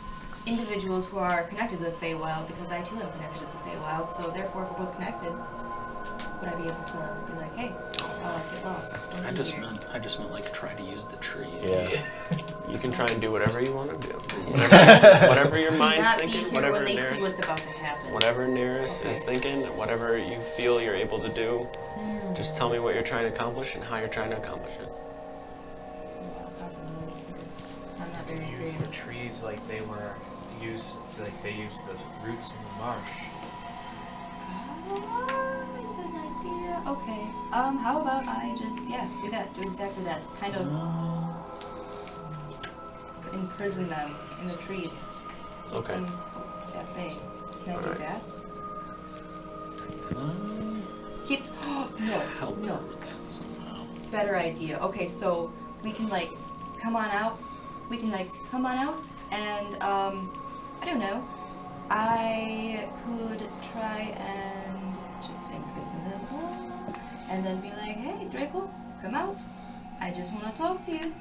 individuals who are connected to the Feywild? Because I too am connected to the Feywild, so therefore, if we're both connected, would I be able to be like, hey, get lost? Don't I be just here. meant like try to use the tree. Yeah. You can try and do whatever you want to do. Whatever your To mind's not thinking, be here whatever when they see Neris, what's about to happen. whatever Neris is thinking, whatever you feel you're able to do, just tell me what you're trying to accomplish and how you're trying to accomplish it. I'm not very Use the creative. trees like they were used, like they used the roots in the marsh. Good idea. Okay. How about I just, do that. Do exactly that. Kind of imprison them in the trees. Keep Okay. them at bay. Can I do Alright. that? Keep, Help no. with that somehow. Better idea. Okay, so we can like come on out. We can like come on out and I don't know. I could try and just imprison them all and then be like, hey Draco, come out. I just want to talk to you.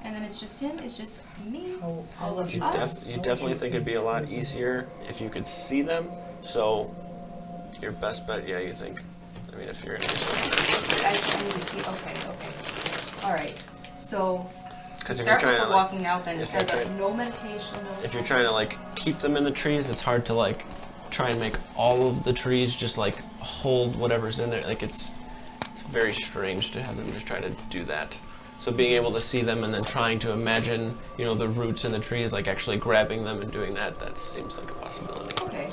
And then it's just him, it's just me, all of You, us. you definitely think it'd be a lot easier if you could see them. So your best bet, you think. I mean, if you're gonna do something. I need to see. Okay. All right. So Because if you're start trying with to the like, walking out, then if instead you're of trying- no meditation, no. if you're trying to like keep them in the trees, it's hard to like try and make all of the trees just like hold whatever's in there. Like it's very strange to have them just try to do that. So being able to see them and then trying to imagine, the roots in the trees, like actually grabbing them and doing that seems like a possibility. Okay.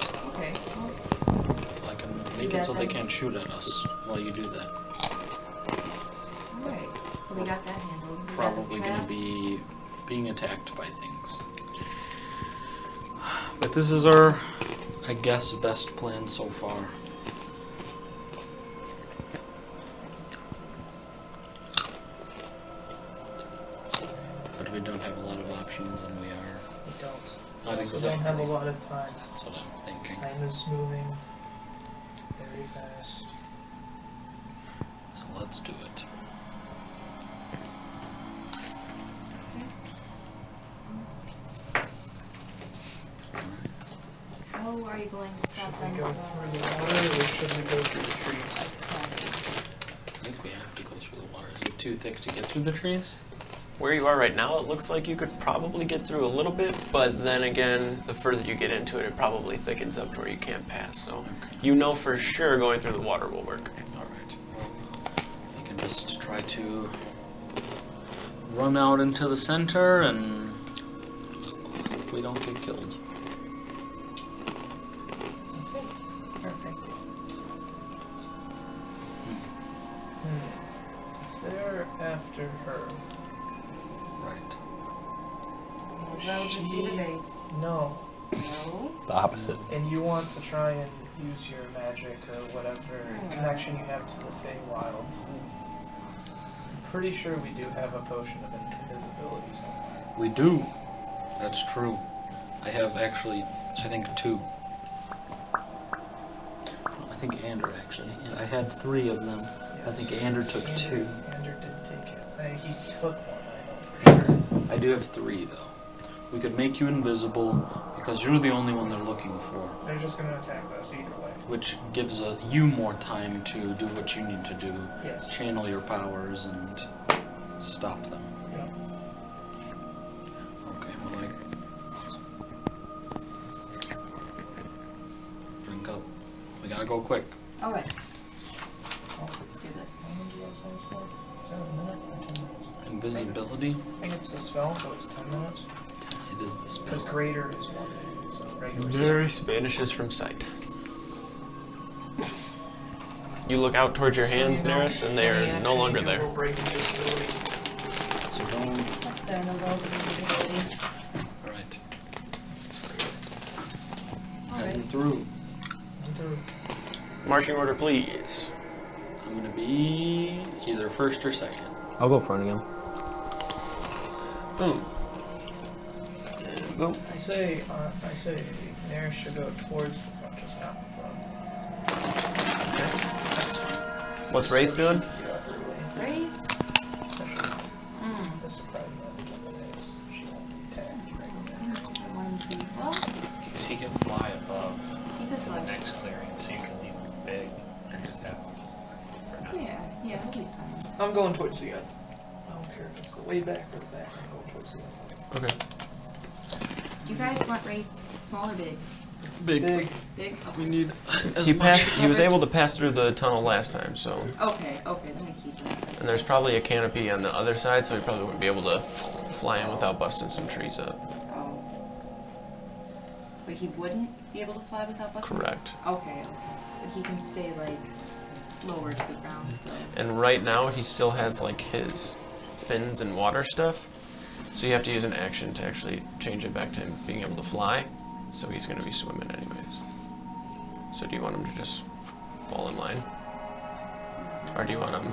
I can make that it so they then. can't shoot at us while you do that. All right. So we got that handled. We got them Probably going to trapped. be being attacked by things. But this is our, I guess, best plan so far. But we don't have a lot of options, and we are We don't. not We also don't have a exactly. lot of time. That's what I'm thinking. Time is moving very fast. So let's do it. How are you going to stop Should them? we go through the water or should we go through the trees? I think we have to go through the water. Is it too thick to get through the trees? Where you are right now, it looks like you could probably get through a little bit, but then again, the further you get into it, it probably thickens up to where you can't pass. So you know for sure going through the water will work. Alright. Well, we can just try to run out into the center and hope we don't get killed. Perfect. If they're after her, Right. That would just be the base. no, No. The opposite. and you want to try and use your magic or whatever connection you have to the Feywild. I'm pretty sure we do have a potion of invisibility somewhere. We do. That's true. I have actually, I think, 2. I think Ander actually. I had 3 of them. I think Ander took 2. Ander did take it. He took one, I know for sure. I do have 3 though. We could make you invisible because you're the only one they're looking for, They're just gonna attack us either way. which gives you more time to do what you need to do. Yes. Channel your powers and stop them. Yeah. Okay, well, drink up. We gotta go quick. All right. Let's do this. Is that a minute? Invisibility. I think it's the spell, so it's 10 minutes. It is the Because spell. greater is 1 minute. So regular Neris vanishes from sight. You look out towards your hands, Neris, and they are no longer there. So don't. That's better, no rolls of invisibility. Alright. Alright. Through. Marching order, please. I'm gonna be either first or second. I'll go front again. Boom. And boom. I say Nair should go towards the front, just not the front. What's Wraith doing? Right? This is probably not what that is. She won't be tagged right now. 1, 2, well, Because he can fly above he could to the fly. next clearing, so you can leave him big and just have for now. Yeah, he'll be fine. I'm going towards the end. I don't care if it's the way back or the back. I'm going towards the end. Okay. Do you guys want Wraith small or big? Big. Big? We Okay. need. He was able to pass through the tunnel last time, so. Okay, then I keep it. And there's probably a canopy on the other side, so he probably wouldn't be able to fly in without busting some trees up. Oh. But he wouldn't be able to fly without busting? Correct. Okay. But he can stay, like, lower to the ground still. And right now, he still has, like, his fins and water stuff. So you have to use an action to actually change it back to him being able to fly. So he's going to be swimming anyways. So do you want him to just fall in line? Or do you want him...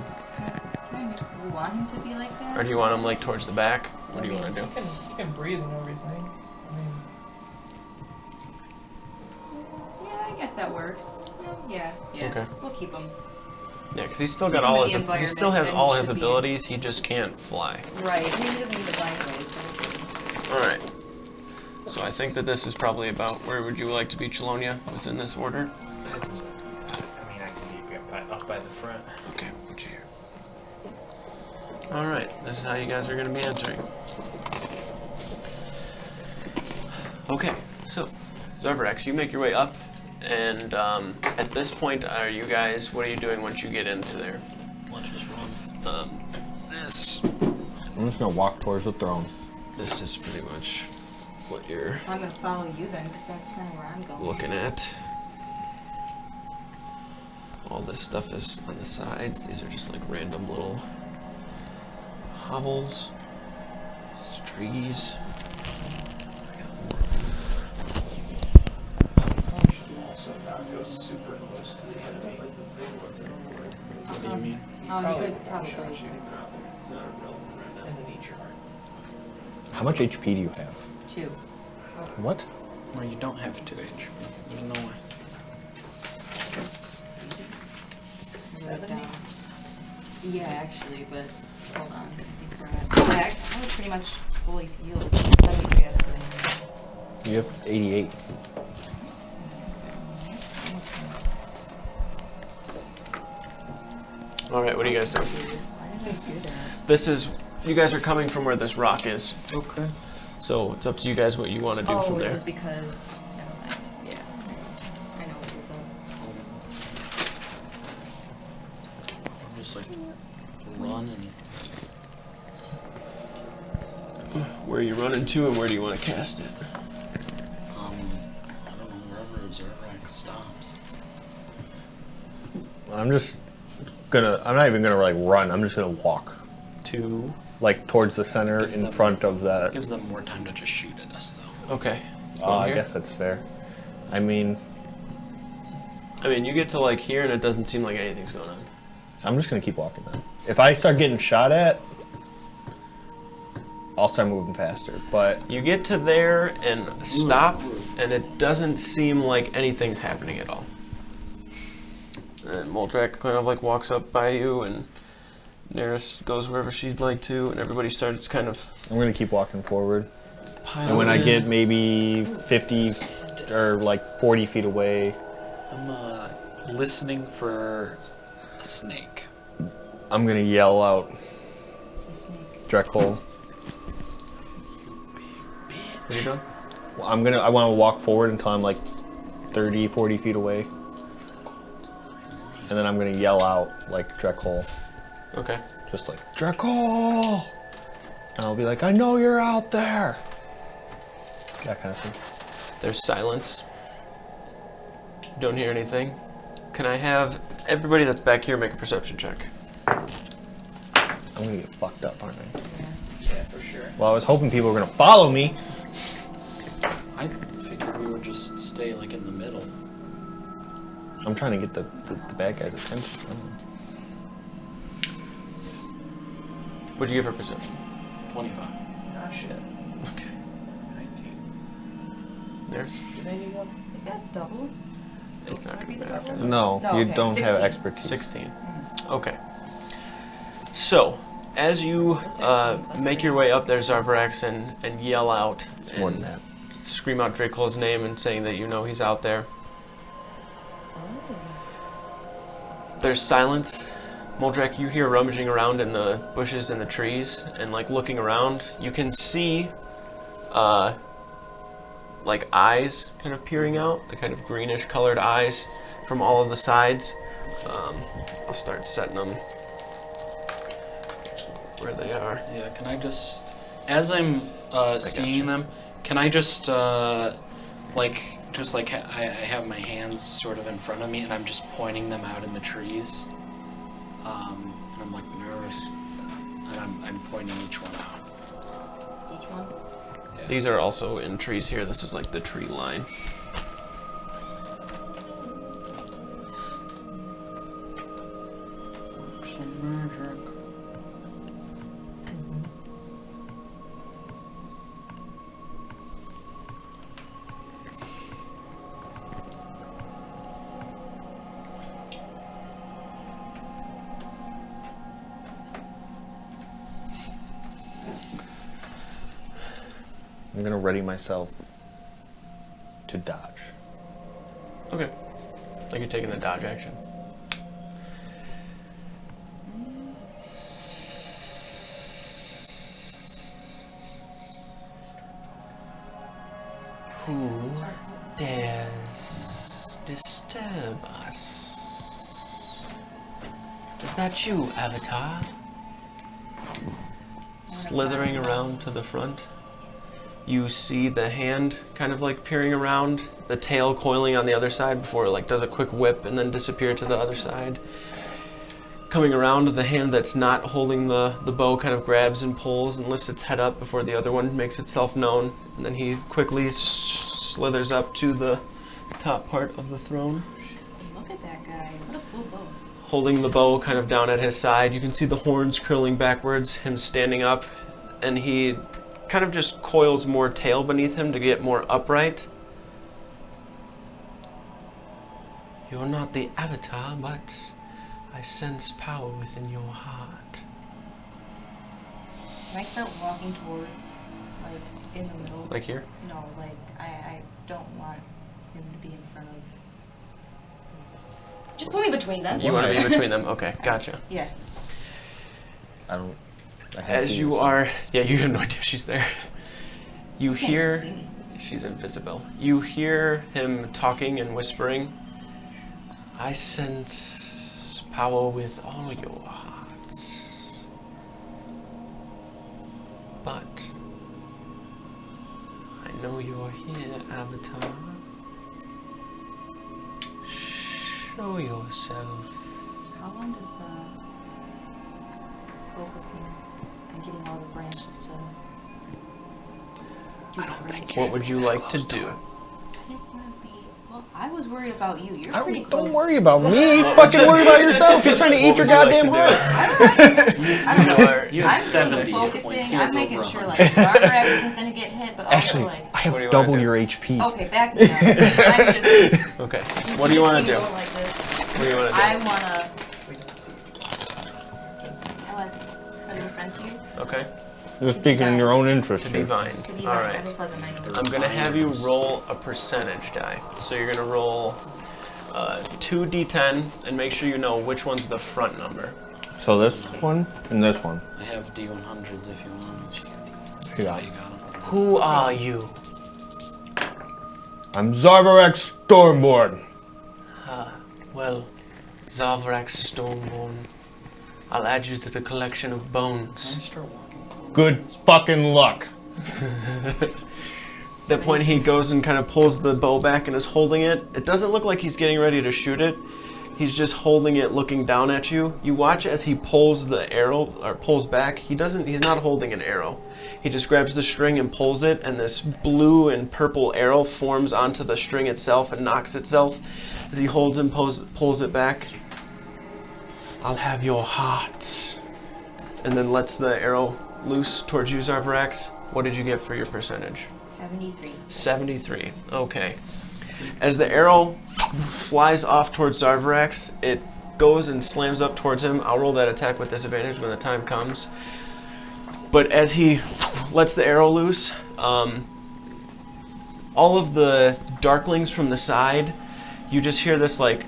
You want him to be like that? Or do you want him, like, towards the back? What do you want to do? He can breathe and everything. I mean, Yeah, I guess that works. Yeah. Okay. We'll keep him. Yeah, because he's still got Keep him all in his... the He still has environment all and his should be- abilities, he just can't fly. Right. I mean, he doesn't need the blind ways, so... Alright. So I think that this is probably about where would you like to be, Chelonia, within this order? I mean, I can be up by the front. Okay, put you here. Alright, this is how you guys are going to be entering. Okay, so, Zarvarex, you make your way up, and at this point, what are you doing once you get into there? Let's just run. This I'm just gonna walk towards the throne. is pretty much what you're I'm gonna follow you then, because that's kind of where I'm going. looking at. All this stuff is on the sides. These are just like random little hovels. These trees. we should also not go super close to the enemy. What do you mean? You could probably. Shot you in the nature. How much HP do you have? 2. What? Well, you don't have 2 HP. There's no way. 70? Yeah, actually, but hold on. I think we're at... I was pretty much fully healed. 73 out of 70. You have 88. Alright, what are you guys doing? Why did I do that? This is, you guys are coming from where this rock is. Okay. So it's up to you guys what you want to do from It there. was because... Never mind. Yeah. I know what was up. I'll just like run and Where are you running to and where do you want to cast it? I don't know, wherever Zerrak stops. I'm not even gonna like run. I'm just gonna walk, To... like towards the center Gives in them- front of that. Gives them more time to just shoot at us, though. Okay. Oh, Going I here? guess that's fair. I mean, you get to like here and it doesn't seem like anything's going on. I'm just gonna keep walking then. If I start getting shot at, I'll start moving faster. But You get to there and stop, and it doesn't seem like anything's happening at all. And Moldrak kind of like walks up by you, and Neris goes wherever she'd like to, and everybody starts kind of I'm gonna keep walking forward. piling And when I in. get maybe 50 or like 40 feet away, I'm listening for a snake. I'm gonna yell out, Dreckhole. What are you doing? I want to walk forward until I'm like 30, 40 feet away. And then I'm gonna yell out like Dreckhole. Okay. Just like, Dreckhole! And I'll be like, I know you're out there. That kind of thing. There's silence. Don't hear anything. Can I have everybody that's back here make a perception check? I'm gonna get fucked up, aren't I? Yeah, for sure. Well, I was hoping people were gonna follow me. I figured we would just stay like in the middle. I'm trying to get the bad guy's attention. What'd you give her perception? 25. Ah, shit. Okay. 19. There's. Is that double? It's not Would it gonna be matter. the double? No, No, you okay, don't have 16. expertise. 16. Okay. So, as you make your way up there, Zarvarax, and yell out More and than that. scream out Dracul's name and saying that you know he's out there. There's silence. Moldrak, you hear rummaging around in the bushes and the trees, and like looking around, you can see like eyes kind of peering out, the kind of greenish colored eyes from all of the sides. I'll start setting them where they are. Yeah, can I just, as I'm seeing them, can I just I have my hands sort of in front of me and I'm just pointing them out in the trees. And I'm like nervous, and I'm pointing each one out. Each one? Yeah. These are also in trees here. This is like the tree line. Some magic. I'm gonna ready myself to dodge. Okay. Like you're taking the dodge action. Who dares disturb us? Is that you, Avatar? Slithering around to the front. You see the hand kind of like peering around, the tail coiling on the other side before it like does a quick whip and then disappear to the other side. Coming around, the hand that's not holding the bow kind of grabs and pulls and lifts its head up before the other one makes itself known. And then he quickly slithers up to the top part of the throne. Look at that guy. What a cool bow. Holding the bow kind of down at his side. You can see the horns curling backwards, him standing up, and he kind of just coils more tail beneath him to get more upright. You're not the Avatar, but I sense power within your heart. Can I start walking towards, like, in the middle? Like here? No, like, I don't want him to be in front of... Just put me between them. You want to be between them? Okay, gotcha. Yeah. I don't. I can't As see you are, yeah, you have no idea she's there. You can't hear, see me. she's invisible. You hear him talking and whispering. I sense power with all your hearts. But I know you're here, Avatar. Show yourself. How long does the focusing and getting all the branches to do the branch? What would you like to do? I didn't want to be... Well, I was worried about you. You're pretty close. Don't worry about me. Fucking worry about yourself. He's trying to eat your goddamn heart. I don't know. You have I'm doing 70 the focusing. points. He I'm has making over sure 100. like Zarvarax isn't gonna get hit, but also Actually, like. I have What do you double wanna do? your HP. Okay, back me up. I'm just. Okay. You What do you just want to see do? me going like this. What do you want to do? I wanna. I like are your friends here? Okay. You're speaking in your own interest To be here. vined. To be All like, right. every fuzz in my nose. I'm gonna have you roll a percentage die. So you're gonna roll 2d10 and make sure you know which one's the front number. So this one and this one. I have D100s if you want. Yeah. You got 'em. Who are you? I'm Zarvarax Stormborn. Well, Zarvarax Stormborn. I'll add you to the collection of Can I bones. start walking? Good fucking luck. At that point, he goes and kind of pulls the bow back and is holding it. It doesn't look like he's getting ready to shoot it. He's just holding it, looking down at you. You watch as he pulls the arrow, or pulls back. He's not holding an arrow. He just grabs the string and pulls it, and this blue and purple arrow forms onto the string itself and knocks itself. As he holds and pulls it back. I'll have your hearts. And then lets the arrow loose towards you, Zarvarax. What did you get for your percentage? 73. 73. Okay. As the arrow flies off towards Zarvarax, it goes and slams up towards him. I'll roll that attack with disadvantage when the time comes. But as he lets the arrow loose, all of the darklings from the side, you just hear this like...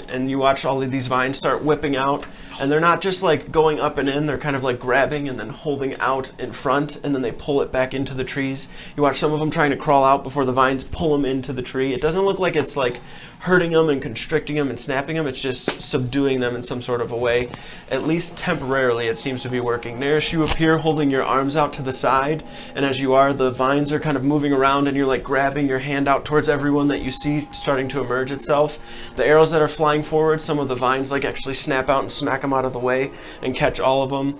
And you watch all of these vines start whipping out. And they're not just like going up and in, they're kind of like grabbing and then holding out in front, and then they pull it back into the trees. You watch some of them trying to crawl out before the vines pull them into the tree. It doesn't look like it's like hurting them and constricting them and snapping them. It's just subduing them in some sort of a way. At least temporarily it seems to be working. Nereus, you appear holding your arms out to the side, and as you are, the vines are kind of moving around and you're like grabbing your hand out towards everyone that you see starting to emerge itself. The arrows that are flying forward, some of the vines like actually snap out and smack them out of the way and catch all of them.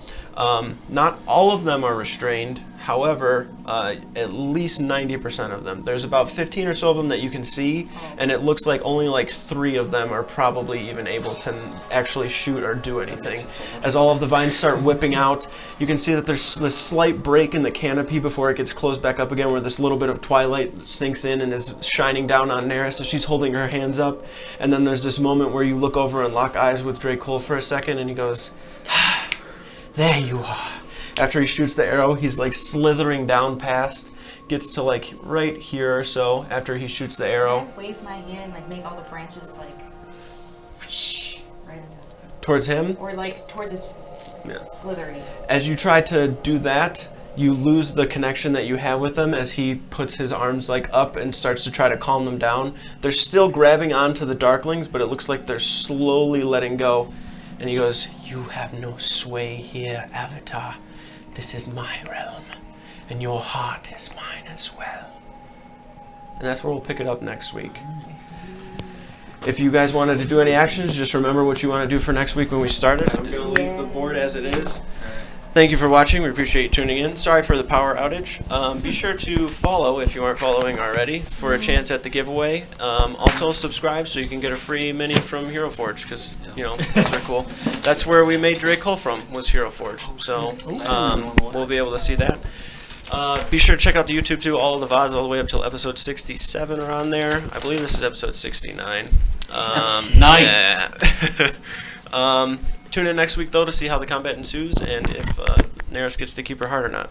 Not all of them are restrained. However, at least 90% of them. There's about 15 or so of them that you can see, and it looks like only like 3 of them are probably even able to actually shoot or do anything. As all of the vines start whipping out, you can see that there's this slight break in the canopy before it gets closed back up again, where this little bit of twilight sinks in and is shining down on Nereus as she's holding her hands up. And then there's this moment where you look over and lock eyes with Dracul for a second, and he goes, "There you are." After he shoots the arrow, he's like slithering down past, gets to like right here or so after he shoots the arrow. Can I wave my hand and like make all the branches like right into Towards him? or like towards his slithering. As you try to do that, you lose the connection that you have with him as he puts his arms like up and starts to try to calm them down. They're still grabbing onto the darklings, but it looks like they're slowly letting go. And he goes, "You have no sway here, Avatar. This is my realm, and your heart is mine as well." And that's where we'll pick it up next week. If you guys wanted to do any actions, just remember what you want to do for next week when we start it. I'm going to leave the board as it is. Thank you for watching. We appreciate you tuning in. Sorry for the power outage. Be sure to follow, if you aren't following already, for a chance at the giveaway. Also, subscribe so you can get a free mini from Hero Forge, because, you know, those are cool. That's where we made Dracul from, was Hero Forge. So, we'll be able to see that. Be sure to check out the YouTube, too. All of the VODs all the way up till episode 67 are on there. I believe this is episode 69. Nice. Yeah. Tune in next week, though, to see how the combat ensues and if Nereus gets to keep her heart or not.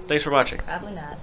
Thanks for watching. Probably not.